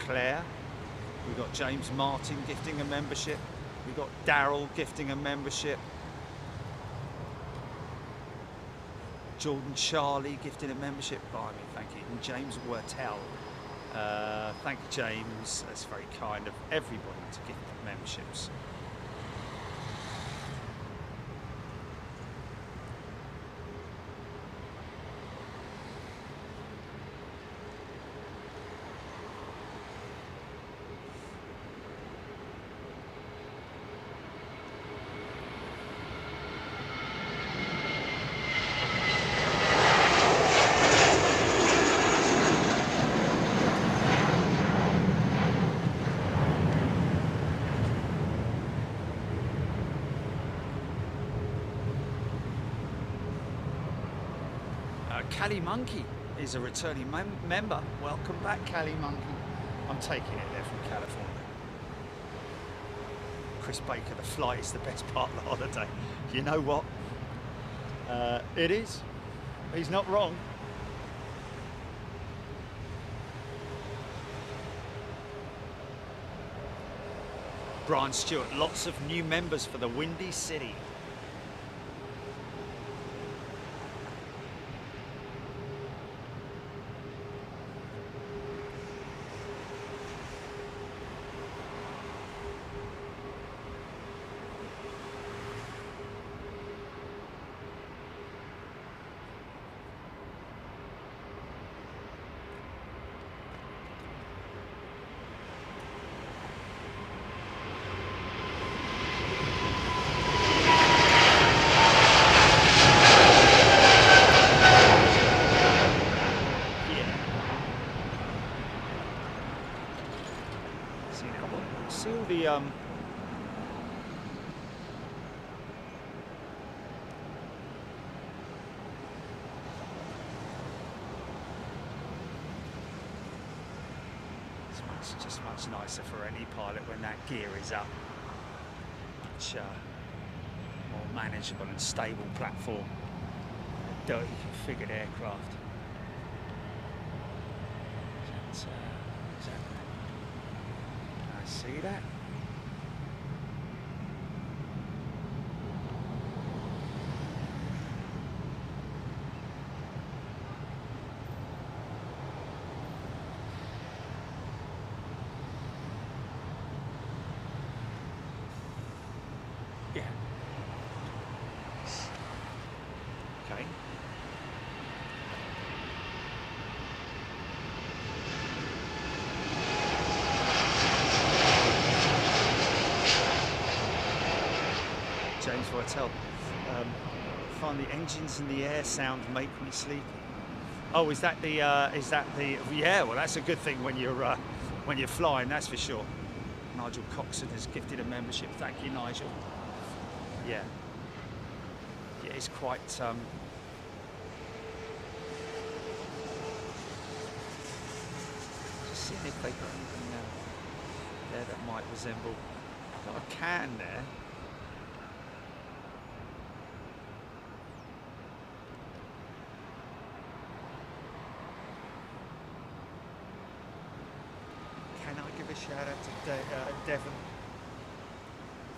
Claire, we've got James Martin gifting a membership, we've got Daryl gifting a membership, Jordan Charlie gifting a membership, by me, thank you, and James Wertel, thank you James, that's very kind of everybody to gift memberships. Cali Monkey is a returning member. Welcome back, Cali Monkey. I'm taking it there from California. Chris Baker, the flight is the best part of the holiday. You know what? It is. He's not wrong. Brian Stewart, lots of new members for the Windy City. It's just much nicer for any pilot when that gear is up. Much more manageable and stable platform. A dirty configured aircraft. Exactly. I see that. James Whitell, find the engines in the air sound make me sleepy. Oh, is that the yeah? Well, that's a good thing when you're flying, that's for sure. Nigel Coxon has gifted a membership. Thank you, Nigel. Yeah, it's quite. Just seeing if they got anything there that might resemble. Got a can there. Shout out to Devon,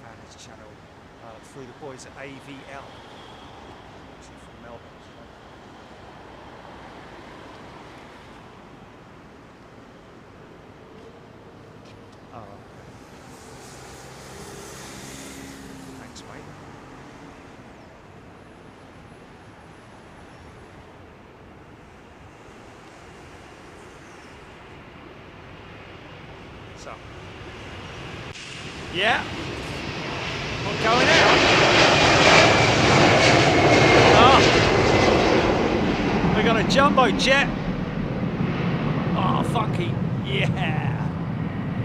found his channel through the boys at AVL, actually from Melbourne. Oh. So, yeah, not going out. Oh, we got a jumbo jet. Oh, funky, yeah.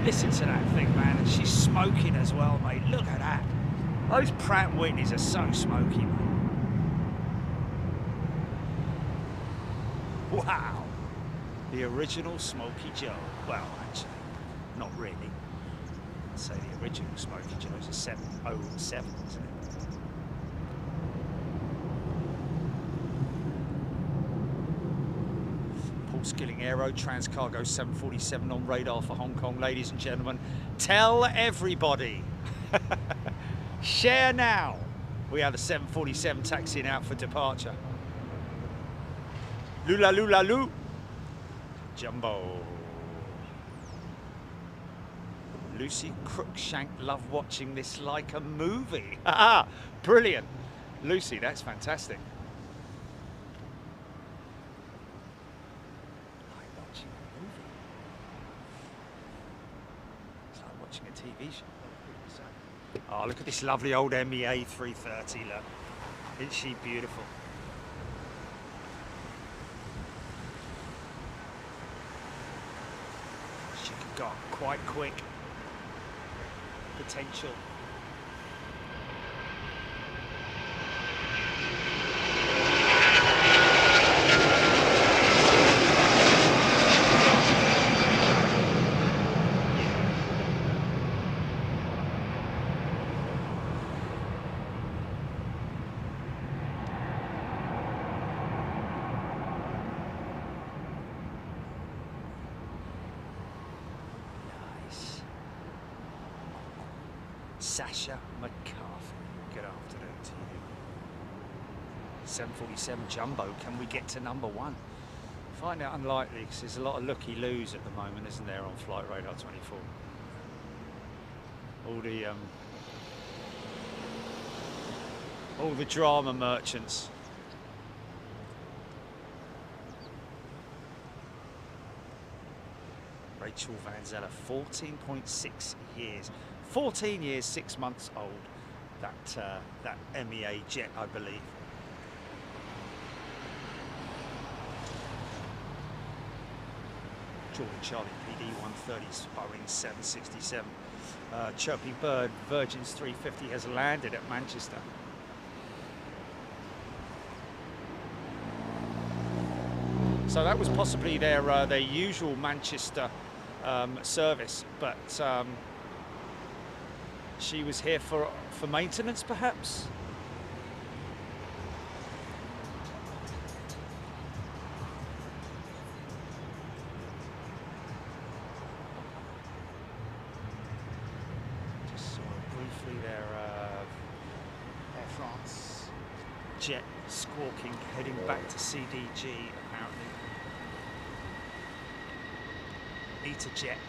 Listen to that thing, man, and she's smoking as well, mate. Look at that. Those Pratt & Whitneys are so smoky, mate. Wow. The original Smoky Joe. Well, actually, not really. I'd say the original Smoky Joe is a 707, isn't it? Skilling Aero, Transcargo 747 on radar for Hong Kong, ladies and gentlemen. Tell everybody. Share now. We have the 747 taxiing out for departure. Lula lula loo. Jumbo. Lucy Crookshank, love watching this like a movie. Brilliant. Lucy, that's fantastic. TV show. Oh, look at this lovely old MEA 330, look. Isn't she beautiful? She could go up quite quick. Potential. Sasha McCarthy, good afternoon to you. 747 Jumbo, can we get to number one? Find out unlikely, because there's a lot of looky-loos at the moment, isn't there, on Flight Radar 24. All the drama merchants. Rachel Van Zeller, 14.6 years. 14 years, 6 months old, that MEA jet, I believe. Jordan Charlie PD 130s, Boeing 767. Chirpy Bird, Virgin's 350 has landed at Manchester. So that was possibly their usual Manchester service, but she was here for maintenance, perhaps. Just saw briefly their Air France jet squawking, heading back to CDG, apparently. EaterJet.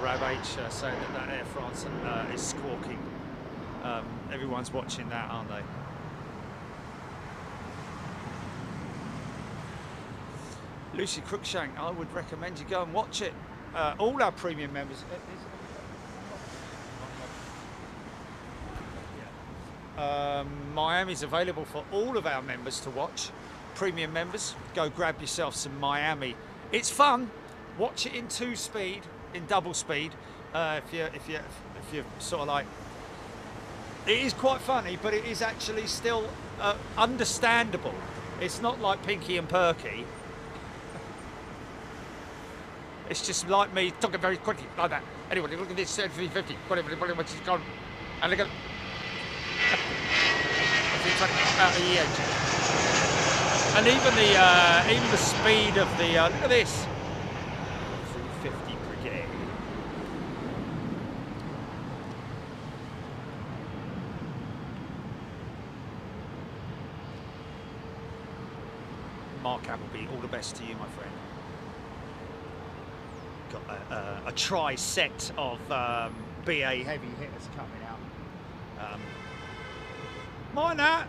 Rab H saying that Air France is squawking. Everyone's watching that, aren't they? Lucy Crookshank, I would recommend you go and watch it. All our premium members. Miami's available for all of our members to watch. Premium members, go grab yourself some Miami. It's fun. Watch it in 2-speed. In double speed, if you're sort of like, it is quite funny, but it is actually still understandable. It's not like Pinky and Perky. It's just like me talking very quickly like that. Anyway, look at this 350. Whatever she's gone, and look at and even the speed of the look at this. 350 Brigade. Mark Appleby, all the best to you, my friend. Got a tri-set of BA heavy hitters coming out. Mind that.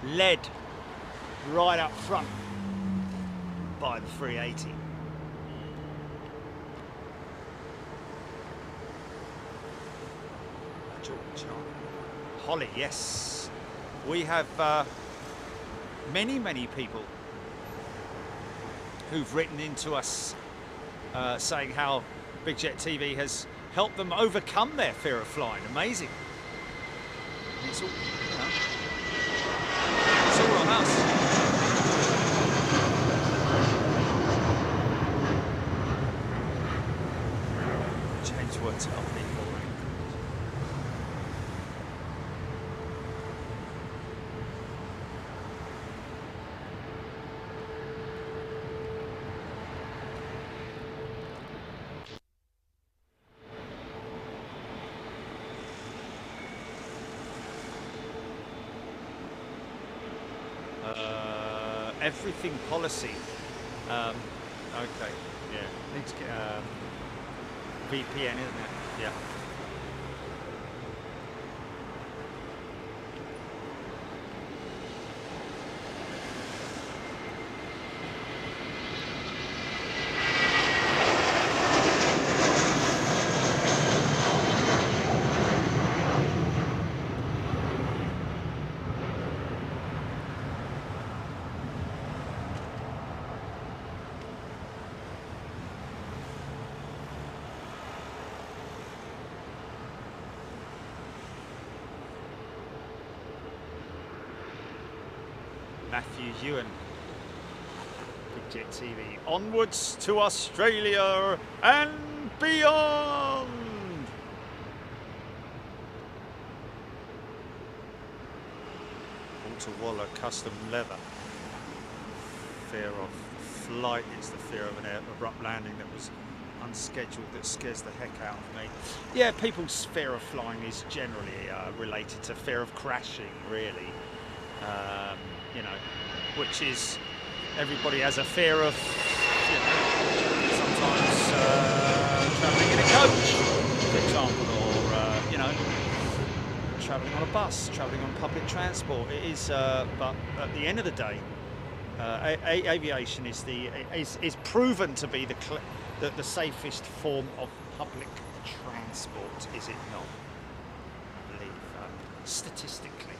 led right up front by the 380. Holly, yes. We have many people who've written into us saying how Big Jet TV has helped them overcome their fear of flying. Amazing. And it's all, you know, it's all on us. Change words up people. Everything policy. Okay, yeah. Need to get VPN, isn't it? Yeah. Matthew Ewan, Big Jet TV, onwards to Australia and beyond. Walter Waller, custom leather. Fear of flight is the fear of an abrupt landing that was unscheduled that scares the heck out of me. Yeah, people's fear of flying is generally related to fear of crashing, really. You know, which is, everybody has a fear of, you know, sometimes travelling in a coach, for example, or, you know, travelling on a bus, travelling on public transport. It is, but at the end of the day, aviation is proven to be the safest form of public transport, is it not? I believe, statistically.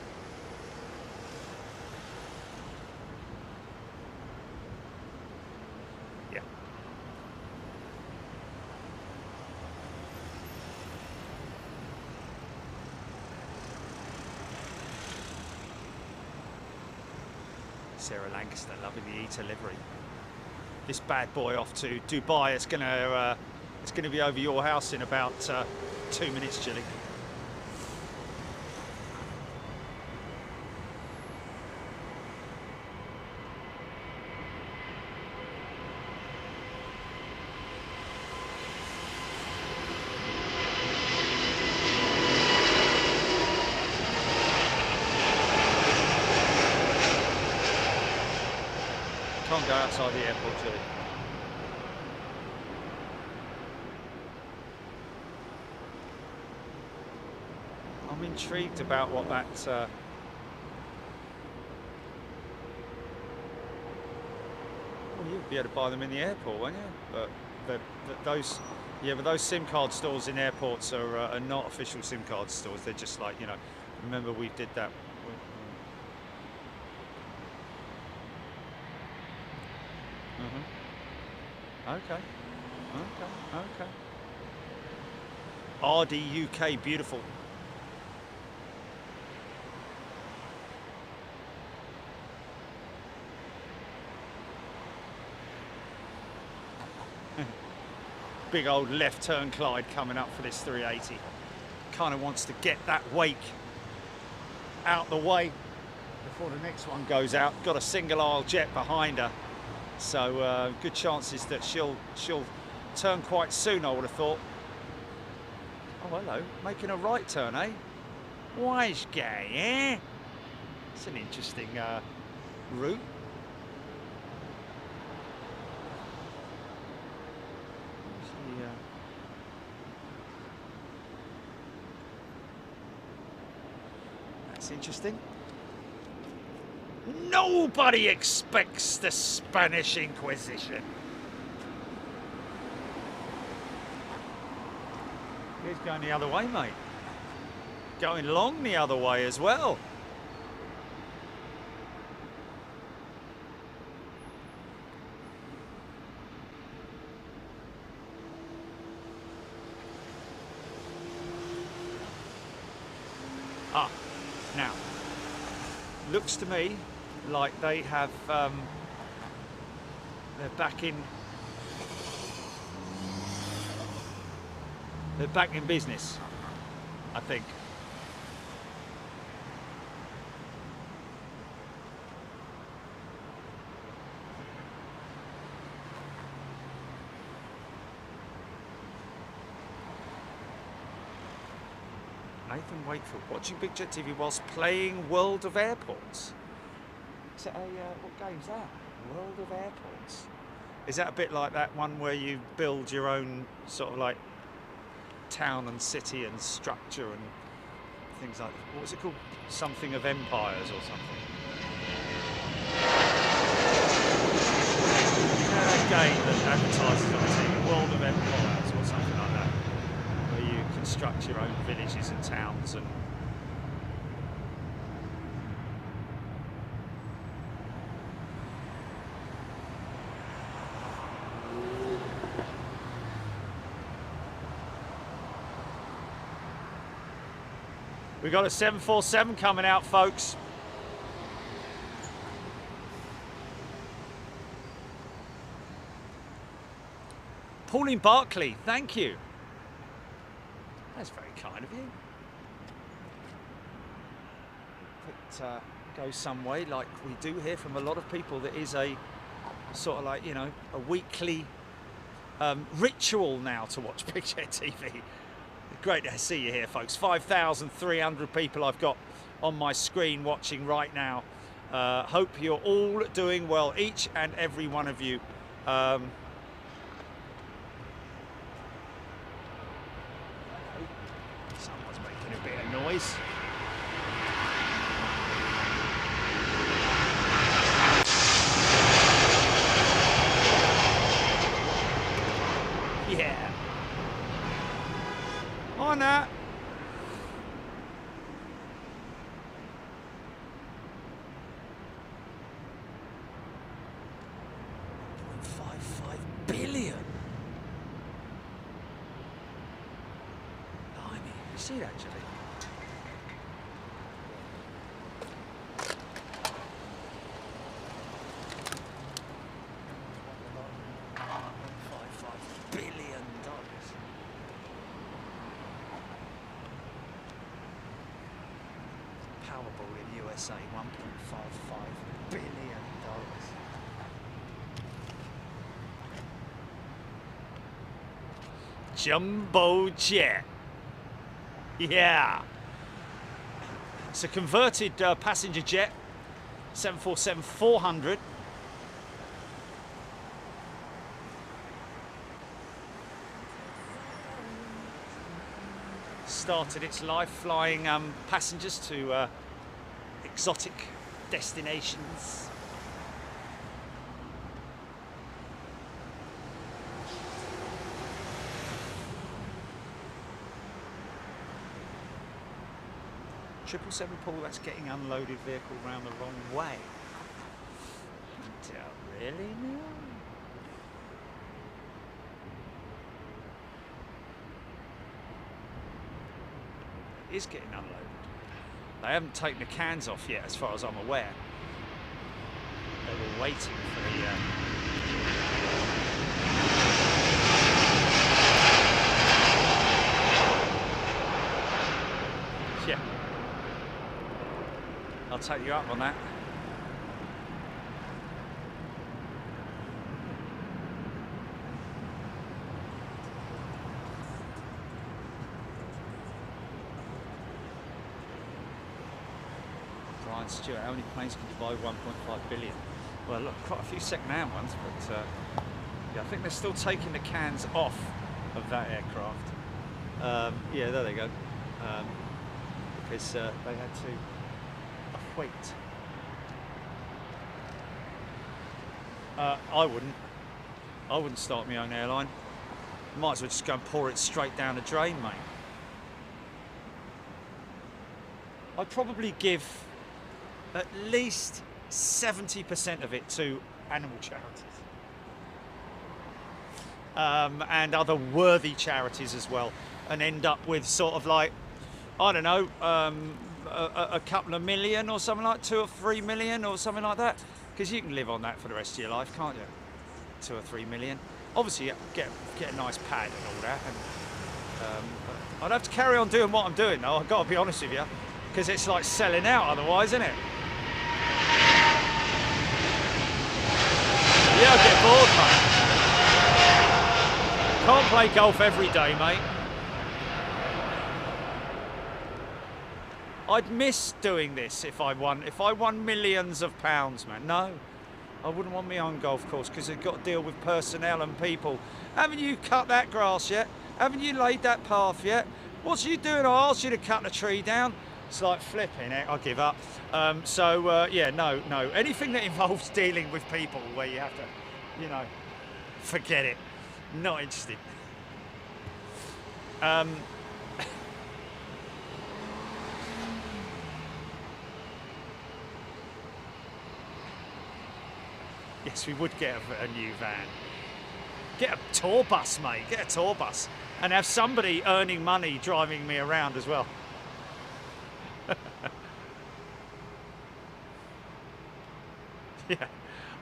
Sarah Lancaster loving the ETA livery. This bad boy off to Dubai. It's gonna be over your house in about 2 minutes, Chilly. Can't go outside the airport, Chilly. I'm intrigued about what that. Well, you'd be able to buy them in the airport, won't you? But those SIM card stores in airports are not official SIM card stores. They're just like, you know. Remember we did that. Okay. RD UK, beautiful. Big old left turn Clyde coming up for this 380. Kind of wants to get that wake out the way before the next one goes out. Got a single aisle jet behind her. So good chances that she'll turn quite soon, I would have thought. Oh, hello, making a right turn, eh? Wise guy, eh? It's an interesting route. That's interesting. Nobody expects the Spanish Inquisition. He's going the other way, mate. Going along the other way as well. Ah, now, looks to me like they have, they're back in business, I think. Nathan Wakefield, watching Big Jet TV whilst playing World of Airports. Is that what game's that? World of Airports. Is that a bit like that one where you build your own sort of like town and city and structure and things like that? What was it called? Something of Empires or something. A game that advertises on TV, World of Empires or something like that, where you construct your own villages and towns and we got a 747 coming out, folks. Pauline Barkley, thank you. That's very kind of you. It goes some way, like we do hear from a lot of people. There is a sort of like, you know, a weekly ritual now to watch Big Jet TV. Great to see you here, folks. 5,300 people I've got on my screen watching right now. Hope you're all doing well, each and every one of you. Someone's making a bit of noise. Yeah. On that. $1.55 billion. Blimey, you see that, Julie? $1.55 billion. Powerball in USA, $1.55 billion. Jumbo jet. Yeah. It's a converted passenger jet, 747-400. Started its life flying passengers to exotic destinations. Triple seven Paul, that's getting unloaded vehicle round the wrong way. Really? No. It is getting unloaded. They haven't taken the cans off yet, as far as I'm aware. They were waiting for the... Yeah. I'll take you up on that. Brian Stewart, how many planes can you buy with 1.5 billion? Well, look, quite a few second-hand ones, but yeah, I think they're still taking the cans off of that aircraft. Yeah, there they go. Because they had to wait. I wouldn't. I wouldn't start my own airline. Might as well just go and pour it straight down the drain, mate. I'd probably give at least 70% of it to animal charities. And other worthy charities as well, and end up with sort of like, I don't know, a couple of million or something like 2 or 3 million or something like that, because you can live on that for the rest of your life, can't you? 2 or 3 million. Obviously, you get a nice pad and all that. And I'd have to carry on doing what I'm doing though. I've got to be honest with you, because it's like selling out otherwise, isn't it? Yeah, I get bored, mate. Can't play golf every day, mate. I'd miss doing this if I won millions of pounds, man. No, I wouldn't want my own golf course because I've got to deal with personnel and people. Haven't you cut that grass yet? Haven't you laid that path yet? What's you doing? I asked you to cut the tree down. It's like flipping it. I'll give up. Yeah, no. Anything that involves dealing with people where you have to, you know, forget it. Not interested. Yes, we would get a new van. Get a tour bus, mate. Get a tour bus. And have somebody earning money driving me around as well. Yeah.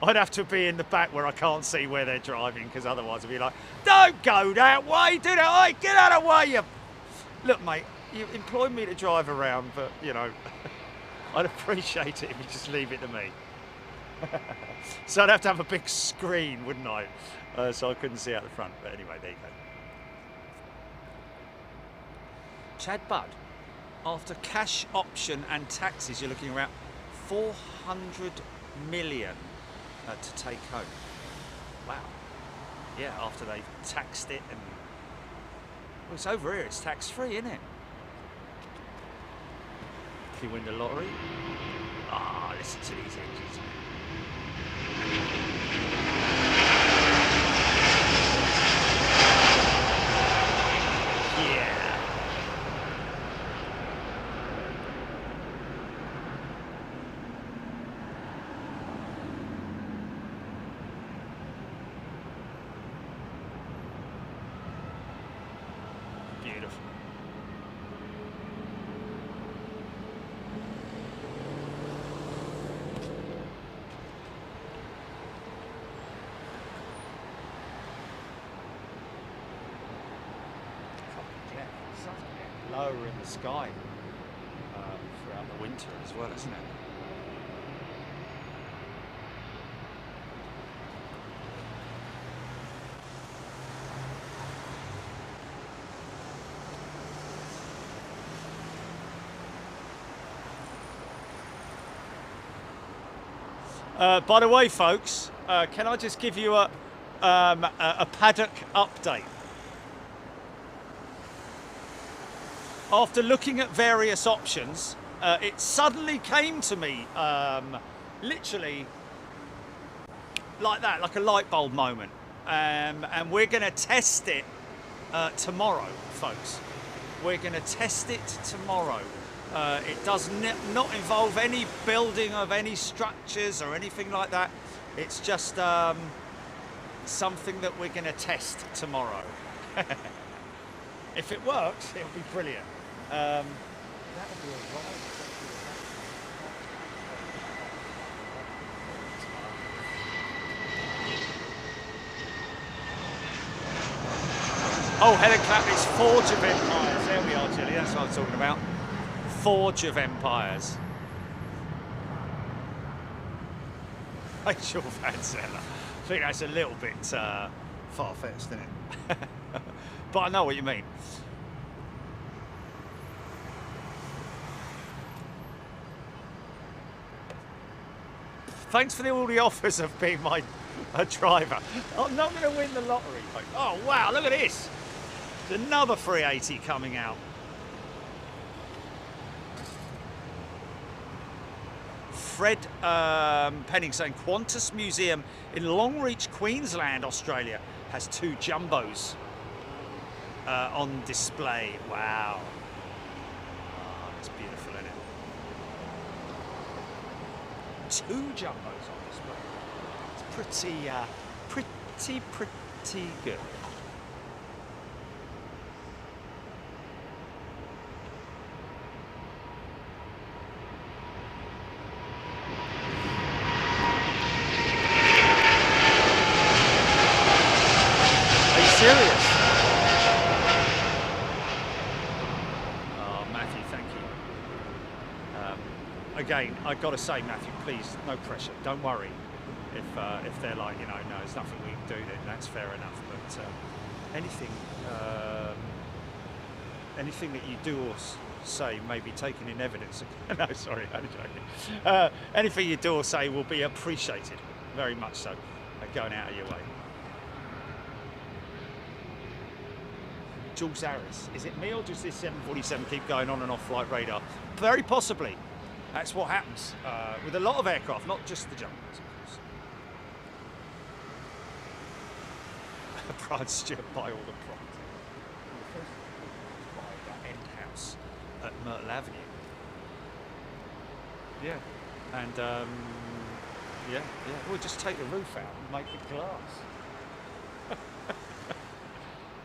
I'd have to be in the back where I can't see where they're driving, because otherwise I'd be like, don't go that way, do that, hey, get out of the way, you... Look, mate, you employed me to drive around, but, you know, I'd appreciate it if you just leave it to me. So I'd have to have a big screen, wouldn't I? So I couldn't see out the front, but anyway, there you go. Chad Budd, after cash option and taxes, you're looking around 400 million. To take home. Wow. Yeah, after they've taxed it and... Well, it's over here, it's tax-free, isn't it? If you win the lottery. Ah, listen to these engines. Yeah. Lower in the sky throughout the winter as well, isn't it? By the way, folks, can I just give you a paddock update? After looking at various options, it suddenly came to me, literally like that, like a light bulb moment. And we're going to test it tomorrow, folks. We're going to test it tomorrow. It does not involve any building of any structures or anything like that. It's just something that we're going to test tomorrow. If it works, it'll be brilliant. That'll be all right. Oh, Helen Clapp, it's Forge of Empires. There we are, Jilly. That's what I was talking about. Forge of Empires. Rachel Van Zeller. I think that's a little bit far-fetched, isn't it? But I know what you mean. Thanks for all the offers of being my driver. I'm not going to win the lottery. Oh, wow, look at this. There's another 380 coming out. Fred Penning saying Qantas Museum in Longreach, Queensland, Australia has 2 jumbos on display. Wow. Oh, that's beautiful, isn't it? 2 jumbos on display. It's pretty good. Serious? Oh, Matthew, thank you. Again, I've got to say, Matthew, please, no pressure. Don't worry if they're like, you know, no, there's nothing we can do. Then that's fair enough. But anything that you do or say may be taken in evidence. No, sorry, I'm joking. Anything you do or say will be appreciated, very much so. Going out of your way. Jules Harris, is it me or does this 747 keep going on and off flight radar? Very possibly. That's what happens with a lot of aircraft, not just the jumbos, of course. Brian Stewart buy all the property. Buy that end house at Myrtle Avenue. Yeah, and yeah, we'll just take the roof out and make it glass.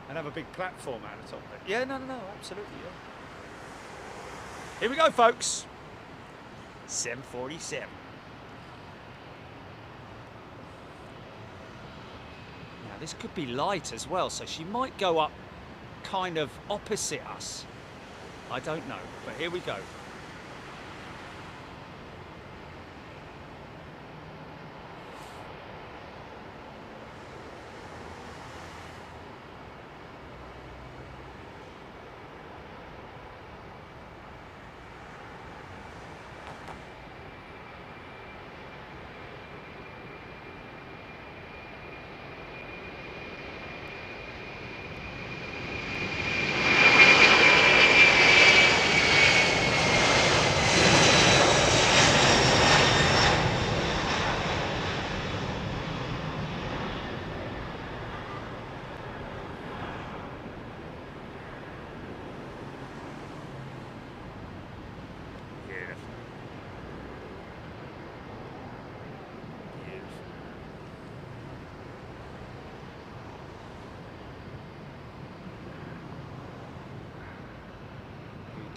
And have a big platform out the top of it. Yeah, no, absolutely, yeah. Here we go, folks. 747. Now, this could be light as well, so she might go up kind of opposite us. I don't know, but here we go.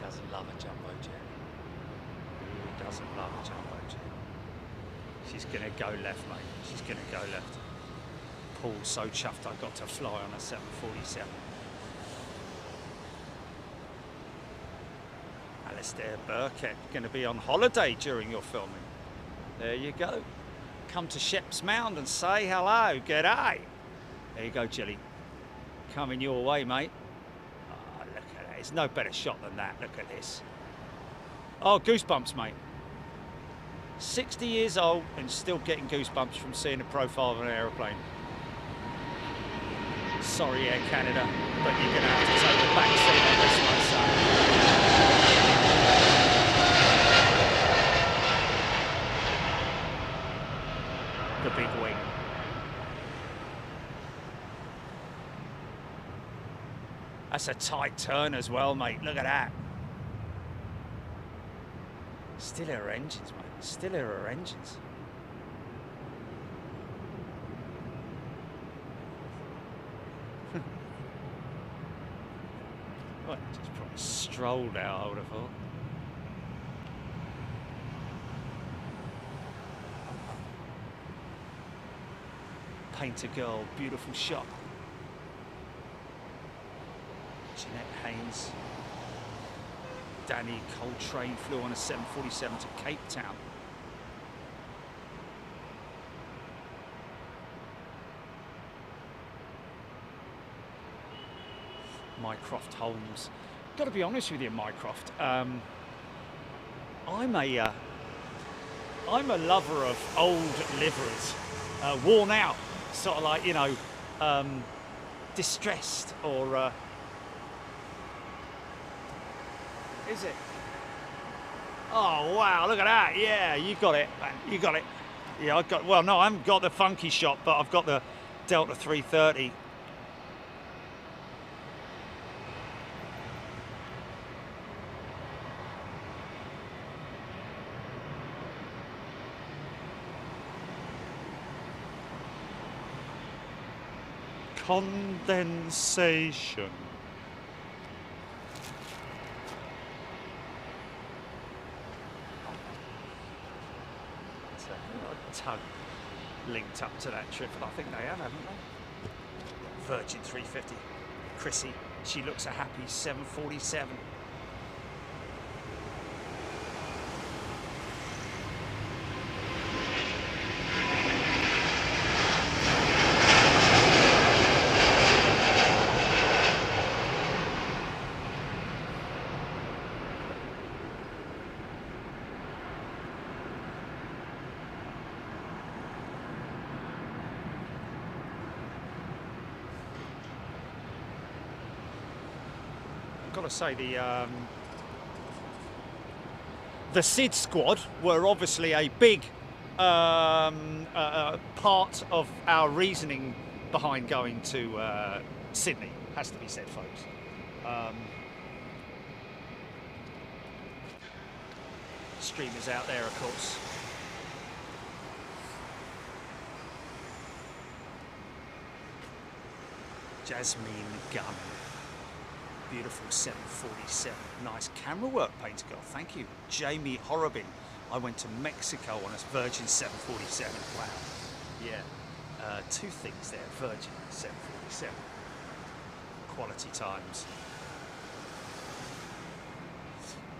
Doesn't love a jumbo jet. Who doesn't love a jumbo jet? She's gonna go left, mate. She's gonna go left. Paul's so chuffed I got to fly on a 747. Alistair Burkett gonna be on holiday during your filming. There you go. Come to Sheps Mound and say hello. G'day. There you go, Jilly. Coming your way, mate. There's no better shot than that. Look at this. Oh, goosebumps, mate. 60 years old and still getting goosebumps from seeing the profile of an aeroplane. Sorry, Air Canada, but you're going to have to take the back seat on this one, son. The big wing. That's a tight turn as well, mate. Look at that. Still her engines, mate. Still her engines. Well, just probably strolled out, I would have thought. Painter girl, beautiful shot. Jeanette Haynes. Danny Coltrane flew on a 747 to Cape Town. Mycroft Holmes. Got to be honest with you, Mycroft. I'm a lover of old liveries, worn out, sort of like, you know, distressed or. Is it? Oh, wow, look at that. Yeah, you got it, man. You got it. Yeah, I got, well, no, I haven't got the funky shot, but I've got the Delta 330. Condensation. Tug linked up to that trip, and I think they have, haven't they? Virgin 350. Chrissy, she looks a happy 747. Got to say the SID squad were obviously a big part of our reasoning behind going to Sydney. Has to be said, folks. Streamers out there, of course. Jasmine Gunn. Beautiful 747. Nice camera work, Painter Girl. Thank you. Jamie Horrobin. I went to Mexico on a Virgin 747. Wow. Yeah. Two things there. Virgin 747. Quality times.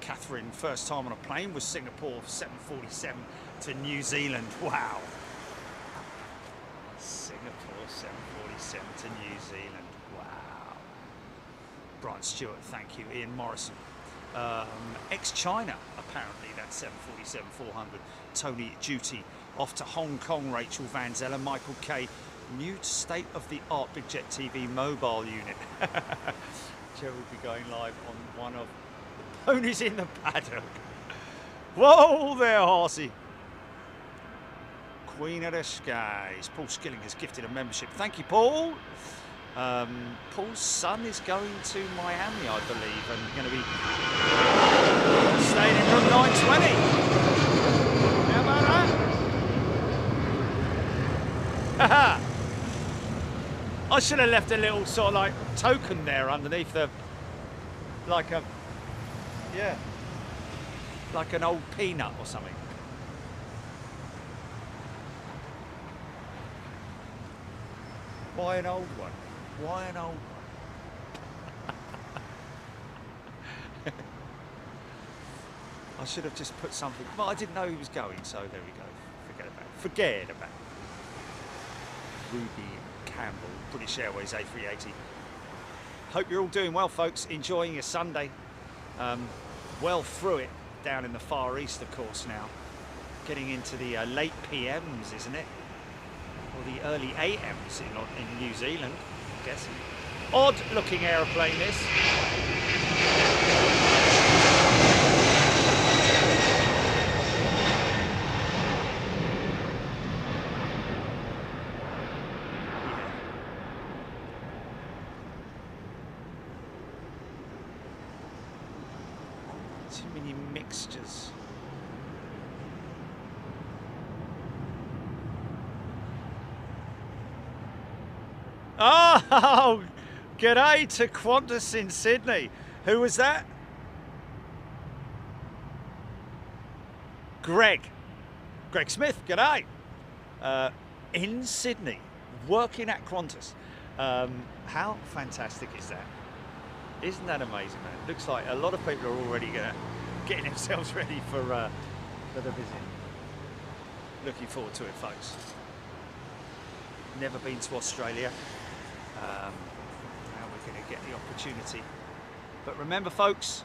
Catherine, first time on a plane was Singapore 747 to New Zealand. Wow. Singapore 747 to New Zealand. Brian Stewart, thank you. Ian Morrison. Ex-China, apparently, that's 747-400. Tony Duty. Off to Hong Kong, Rachel Van Zeller. Michael K. New state-of-the-art Big Jet TV mobile unit. Joe will be going live on one of the ponies in the paddock. Whoa there, horsey. Queen of the Skies. Paul Skilling has gifted a membership. Thank you, Paul. Paul's son is going to Miami, I believe, and going to be staying in room 920. How about that? I should have left a little sort of like token there underneath the, like a, yeah, like an old peanut or something. Why an old one? Why an old one? I should have just put something. Well, I didn't know he was going, so there we go. Forget about it. Forget about it. Ruby Campbell, British Airways A380. Hope you're all doing well, folks. Enjoying your Sunday. Well through it down in the Far East, of course, now. Getting into the late PMs, isn't it? Or the early AMs in New Zealand, I'm guessing. Odd looking aeroplane, this. Too many mixtures. Oh, g'day to Qantas in Sydney. Who was that? Greg Smith, g'day. In Sydney, working at Qantas. How fantastic is that? Isn't that amazing, man? Looks like a lot of people are already getting themselves ready for the visit. Looking forward to it, folks. Never been to Australia. Now we're going to get the opportunity. But remember, folks,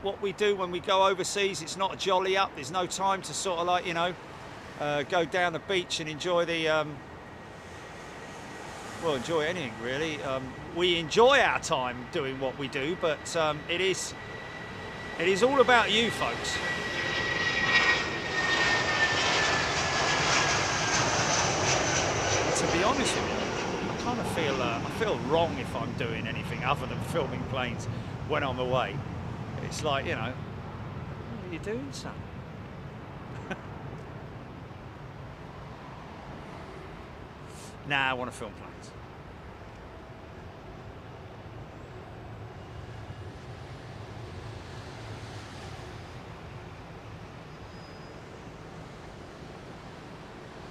what we do when we go overseas, it's not a jolly up. There's no time to sort of like, you know, go down the beach and enjoy the, well, enjoy anything really. We enjoy our time doing what we do, but it is It is all about you, folks. To be honest with you, I kind of feel I feel wrong if I'm doing anything other than filming planes when I'm away. It's like, you know, what are you doing, son? Nah, I want to film planes.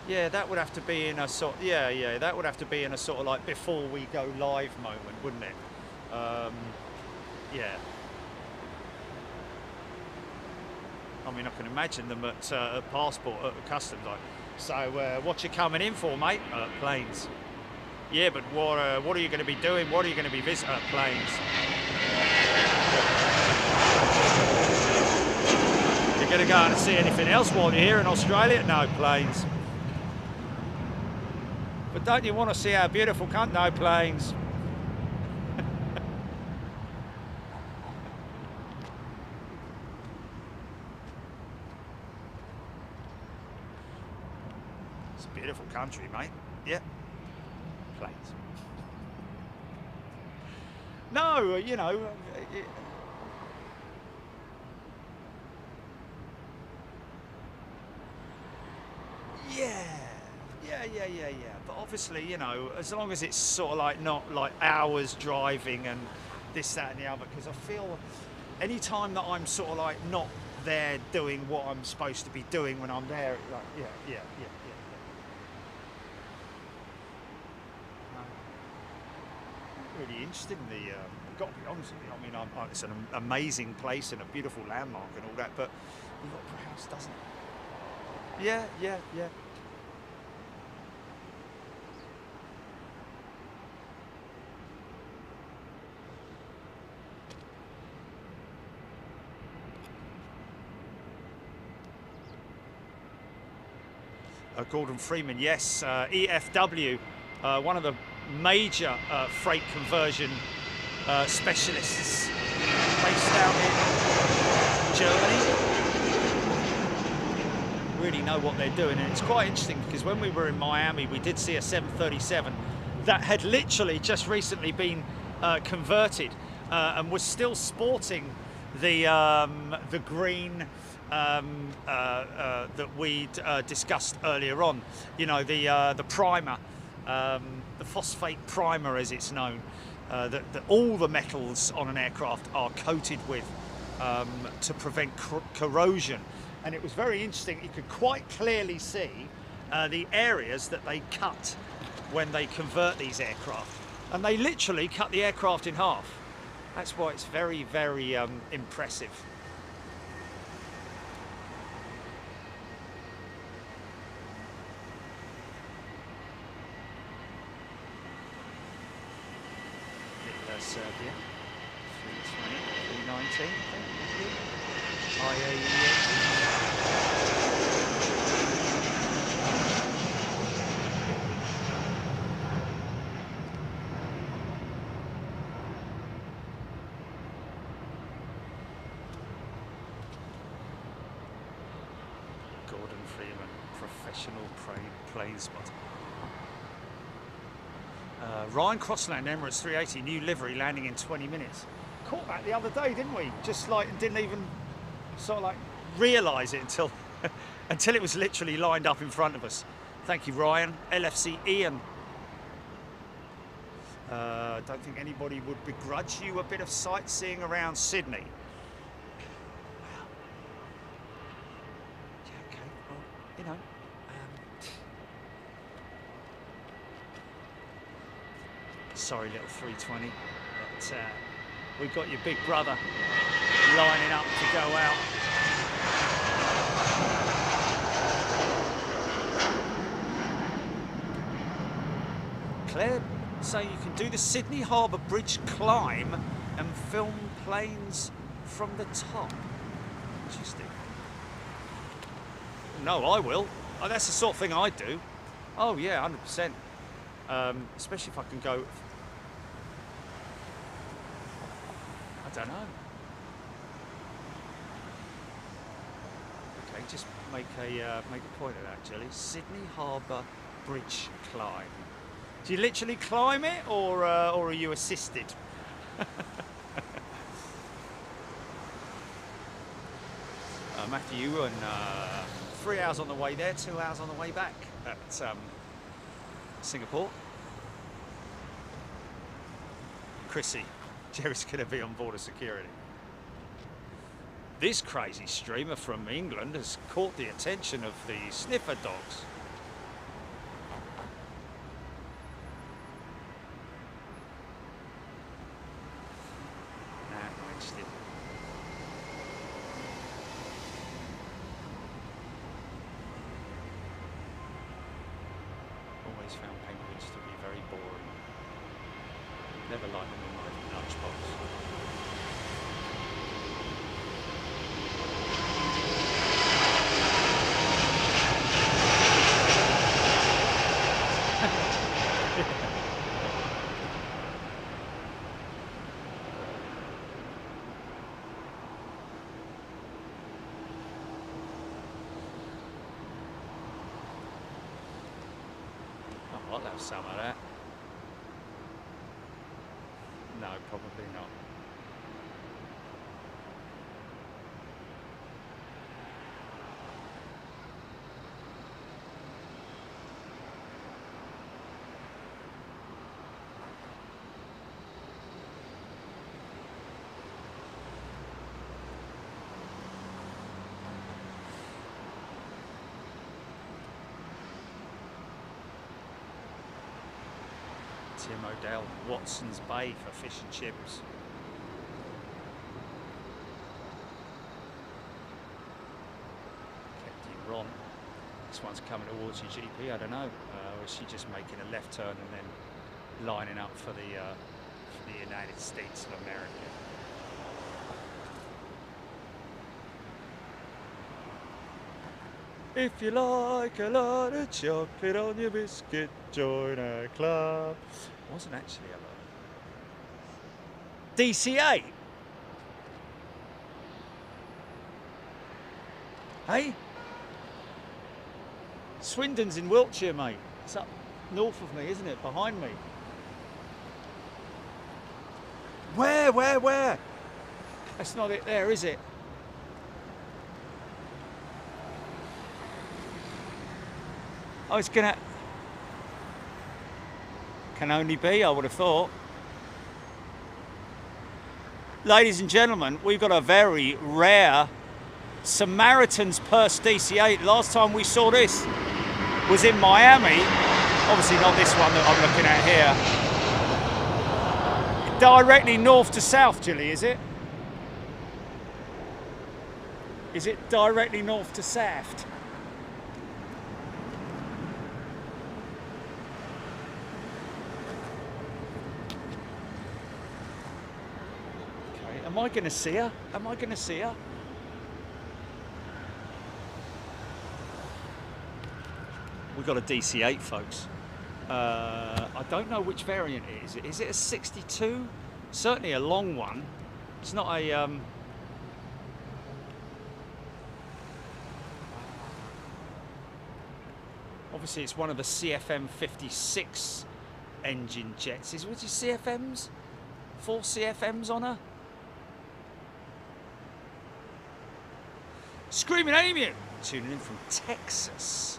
Yeah, that would have to be in a sort. Yeah, that would have to be in a sort of like before we go live moment, wouldn't it? Yeah. I mean, I can imagine them at passport at customs, like, so what you coming in for, mate? Planes. Yeah, but what are you going to be doing? What are you going to be visiting? Planes. You're going to go out and see anything else while you're here in Australia? No, planes. But don't you want to see our beautiful country? No, planes. It's a beautiful country, mate. Yeah. Planes. No, you know. Yeah. But obviously, you know, as long as it's sort of like not like hours driving and this, that, and the other, because I feel any time that I'm sort of like not there doing what I'm supposed to be doing when I'm there, like, yeah. Really interesting. I've got to be honest with you. I mean, it's an amazing place and a beautiful landmark and all that, but perhaps doesn't. Yeah. Gordon Freeman, yes, EFW, one of the major freight conversion specialists based out in Germany. Really know what they're doing, and it's quite interesting because when we were in Miami, we did see a 737 that had literally just recently been converted and was still sporting the green that we'd discussed earlier on. You know, the primer, the phosphate primer as it's known, that all the metals on an aircraft are coated with to prevent corrosion. And it was very interesting. You could quite clearly see the areas that they cut when they convert these aircraft. And they literally cut the aircraft in half. That's why it's very, very impressive. Serbia, 320, 319, AIRBUS. Gordon Freeman, professional plane spotter. Ryan Crossland, Emirates 380, new livery, landing in 20 minutes. Caught that the other day, didn't we? Just like didn't even sort of like realise it until until it was literally lined up in front of us. Thank you, Ryan. LFC Ian. Don't think anybody would begrudge you a bit of sightseeing around Sydney. Wow. Yeah, okay. Well, you know. Sorry, little 320, but we've got your big brother lining up to go out. Claire, so you can do the Sydney Harbour Bridge climb and film planes from the top. Interesting. No, I will. Oh, that's the sort of thing I do. Oh yeah, 100%. Especially if I can go. I don't know. just make a point of that, Julie. Sydney Harbour Bridge climb. Do you literally climb it, or are you assisted? Matthew, and 3 hours on the way there, 2 hours on the way back at Singapore. Chrissy, Jerry's going to be on border security. This crazy streamer from England has caught the attention of the sniffer dogs. Nah, not interested. Always found penguins to be very boring. Never liked them in my lunchbox. I'll have some of that. No, probably not. Tim O'Dell, Watson's Bay for fish and chips. Captain Ron, this one's coming towards you, GP, I don't know. Or is she just making a left turn and then lining up for the United States of America? If you like a lot of chocolate on your biscuit, join our club. Wasn't actually a DC-8. Hey? Swindon's in Wiltshire, mate. It's up north of me, isn't it? Behind me. Where? That's not it there, is it? Oh, it's gonna... Can only be, I would have thought. Ladies and gentlemen, we've got a very rare Samaritan's Purse DC-8. Last time we saw this was in Miami. Obviously not this one that I'm looking at here. Directly north to south, Julie, is it? Is it directly north to south? Am I going to see her? Am I going to see her? We've got a DC-8, folks. I don't know which variant it is. Is it a 62? Certainly a long one. It's not a... Obviously, it's one of the CFM 56 engine jets. What's your CFMs? 4 CFMs on her? Screaming Amy, tuning in from Texas.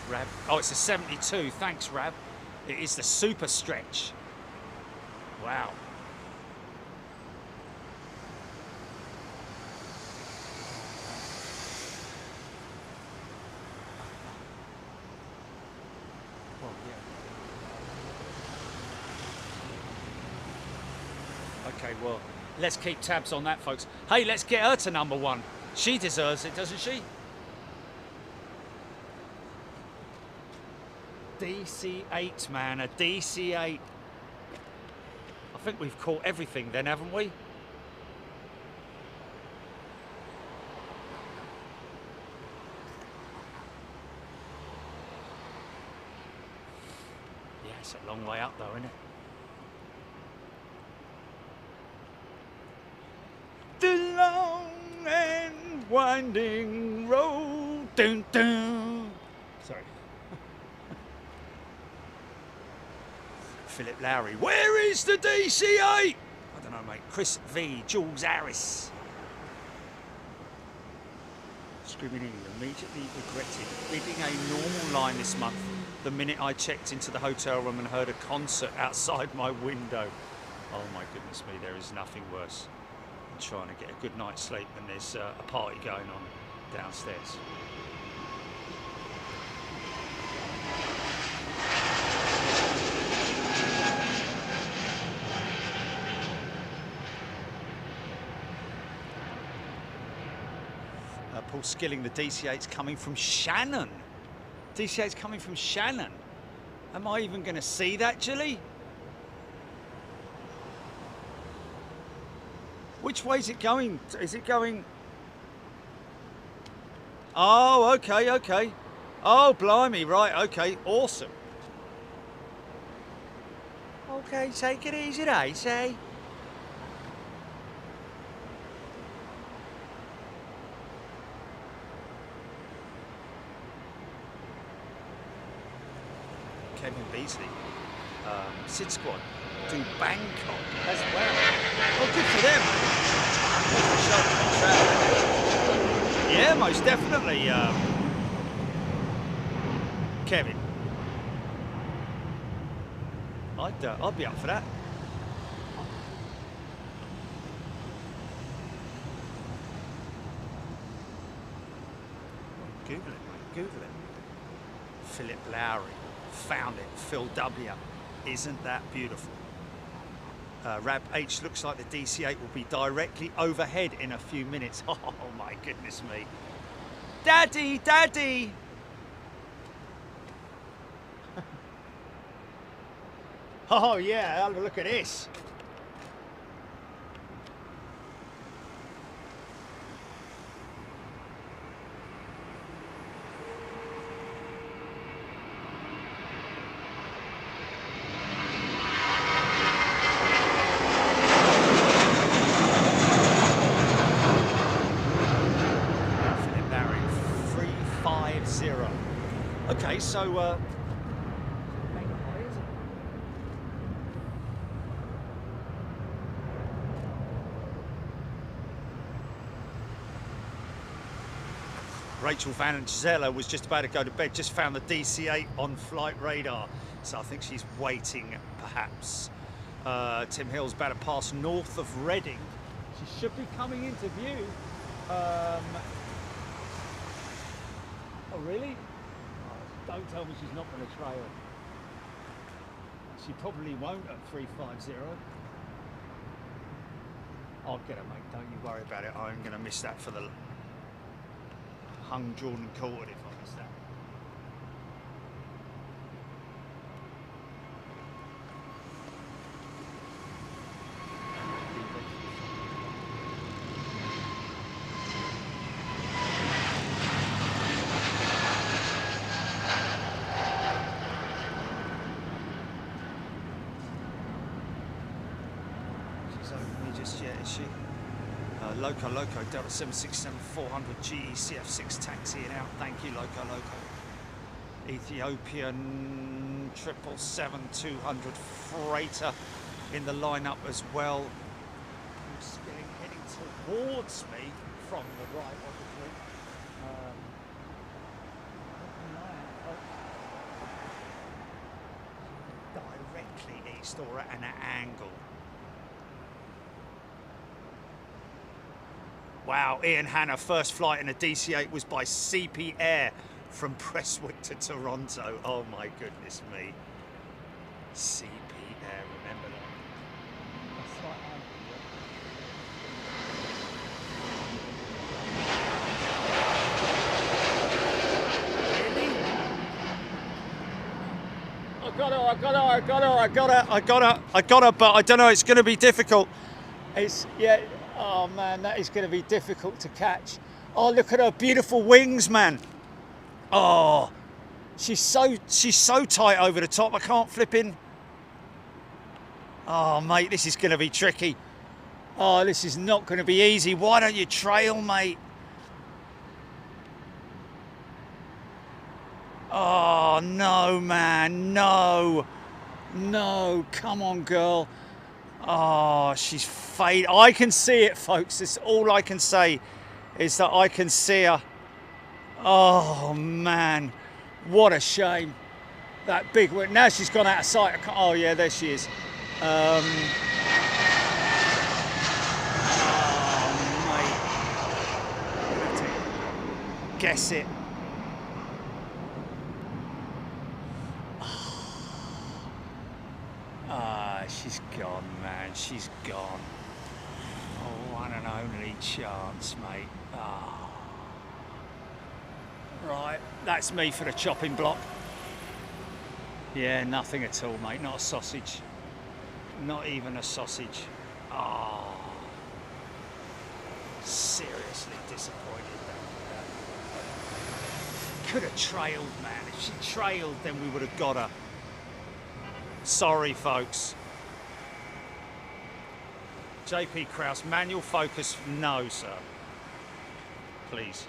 Rab. Oh, it's a 72. Thanks, Rab. It is the super stretch. Wow. Well, yeah. Okay, well, let's keep tabs on that, folks. Hey, let's get her to #1. She deserves it, doesn't she? DC-8, man, a DC-8. I think we've caught everything then, haven't we? Yeah. It's a long way up though, isn't it? The long and winding road. Dun, dun. Sorry. Philip Lowry. Where is the DC-8? I don't know, mate. Chris V. Jules Harris. Screaming immediately regretted bidding a normal line this month the minute I checked into the hotel room and heard a concert outside my window. Oh my goodness me, there is nothing worse than trying to get a good night's sleep when there's a party going on downstairs. Paul Skilling, the DC-8's coming from Shannon. DC-8's coming from Shannon. Am I even going to see that, Gilly? Which way is it going? Is it going... Oh, okay, okay. Oh, blimey, right, okay, awesome. Okay, take it easy, I say. Kevin Beasley, Sid Squad, do Bangkok as well. Oh, good for them. Yeah, most definitely, Kevin. I'd be up for that. Google it, mate. Google it. Philip Lowry. Found it. Phil W. Isn't that beautiful? Rab H looks like the DC-8 will be directly overhead in a few minutes. Oh my goodness me. Daddy, Daddy! Oh yeah, have a look at this. Okay, so Rachel Van Gisela was just about to go to bed, just found the DC-8 on flight radar, so I think she's waiting perhaps. Tim Hill's about to pass north of Reading. She should be coming into view. Oh really? Don't tell me she's not going to trail. She probably won't at 350. I'll get her, mate. Don't you worry about it. I'm going to miss that for the hung Jordan Courted if I miss that. Just yet, is she? Loco Delta 767 400 GE CF6 taxiing out. Thank you, Loco. Ethiopian 777 200 freighter in the lineup as well. Heading towards me from the right, obviously. Directly east or at an angle. Wow, Ian Hanna, first flight in a DC-8 was by CP Air from Prestwick to Toronto. Oh my goodness me. CP Air, remember that? That's right, I got her, but I don't know, it's going to be difficult. Oh man, that is going to be difficult to catch. Oh, look at her beautiful wings, man. Oh, She's so tight over the top. I can't flip in. Oh, mate, this is going to be tricky. Oh, this is not going to be easy. Why don't you trail, mate? Oh, no, man. No. No. Come on, girl. Oh, she's faded. I can see it, folks. That's all I can say is that I can see her. Oh, man. What a shame. That big one. Now she's gone out of sight. Oh, yeah, there she is. Oh, mate. Guess it. Ah, she's gone, man. She's gone. Oh, one and only chance, mate. Ah. Right, that's me for the chopping block. Yeah, nothing at all, mate. Not a sausage. Not even a sausage. Oh. Seriously disappointed then. Could have trailed, man. If she trailed, then we would have got her. Sorry, folks. JP Krause, manual focus, no, sir. Please.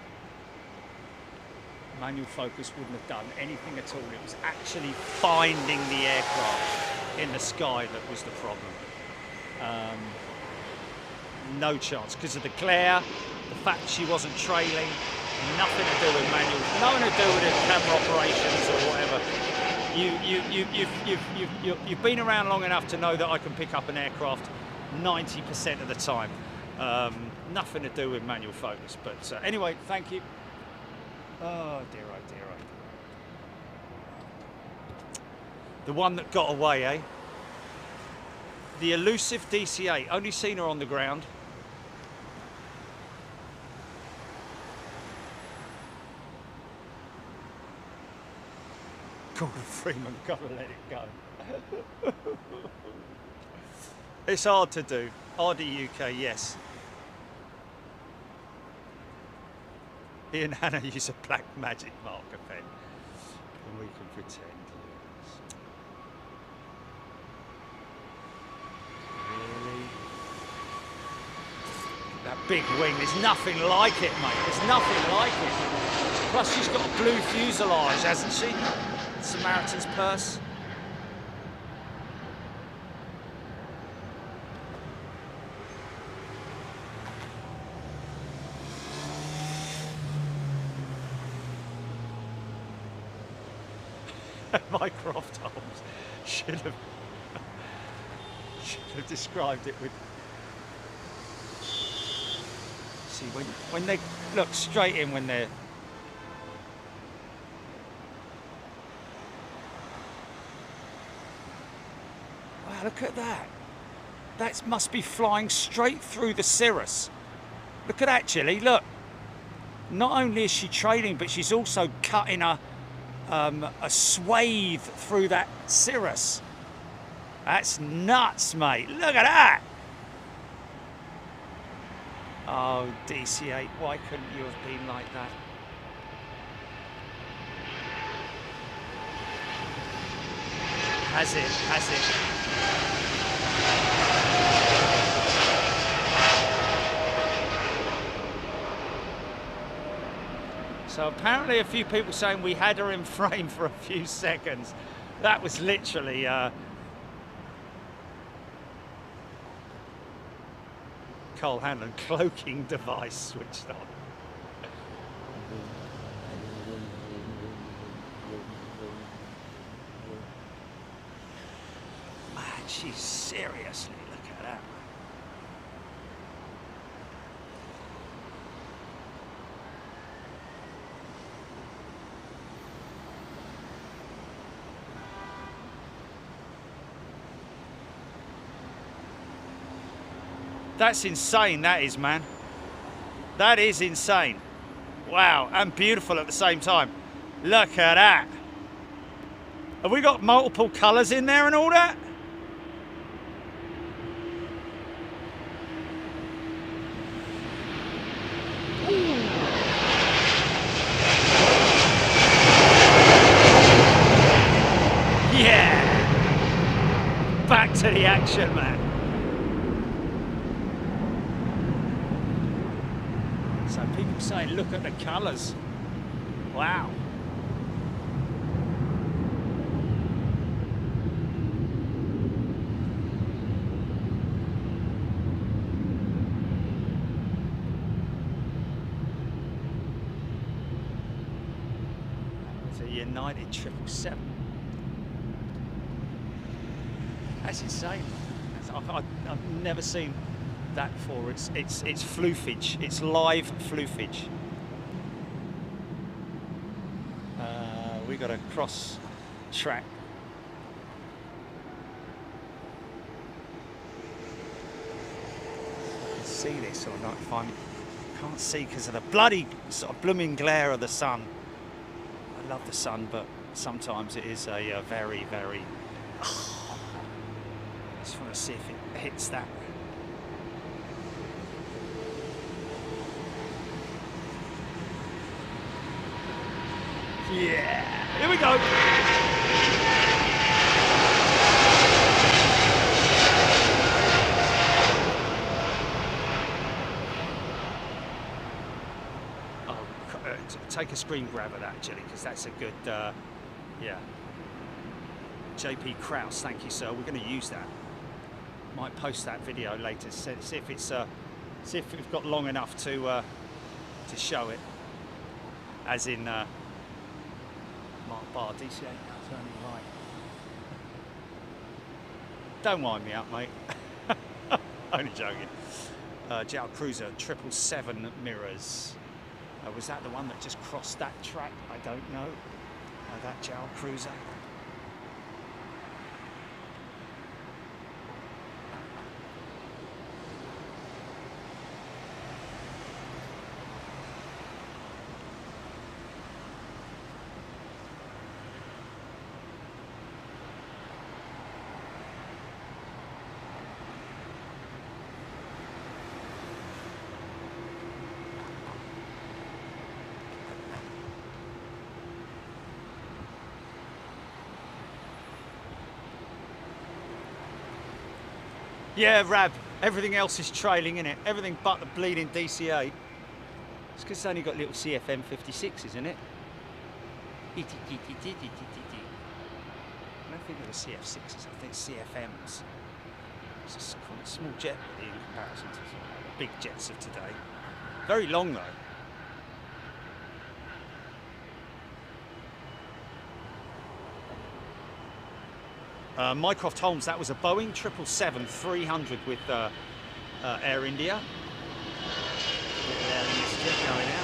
Manual focus wouldn't have done anything at all. It was actually finding the aircraft in the sky that was the problem. No chance because of the glare, the fact she wasn't trailing, nothing to do with manual, nothing to do with it, camera operations or whatever. You've been around long enough to know that I can pick up an aircraft 90% of the time. Nothing to do with manual focus. But anyway, thank you. Oh dear, oh dear, oh dear. The one that got away, eh? The elusive DC-8. Only seen her on the ground. Gordon Freeman, gotta let it go. It's hard to do. RD UK, yes. He and Hannah use a black magic marker pen, and we can pretend. Really? That big wing, there's nothing like it, mate. There's nothing like it. Plus, she's got a blue fuselage, hasn't she? Samaritan's Purse. Mycroft Holmes should have described it with. See, when they look straight in when they're. Wow, look at that. That must be flying straight through the cirrus. Look at that, Chilly. Look. Not only is she trailing, but she's also cutting a swathe through that cirrus. That's nuts, mate. Look at that. Oh, DC-8, why couldn't you have been like that? Has it? Has it? So apparently a few people saying we had her in frame for a few seconds. That was literally Carl Hanlon cloaking device switched on. Man, she's seriously, look at that. That's insane, that is, man. That is insane. Wow, and beautiful at the same time. Look at that. Have we got multiple colours in there and all that? action, man. So people saying, look at the colours. Wow. It's a United 777. That's insane. I've never seen that before. It's floofage. It's live floofage. We got a cross track. I can see this or not. If I can't see because of the bloody sort of blooming glare of the sun. I love the sun, but sometimes it is a very, very. I just want to see if it hits that. Yeah, here we go. Take a screen grab of that, actually, because that's a good, yeah. JP Kraus, thank you, sir. We're going to use that. Might post that video later. See if it's, see if we've got long enough to show it. As in, Mark Barr, DCA now turning right. Don't wind me up, mate. Only joking. JL Cruiser 777 mirrors. Was that the one that just crossed that track? I don't know. That JL Cruiser. Yeah, Rab, everything else is trailing, innit? Everything but the bleeding DCA. It's because it's only got little CFM 56s, isn't it? I don't think they're the CF6s, I think CFMs. It's just quite a small jet really in comparison to the big jets of today. Very long though. Mycroft Holmes, that was a Boeing 777-300 with Air India. There is jet going out.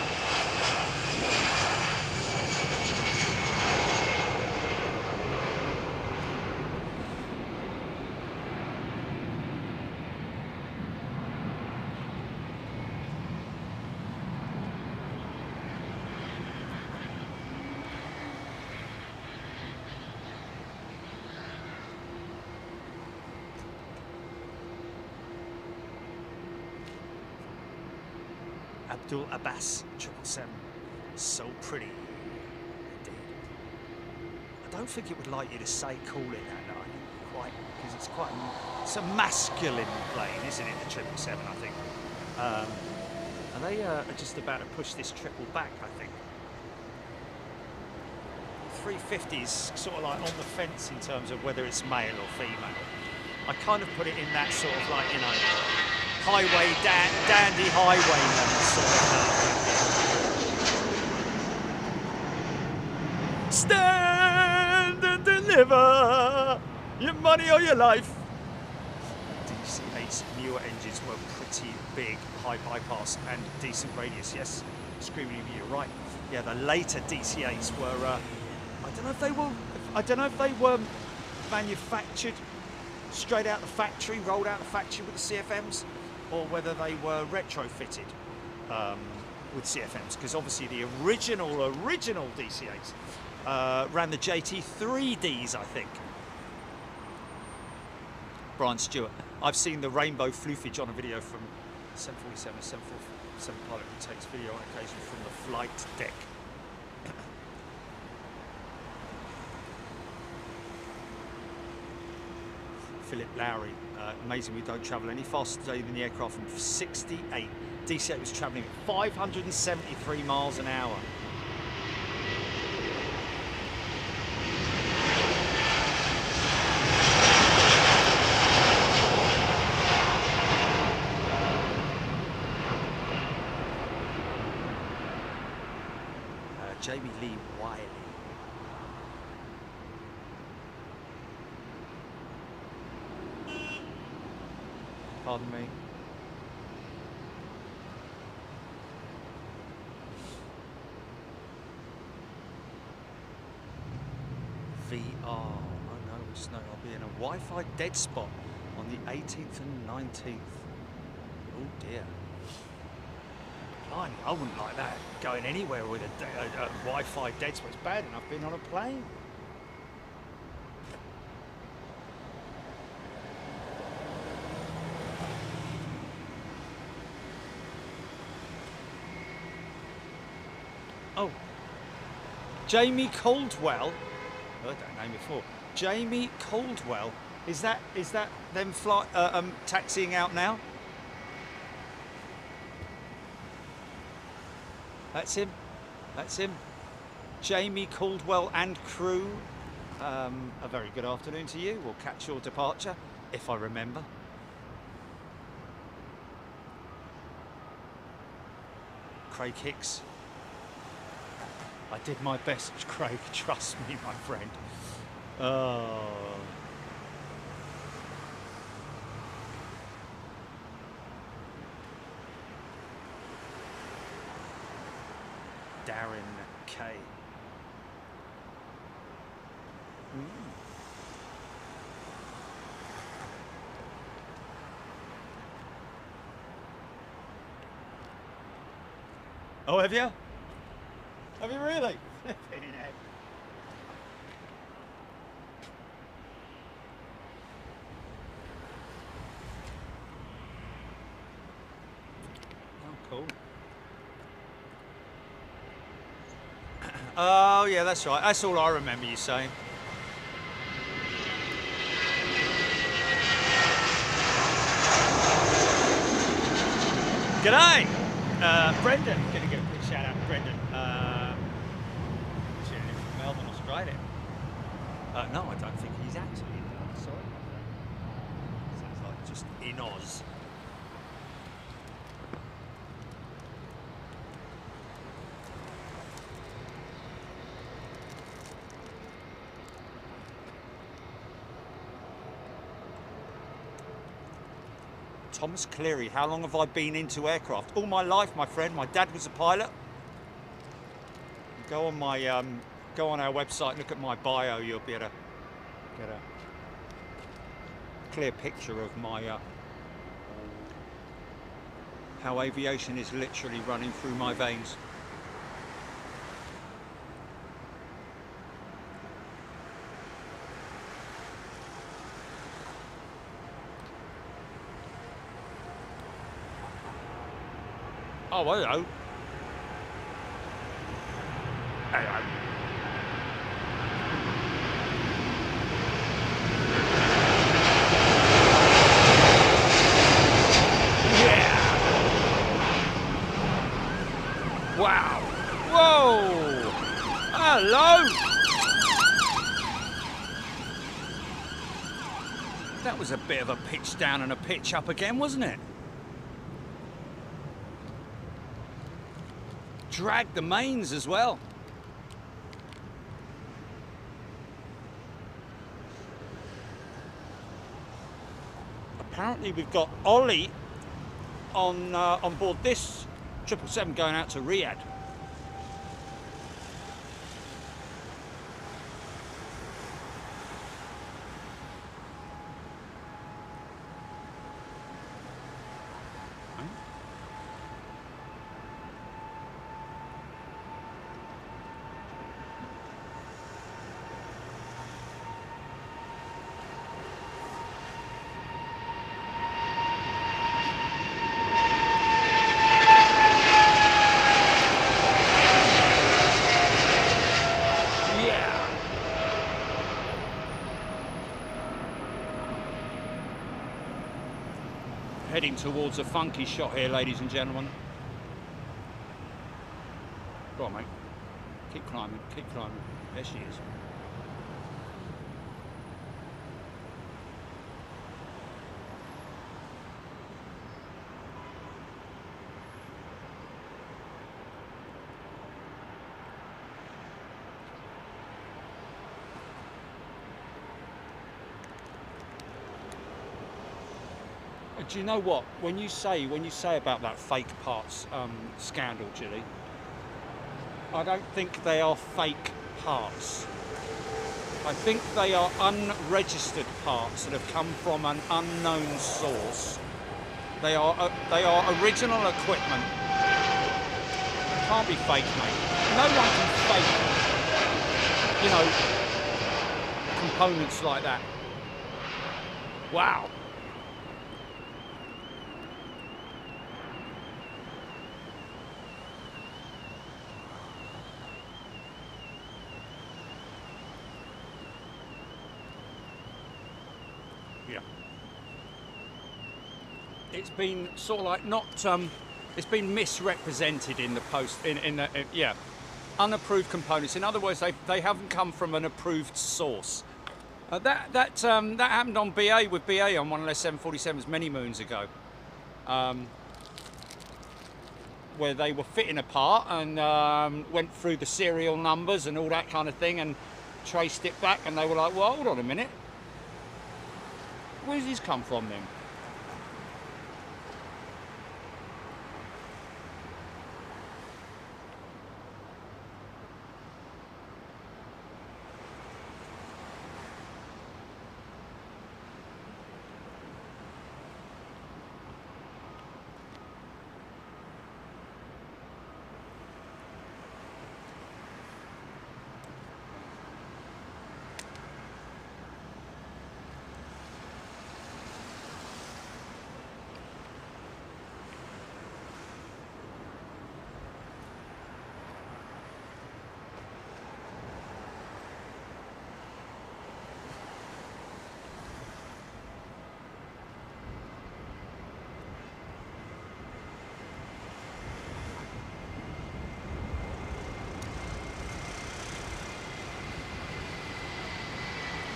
Abdul Abbas 777, so pretty indeed. I don't think it would like you to say call it that, no, quite, because it's a masculine plane, isn't it, the 777, I think. And they are just about to push this triple back, I think. 350's sort of like on the fence in terms of whether it's male or female. I kind of put it in that sort of like, you know, highway, dandy highwayman sort of stand and deliver your money or your life. DC-8's newer engines were pretty big, high bypass and decent radius. Yes, screaming at you, right. Yeah, the later DC-8s were, I don't know if they were manufactured straight out the factory, rolled out the factory with the CFMs, or whether they were retrofitted with CFMs, because obviously the original DC-8s ran the JT3Ds, I think. Brian Stewart, I've seen the rainbow floofage on a video from 747, 747 pilot who takes video on occasion from the flight deck. Philip Lowry. Amazing we don't travel any faster today than the aircraft from 68. DC-8 was travelling at 573 miles an hour. Jamie Lee Wiley. Pardon me. VR. Oh no, it's no. I'll be in a Wi-Fi dead spot on the 18th and 19th. Oh dear. Blimey, I wouldn't like that, going anywhere with a Wi-Fi dead spot. It's bad enough being on a plane. Oh, Jamie Caldwell. I heard that name before. Jamie Caldwell. Is that them taxiing out now? That's him. That's him. Jamie Caldwell and crew. A very good afternoon to you. We'll catch your departure, if I remember. Craig Hicks. I did my best, Craig. Trust me, my friend. Oh. Darren K. Oh, have you? Have you really? Oh, cool. Oh, yeah, that's right. That's all I remember you saying. G'day! Brendan. Gonna give a quick shout out to Brendan. Tuning in from Melbourne, Australia. No, I don't think he's actually in Oz. Sorry, my friend. Sounds like just in Oz. Thomas Cleary, how long have I been into aircraft? All my life, my friend. My dad was a pilot. Go on our website, look at my bio. You'll be able to get a clear picture of my how aviation is literally running through my veins. Oh, hello. Hello. Yeah. Wow. Whoa. Hello. That was a bit of a pitch down and a pitch up again, wasn't it? Dragged the mains as well. Apparently we've got Ollie on board this 777 going out to Riyadh. heading towards a funky shot here, ladies and gentlemen. Go on, mate. Keep climbing, keep climbing. There she is. Do you know what? When you say about that fake parts scandal, Gilly, I don't think they are fake parts. I think they are unregistered parts that have come from an unknown source. They are original equipment. Can't be fake, mate. No one can fake, you know, components like that. Wow. Yeah. It's been sort of like not it's been misrepresented in the post yeah, unapproved components. In other words, they haven't come from an approved source. That happened on BA with BA on one of their 747s many moons ago, where they were fitting a part and went through the serial numbers and all that kind of thing and traced it back, and they were like, well, hold on a minute, where's this come from then?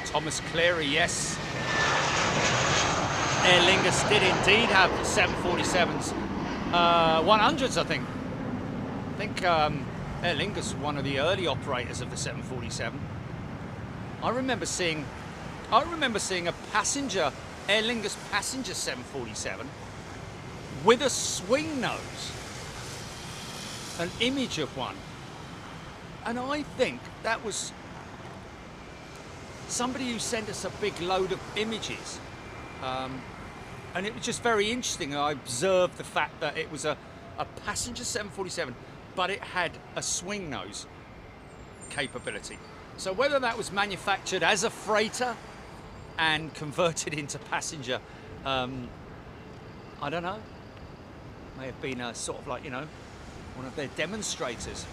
Thomas Cleary, yes. Aer Lingus did indeed have 747s, 100s, I think. I think Aer Lingus was one of the early operators of the 747. I remember seeing a passenger, Aer Lingus passenger 747 with a swing nose, an image of one, and I think that was somebody who sent us a big load of images, and it was just very interesting. I observed the fact that it was a passenger 747, but it had a swing nose capability. So whether that was manufactured as a freighter and converted into passenger, I don't know. May have been a sort of like, you know, one of their demonstrators.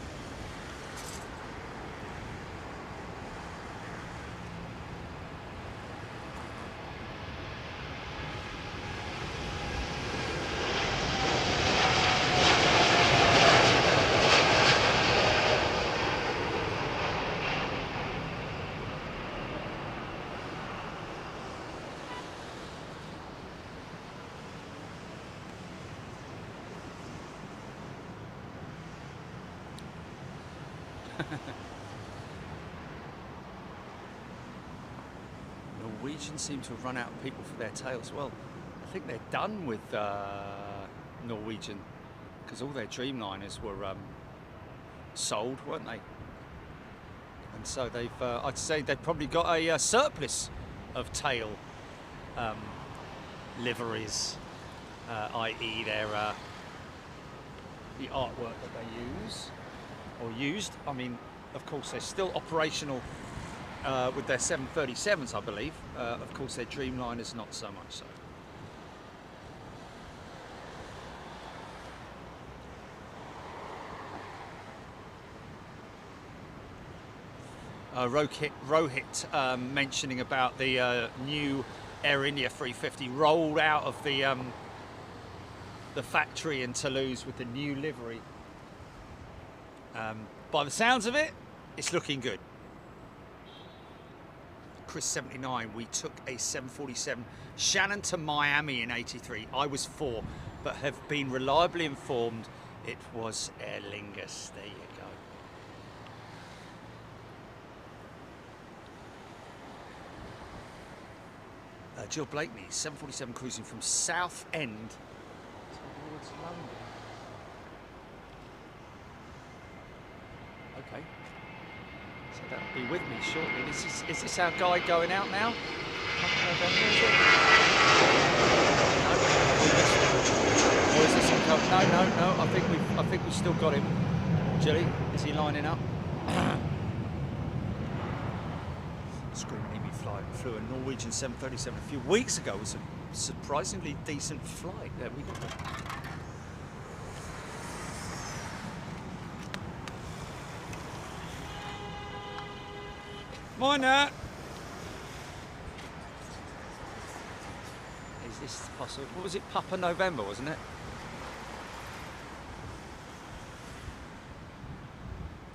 Norwegians seem to have run out of people for their tails. Well, I think they're done with Norwegian, because all their Dreamliners were sold, weren't they? And so they've, I'd say they've probably got a surplus of tail liveries, i.e. their the artwork that they use or used. I mean, of course, they're still operational with their 737s, I believe. Of course, their Dreamliners not so much so. Rohit mentioning about the new Air India 350 rolled out of the the factory in Toulouse with the new livery. By the sounds of it, it's looking good. Chris 79, we took a 747 Shannon to Miami in '83. I was 4, but have been reliably informed it was Aer Lingus. There you go. Jill Blakeney, 747 cruising from Southend towards London. Okay. So that'll be with me shortly. Is this our guide going out now? November, is it? No. Or is this no. I think we've still got him. Jilly, is he lining up? Screaming me flight. Flew a Norwegian 737 a few weeks ago. It was a surprisingly decent flight. There we go. Morning, Nat. Is this possible? What was it? Papa November, wasn't it?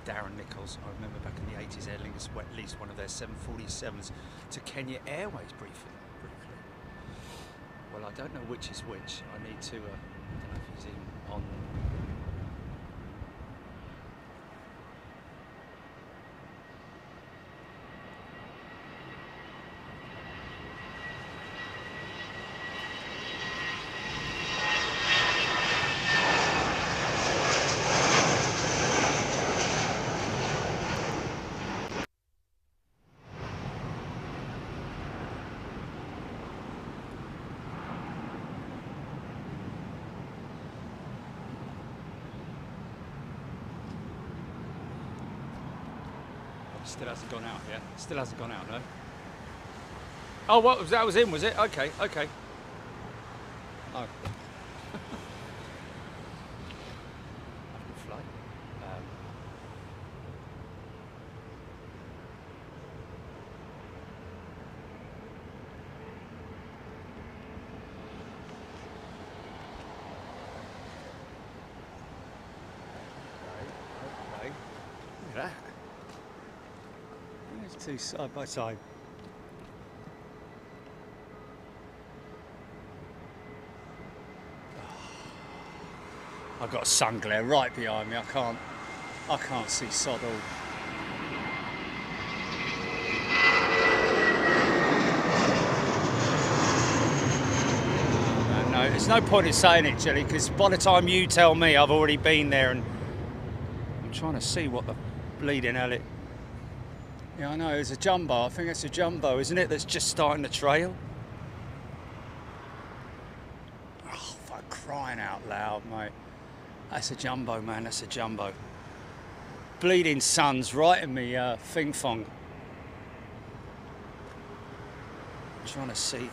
Darren Nichols, I remember back in the 80s, Aer Lingus leased one of their 747s to Kenya Airways briefly. Well, I don't know which is which. I need to, I don't know if he's in on... Still hasn't gone out, yeah? Still hasn't gone out, no? Oh, what, that was in, was it? Okay. Oh. Flight. Okay. Look at that. Two side by side. I've got a sun glare right behind me. I can't see sod all. No, there's no point in saying it, Jelly, because by the time you tell me, I've already been there, and I'm trying to see what the bleeding hell it. Yeah, I know, it's a jumbo. I think it's a jumbo, isn't it, that's just starting the trail? Oh, for crying out loud, mate. That's a jumbo, man, that's a jumbo. Bleeding sun's right in me thing fong. I'm trying to see.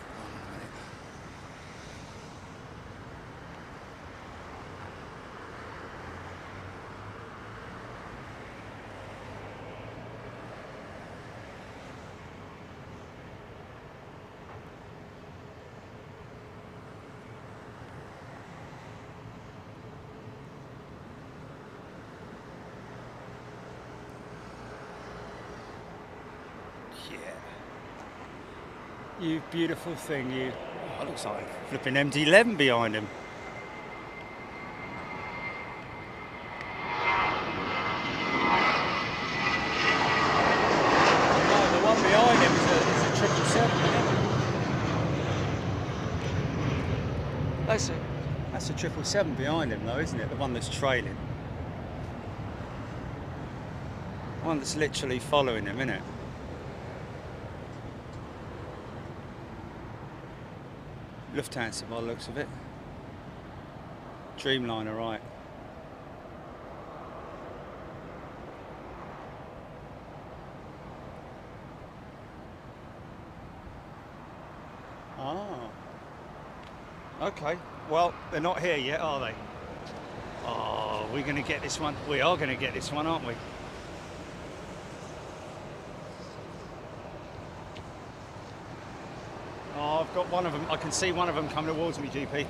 You beautiful thing, you. Oh, looks like flipping MD-11 behind him. No, the one behind him is a 777, isn't it? That's a 777 behind him though, isn't it? The one that's trailing. The one that's literally following him, isn't it? Lufthansa by the looks of it. Dreamliner, right. Ah. Okay, well, they're not here yet, are they? Oh, we're going to get this one. We are going to get this one, aren't we? Oh, I've got one of them. I can see one of them coming towards me, GP.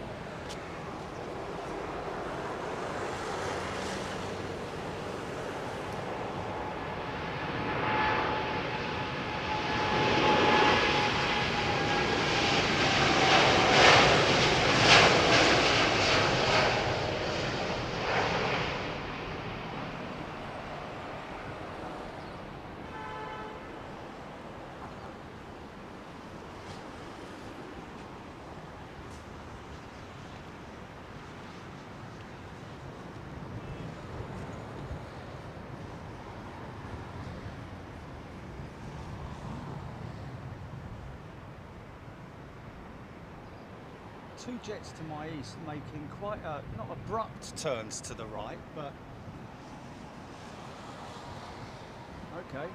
two jets to my east making quite not abrupt turns to the right, but okay.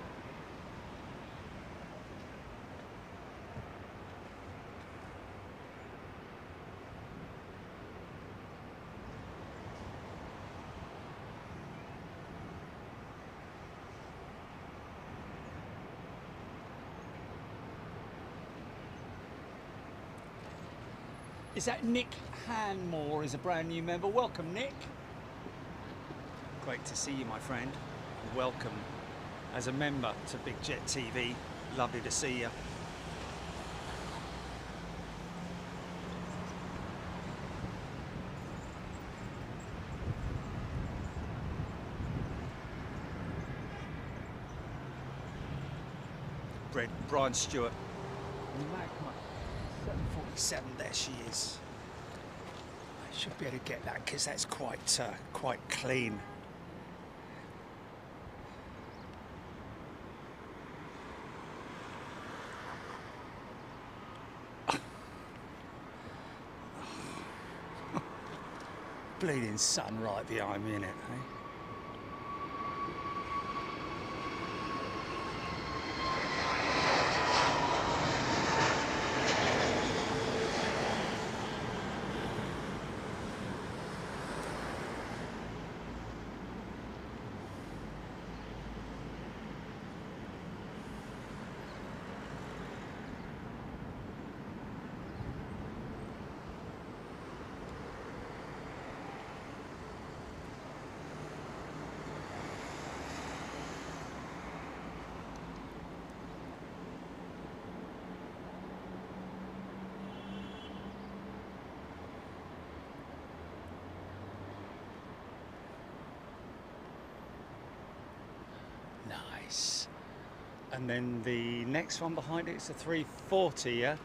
Is that Nick Hanmore is a brand new member? Welcome, Nick. Great to see you, my friend. Welcome as a member to Big Jet TV. Lovely to see you. Brian Stewart. Magma 747, there she is. I should be able to get that because that's quite clean. Bleeding sun right behind me, innit, eh? Nice. And then the next one behind it is a 340, yeah?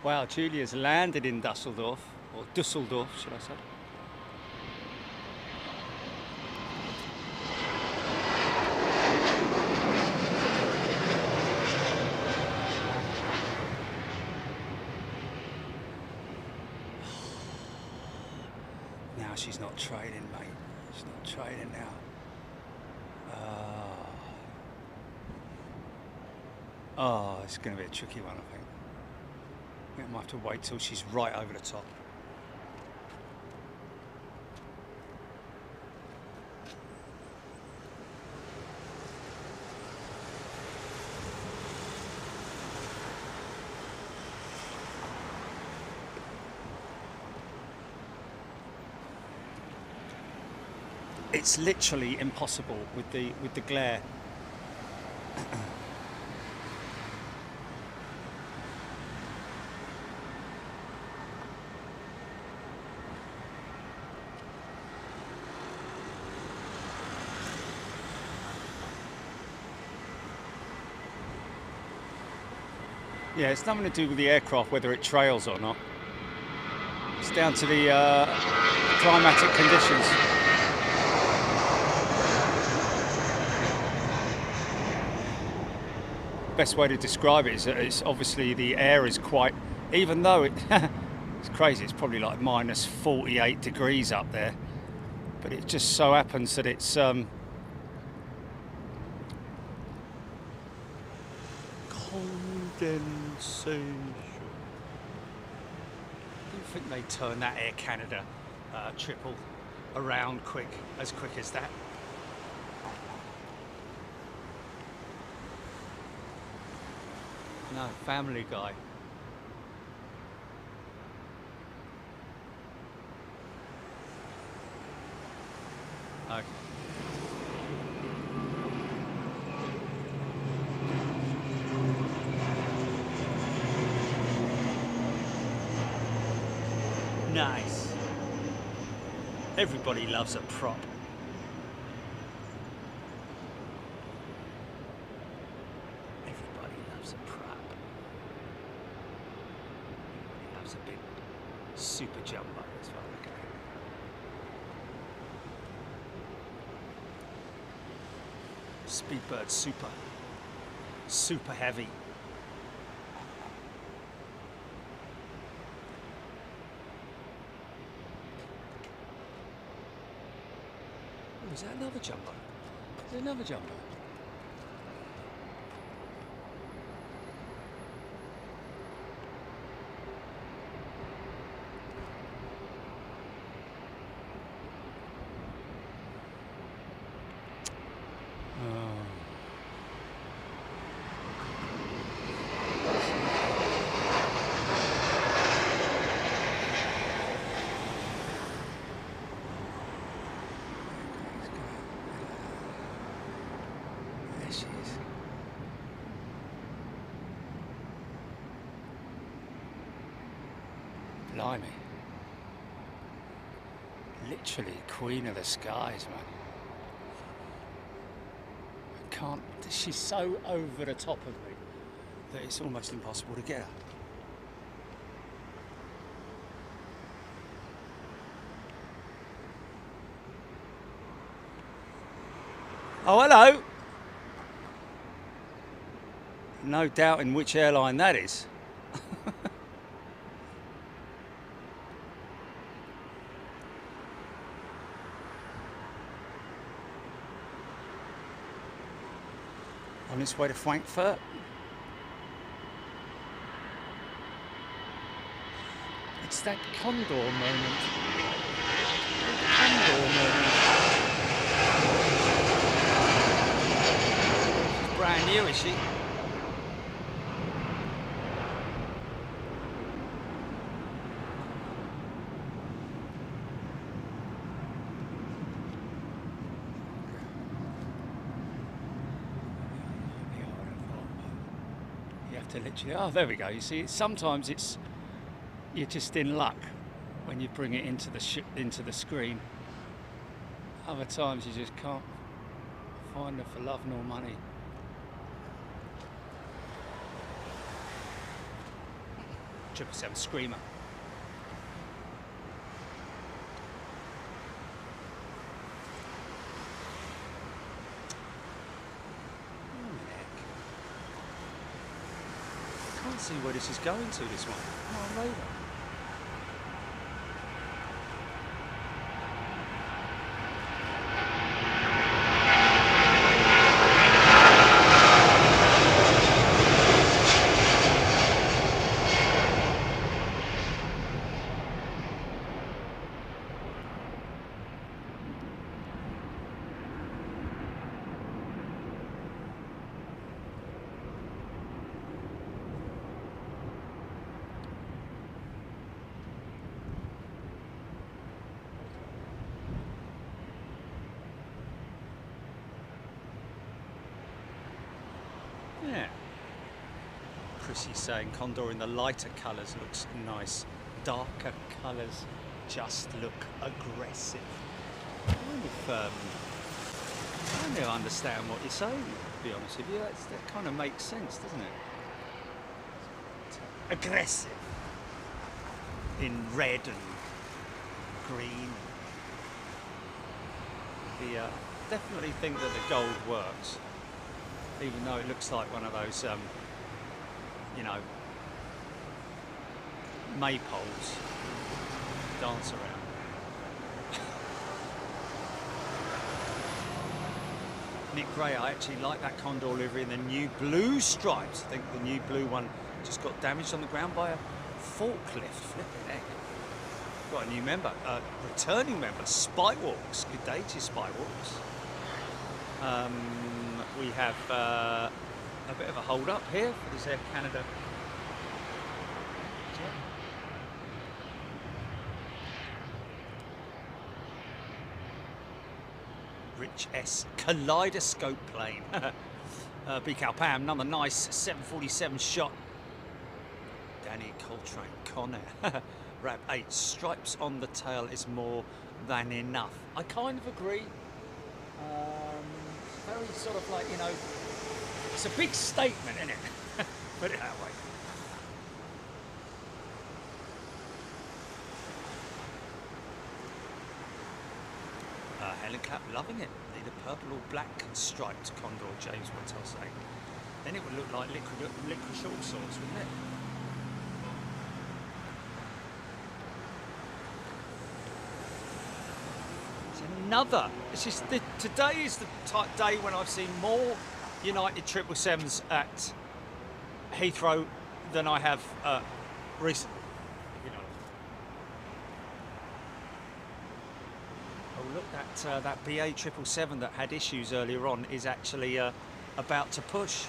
Wow, Julia's landed in Dusseldorf, or Dusseldorf, should I say. Now she's not trading, mate. She's not trading now. Oh, it's going to be a tricky one, I think. I might have to wait till she's right over the top. It's literally impossible with the glare. Yeah, it's nothing to do with the aircraft, whether it trails or not. It's down to the climatic conditions. Best way to describe it is that it's obviously the air is quite, even though it, it's crazy, it's probably like minus 48 degrees up there, but it just so happens that it's condensation. I don't think they turn that Air Canada triple around as quick as that. No, Family Guy. Okay. Nice. Everybody loves a prop. Everybody loves a prop. Everybody loves a big super jumbo as well. Look at that. Speedbird super heavy. Oh, is that another jumbo? Is there another jumbo? There she is. Blimey. Literally queen of the skies, man. I can't, she's so over the top of me that it's almost impossible to get her. Oh, hello. No doubt in which airline that is. On its way to Frankfurt. It's that condor moment. Condor moment. She's brand new, is she? To literally, oh, there we go. You see, sometimes you're just in luck when you bring it into the screen. Other times you just can't find her for love nor money. Triple Seven Screamer. I can't see where this is going to, this one. Oh, radar. Yeah. Chrissy's saying Condor in the lighter colours looks nice. Darker colours just look aggressive. I don't understand what you're saying, to be honest with you. That kind of makes sense, doesn't it? Aggressive. In red and green. Definitely think that the gold works. Even though it looks like one of those, you know, maypoles dance around. Nick Gray, I actually like that Condor livery in the new blue stripes. I think the new blue one just got damaged on the ground by a forklift. Flipping heck. Got a new member, returning member, Spywalks. Good day to you, Spywalks. We have a bit of a hold up here for this Air Canada jet. Rich S kaleidoscope plane. Becal Pam, another nice 747 shot. Danny Coltrane, Conair. Rap 8, stripes on the tail is more than enough. I kind of agree. Very sort of like, you know, it's a big statement, isn't it? Put it that way. Helen Clapp loving it. Need a purple or black striped condor, James Whittle saying. Then it would look like licorice all sorts, wouldn't it? Today is the day when I've seen more United 777s at Heathrow than I have recently. You know. Oh look, that BA 777 that had issues earlier on is actually about to push.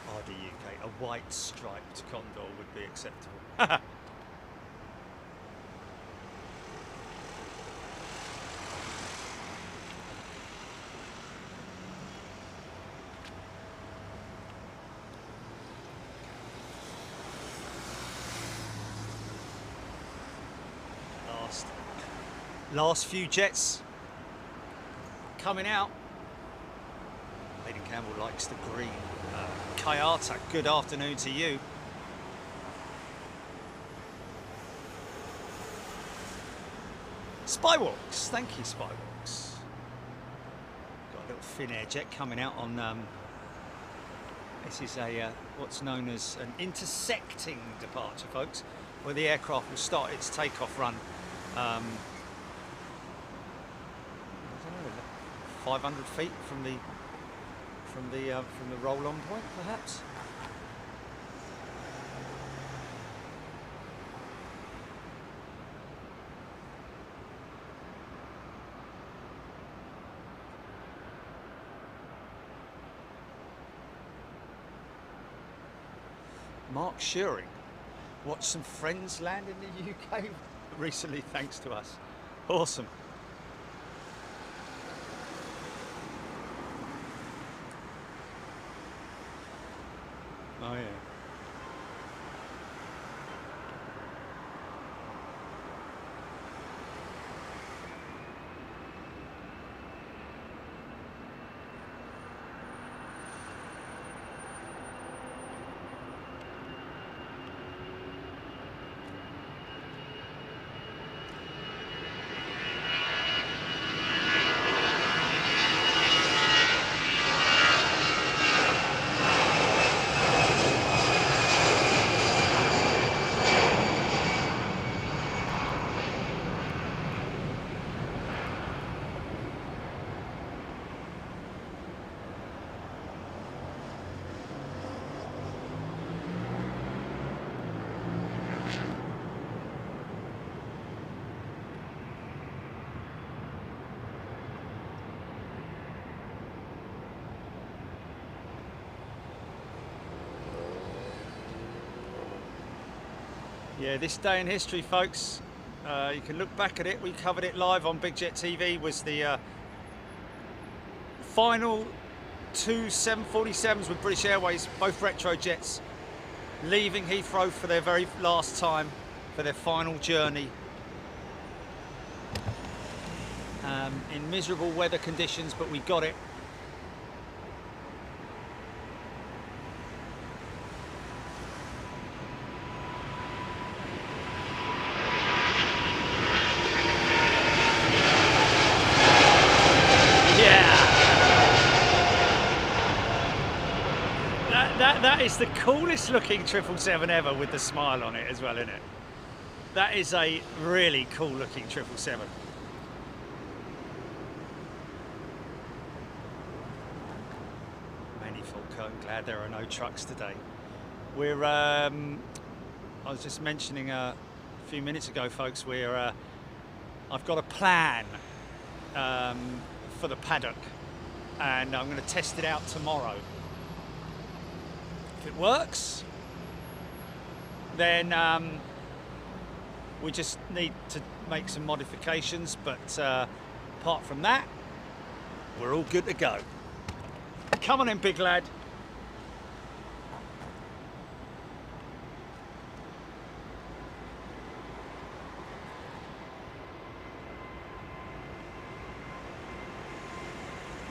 RD UK, a white striped condor would be acceptable. Last few jets coming out. Aidan Campbell likes the green. Kayata, good afternoon to you. Spywalks, thank you Spywalks. Got a little Finnair jet coming out on, this is a what's known as an intersecting departure, folks, where the aircraft will start its takeoff run. I don't know, 500 feet from the roll-on point, perhaps. Mark Shearing watched some friends land in the UK recently, thanks to us. Awesome. Oh yeah. Yeah, this day in history, folks, you can look back at it. We covered it live on Big Jet TV. Was the final two 747s with British Airways, both retro jets, leaving Heathrow for their very last time, for their final journey. In miserable weather conditions, but we got it. That is the coolest looking 777 ever, with the smile on it as well, isn't it? That is a really cool looking 777. Manny Falcone, glad there are no trucks today. We're, I was just mentioning a few minutes ago, folks, I've got a plan for the paddock, and I'm going to test it out tomorrow. If it works, then we just need to make some modifications, but apart from that, we're all good to go. Come on in, big lad.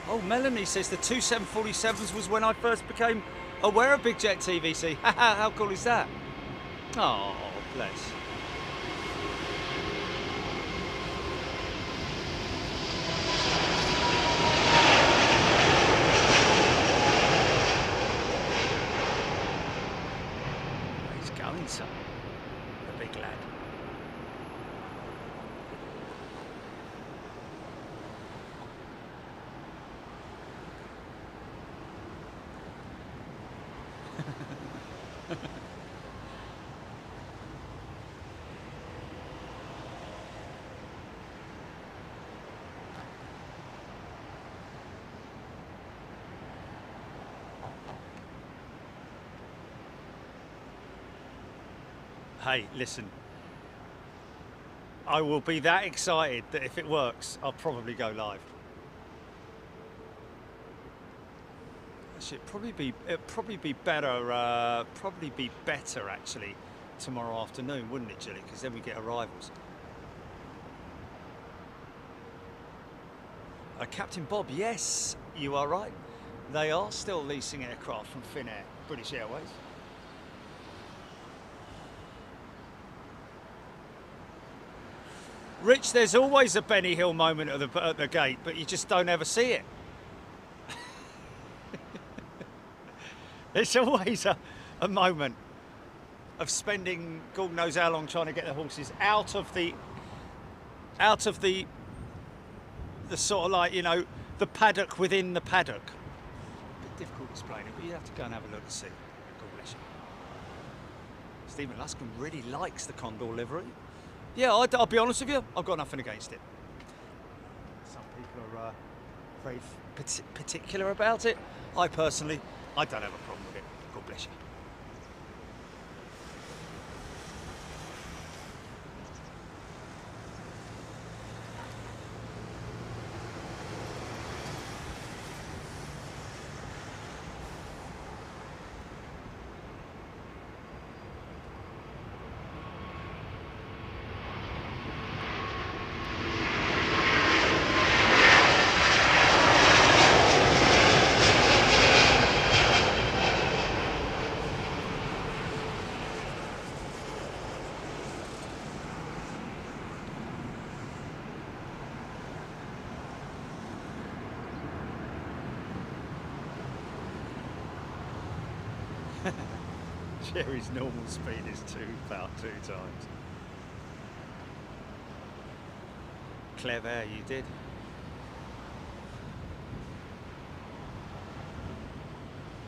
Oh, Melanie says the two 747s was when I first became aware of Big Jet TVC. How cool is that? Oh, bless. answer, the big lad. Hey, listen, I will be that excited that if it works, I'll probably go live. It'd probably be better, actually tomorrow afternoon, wouldn't it, Jilly? Because then we get arrivals. Captain Bob, yes, you are right. They are still leasing aircraft from Finnair, British Airways. Rich, there's always a Benny Hill moment at the gate, but you just don't ever see it. There's always a moment of spending God knows how long trying to get the horses out of the sort of like, you know, the paddock within the paddock. A bit difficult to explain it, but you have to go and have a look and see. God bless you. Stephen Luscombe really likes the Condor livery. Yeah, I'll be honest with you, I've got nothing against it. Some people are very particular about it. I personally, I don't have a problem with it. God bless you. Jerry's normal speed is about two times. Clever, you did.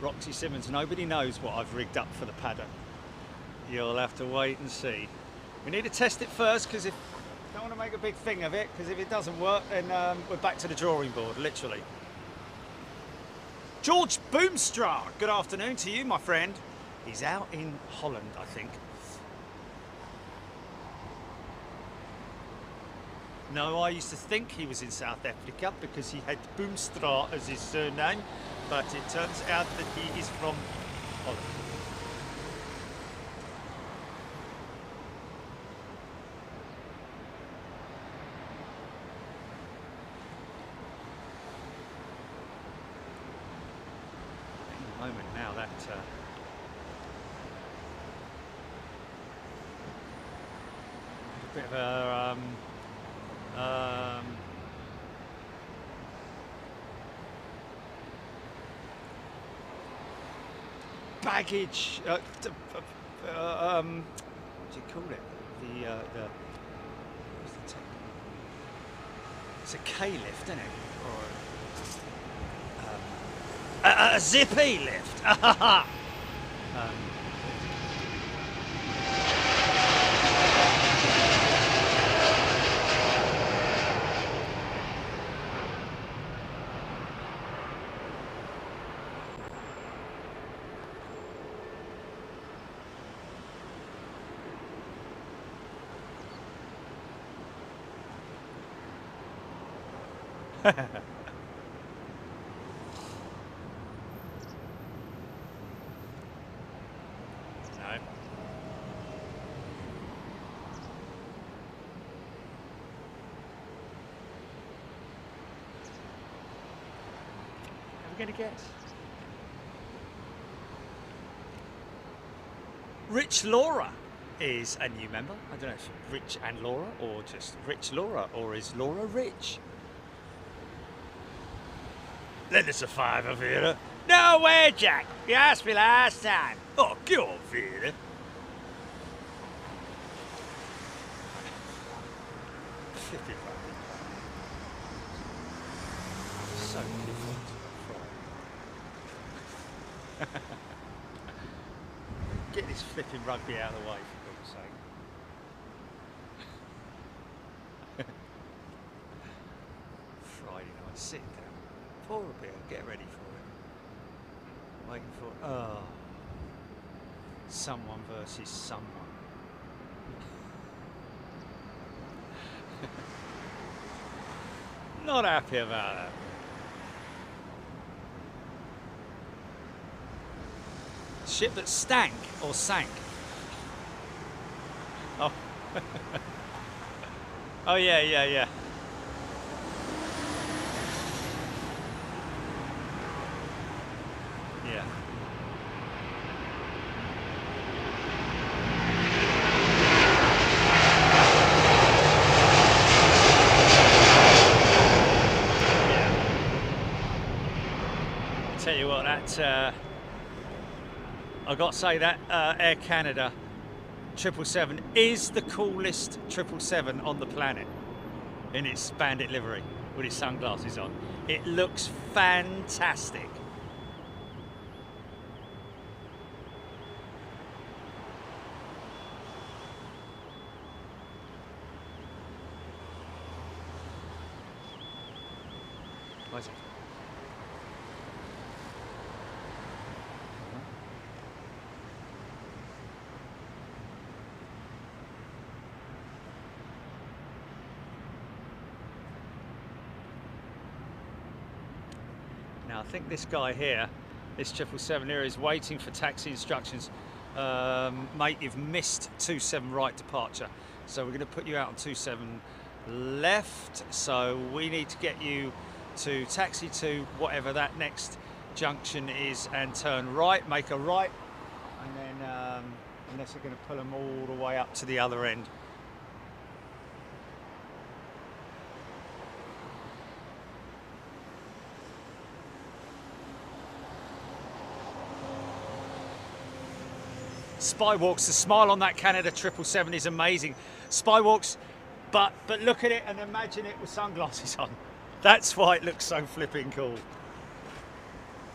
Roxy Simmons, nobody knows what I've rigged up for the paddock. You'll have to wait and see. We need to test it first because if don't want to make a big thing of it, because if it doesn't work, then we're back to the drawing board, literally. George Boomstra, good afternoon to you, my friend. He's out in Holland, I think. No, I used to think he was in South Africa because he had Boomstra as his surname, but it turns out that he is from Holland. Any moment now that a bit of a baggage. What do you call it? It's a K-lift, isn't it? Or a zippy lift. No. We're going to guess. Rich Laura is a new member. I don't know if Rich and Laura or just Rich Laura, or is Laura Rich? Lend us a fiver, Vera. No way, Jack. You asked me last time. Oh, go on, Vera. flipping rugby. So different from Get this flipping rugby out of the way, for God's sake. Friday night, sit down, pour a beer, get ready for it. Waiting for, someone versus someone. Not happy about that. Ship that stank or sank? Oh. Oh yeah. Yeah. Tell you what, that I've got to say that Air Canada 777 is the coolest 777 on the planet in its bandit livery with its sunglasses on. It looks fantastic. What is it? Now I think this guy here, this 777 here, is waiting for taxi instructions. Mate, you've missed 27 right departure. So we're going to put you out on 27 left. So we need to get you to taxi to whatever that next junction is and turn right, make a right. And then, unless they're going to pull them all the way up to the other end. Spywalks, the smile on that Canada 777 is amazing. Spywalks, but look at it and imagine it with sunglasses on. That's why it looks so flipping cool.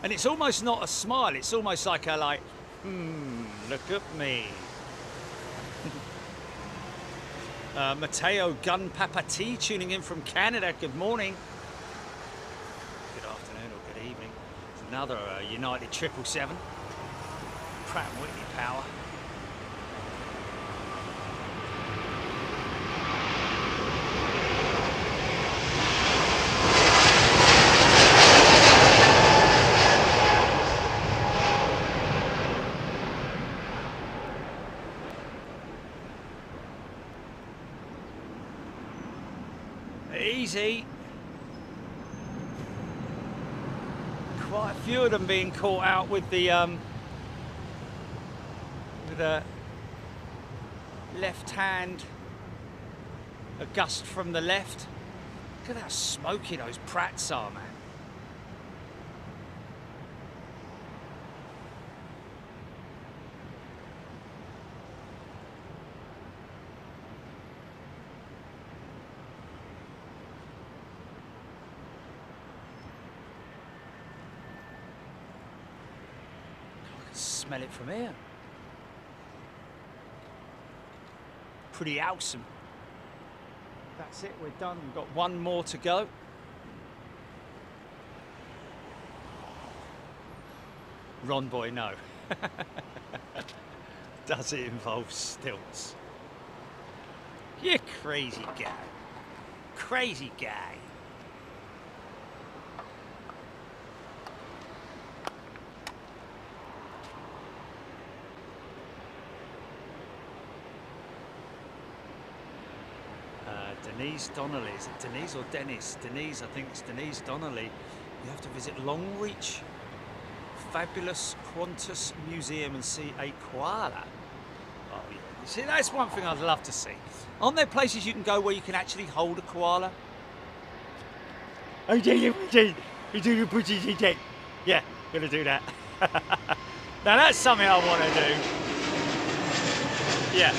And it's almost not a smile, it's almost like a look at me. Matteo Gunpapati tuning in from Canada, good morning. Good afternoon or good evening. It's another United 777. Pratt & Whitney power. Easy. Quite a few of them being caught out with the left hand, a gust from the left. Look at how smoky those Pratts are, man. I can smell it from here. Pretty awesome. That's it, we're done. We've got one more to go. Ron boy, no. Does it involve stilts? You crazy guy. Crazy guy. Denise Donnelly, is it Denise or Dennis? Denise, I think it's Denise Donnelly. You have to visit Longreach Fabulous Qantas Museum and see a koala. Oh yeah, you see, that's one thing I'd love to see. Aren't there places you can go where you can actually hold a koala? Oh, yeah, gonna do that. Now that's something I want to do. Yeah.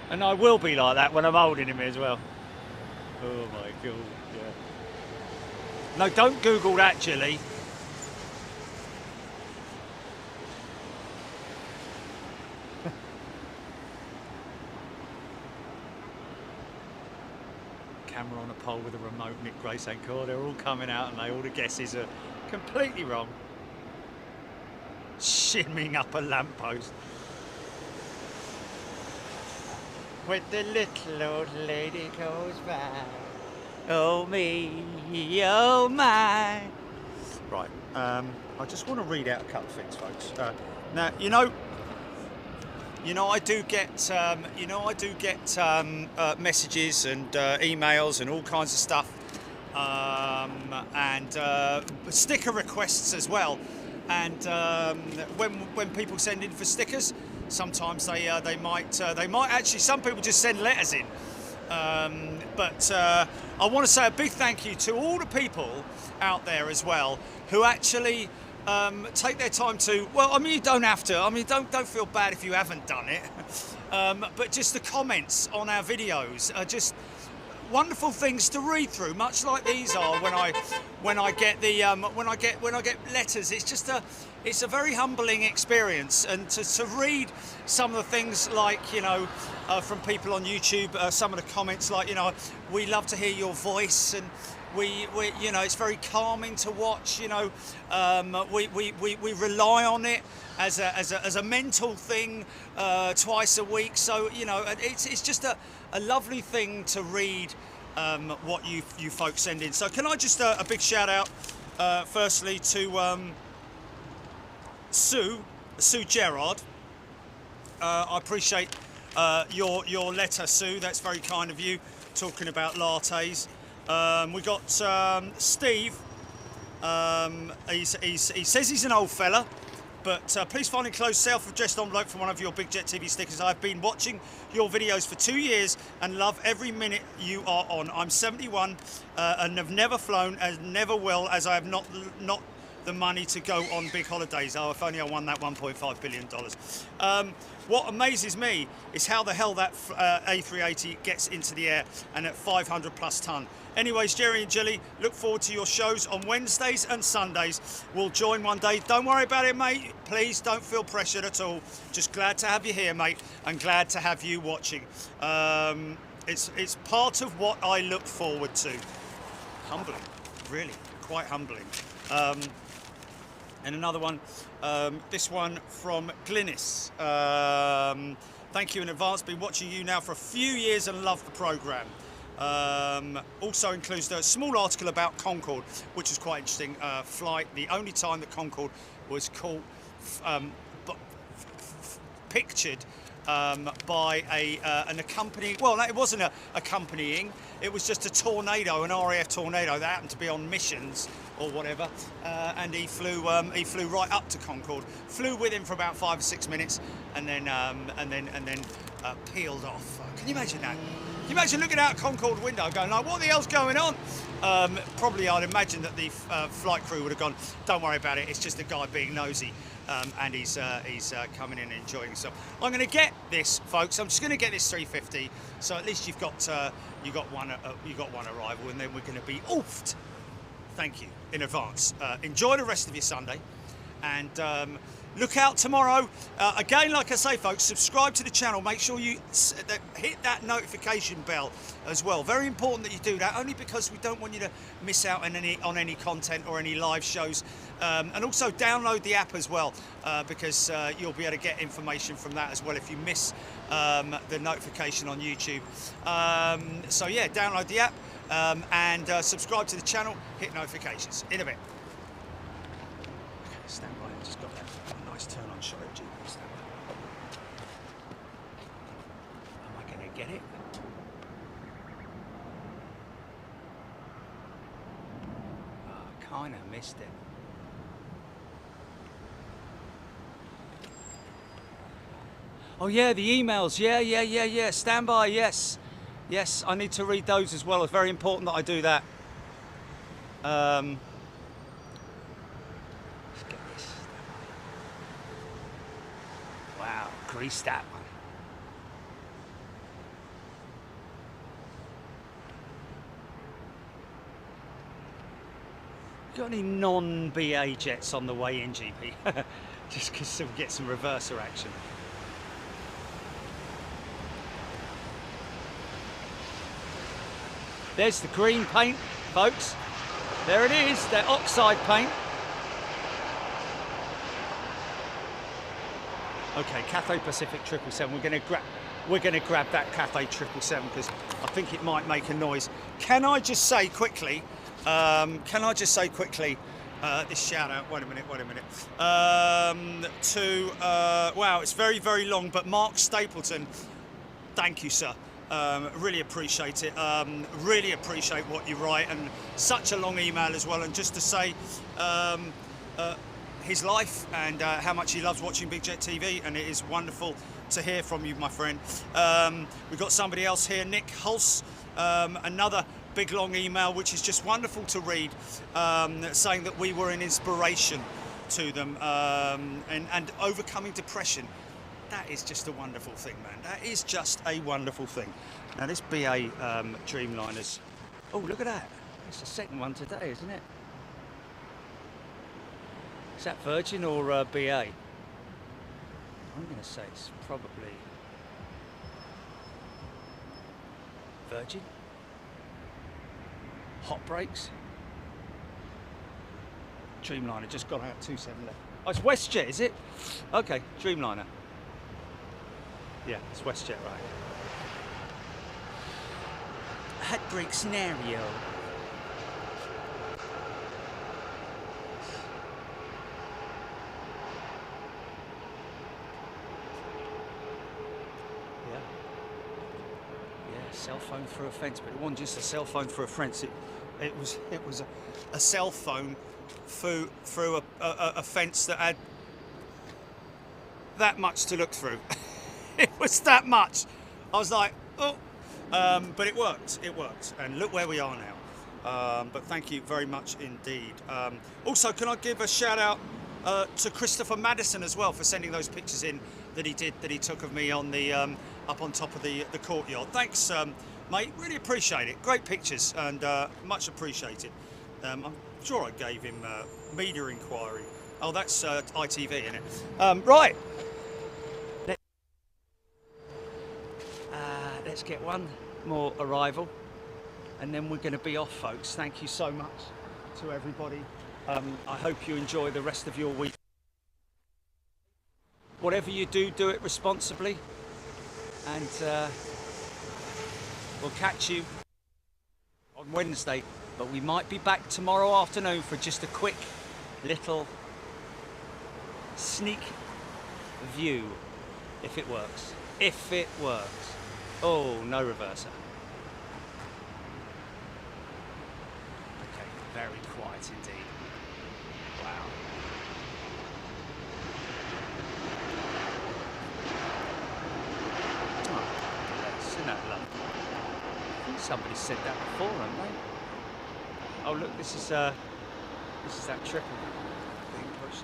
And I will be like that when I'm holding him as well. Oh my God, yeah. No, don't Google that, Jilly. Camera on a pole with a remote, Nick Gray saying, God, they're all coming out and all the guesses are completely wrong. Shimming up a lamppost. When the little old lady goes by, oh me, oh my. Right, I just want to read out a couple of things, folks. Now, I do get, messages and emails and all kinds of stuff, and sticker requests as well. And when people send in for stickers, sometimes they might actually, some people just send letters in. But I want to say a big thank you to all the people out there as well who actually take their time to, well, I mean, you don't have to, I mean, don't feel bad if you haven't done it, but just the comments on our videos are just wonderful things to read through, much like these are when I get the when I get letters. It's a very humbling experience, and to read some of the things like, from people on YouTube, some of the comments like, we love to hear your voice, and we it's very calming to watch. We rely on it as a mental thing twice a week. So it's just a lovely thing to read what you folks send in. So can I just a big shout out firstly to Sue Gerard. I appreciate your letter, Sue. That's very kind of you, talking about lattes. We got Steve. He says he's an old fella, but please find enclosed self-addressed envelope from one of your Big Jet TV stickers. I've been watching your videos for 2 years and love every minute you are on. I'm 71 and have never flown and never will, as I have not the money to go on big holidays. Oh, if only I won that $1.5 billion. What amazes me is how the hell that A380 gets into the air, and at 500 plus ton. Anyways, Jerry and Jilly, look forward to your shows on Wednesdays and Sundays. We'll join one day. Don't worry about it, mate. Please don't feel pressured at all. Just glad to have you here, mate, and glad to have you watching. It's part of what I look forward to. Humbling, really, quite humbling. And another one, this one from Glynis. Thank you in advance. Been watching you now for a few years and love the programme. Also includes a small article about Concorde, which was quite interesting. Flight, the only time that Concorde was caught, pictured by an accompanying, well, it wasn't accompanying, it was just a tornado, an RAF tornado that happened to be on missions or whatever, and he flew right up to Concorde, flew with him for about 5 or 6 minutes, and then peeled off. Can you imagine that? Can you imagine looking out a Concorde window going like, what the hell's going on? Probably I'd imagine that the flight crew would have gone, don't worry about it, it's just a guy being nosy. And he's coming in and enjoying himself. I'm going to get this, folks. I'm just going to get this 350. So at least you got one arrival, and then we're going to be oofed. Thank you in advance. Enjoy the rest of your Sunday, and look out tomorrow. Again, like I say, folks, subscribe to the channel. Make sure you hit that notification bell as well. Very important that you do that, only because we don't want you to miss out on any content or any live shows. And also download the app as well, because you'll be able to get information from that as well if you miss the notification on YouTube. So yeah, download the app and subscribe to the channel, hit notifications. In a bit. Okay, stand by. I just got that nice turn on shot of GP. Stand by. Am I going to get it? Oh, kind of missed it. Oh yeah, the emails. Yeah. Stand by. Yes. I need to read those as well. It's very important that I do that. Let's get this. Wow, greased that one. Got any non-BA jets on the way in, GP? Just because we'll get some reverser action. There's the green paint, folks. There it is, that oxide paint. Okay, Cathay Pacific 777. We're gonna grab that Cathay 777 because I think it might make a noise. Can I just say quickly? This shout out. Wait a minute. Wow, it's very, very long. But Mark Stapleton, thank you, sir. Really appreciate it. Really appreciate what you write, and such a long email as well. And just to say, his life and how much he loves watching Big Jet TV, and it is wonderful to hear from you, my friend. We've got somebody else here, Nick Hulse, another big long email, which is just wonderful to read, saying that we were an inspiration to them, and overcoming depression. That is just a wonderful thing, man. That is just a wonderful thing. Now this BA Dreamliners, oh look at that, it's the second one today, isn't it? Is that Virgin or BA? I'm going to say it's probably Virgin. Hot brakes. Dreamliner just got out 27 left. Oh, it's WestJet, is it? Okay, Dreamliner. Yeah, it's WestJet, right. Hot brake scenario. Cell phone through a fence, but it wasn't just a cell phone through a fence. It was a cell phone through a fence that had that much to look through. It was that much. I was like, oh, but it worked. It worked, and look where we are now. But thank you very much indeed. Also, can I give a shout out to Christopher Madison as well for sending those pictures in that he took of me on the up on top of the courtyard. Thanks, mate. Really appreciate it. Great pictures and much appreciated. I'm sure I gave him media inquiry. Oh, that's ITV, isn't it? Right. Let's get one more arrival, and then we're going to be off, folks. Thank you so much to everybody. I hope you enjoy the rest of your week. Whatever you do, do it responsibly. And we'll catch you on Wednesday, but we might be back tomorrow afternoon for just a quick little sneak view, if it works. If it works. Oh, no reverser. Okay, very quiet indeed. Wow. Isn't that lovely? I think somebody said that before, haven't they? Oh look, this is that triple being pushed.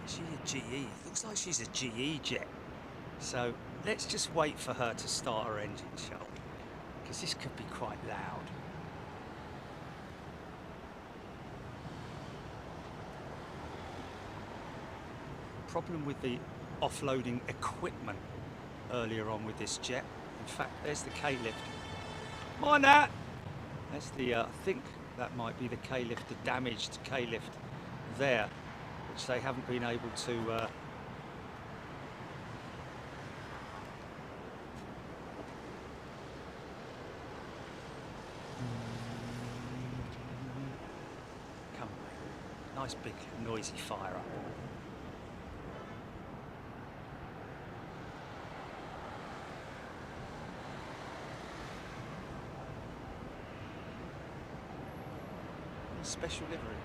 She's a GE. Looks like she's a GE jet. So let's just wait for her to start her engine, shall we? Because this could be quite loud. Problem with the offloading equipment earlier on with this jet. In fact, there's the K-lift. Mind that! That's the, I think that might be the K-lift, the damaged K-lift there, which they haven't been able to come on, nice big noisy fire up. Special livery.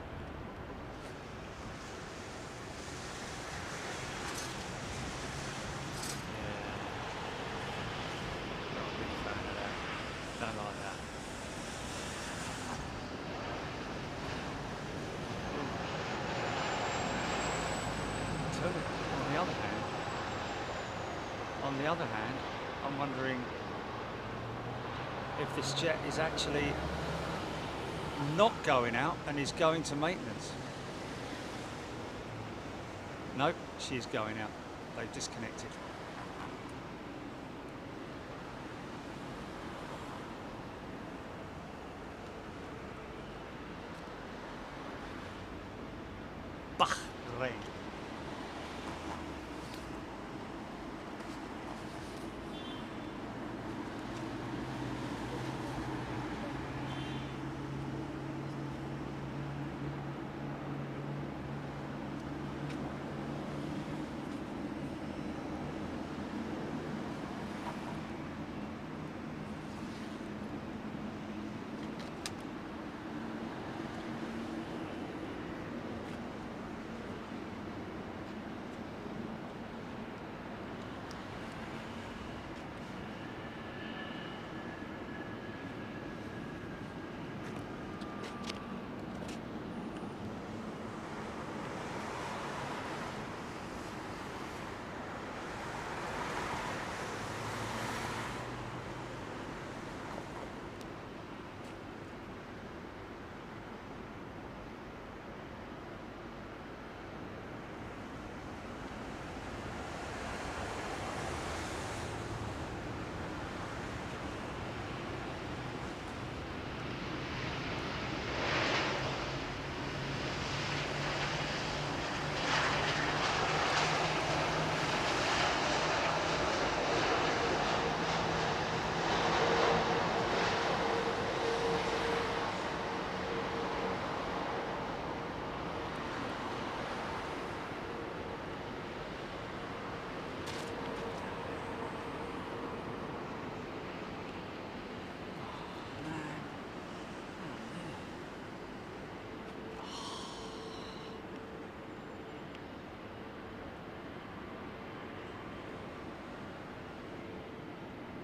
on the other hand, I'm wondering if this jet is actually not going out and is going to maintenance. No, she is going out. They've disconnected. Bahrain.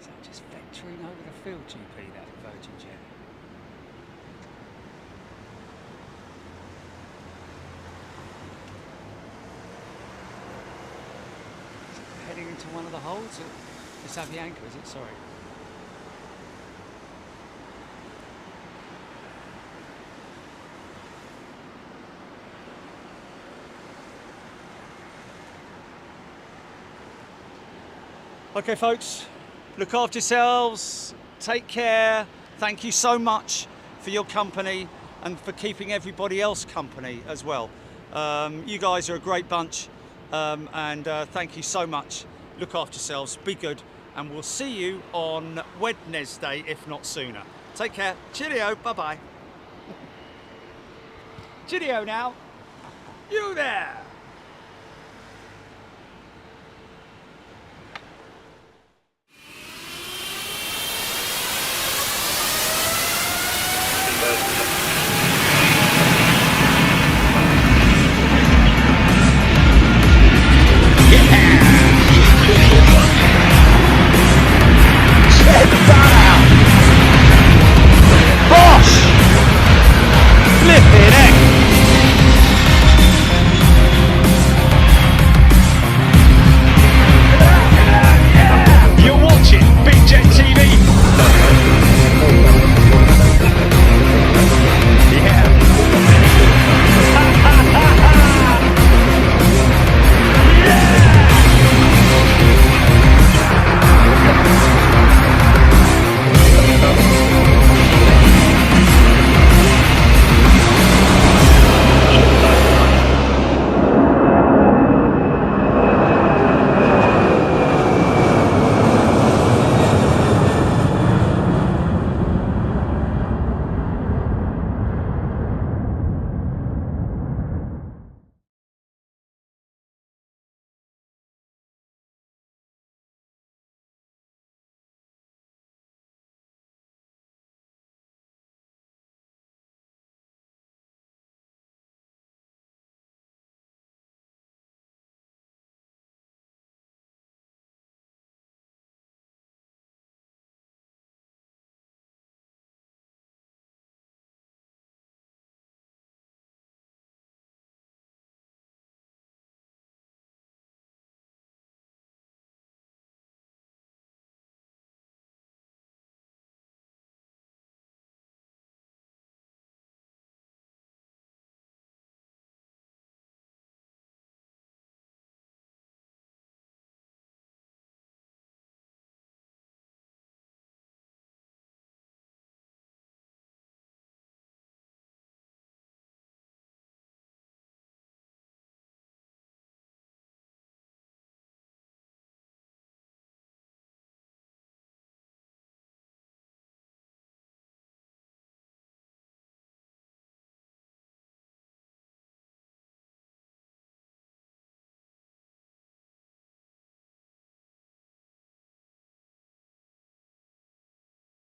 Is that just vectoring over the field, GP, that Virgin jet? Is it heading into one of the holes? It's Avianca, is it? Sorry. Okay, folks, look after yourselves, take care. Thank you so much for your company and for keeping everybody else company as well. You guys are a great bunch, and thank you so much. Look after yourselves, be good, and we'll see you on Wednesday, if not sooner. Take care. Cheerio. Bye-bye. Cheerio now. You there.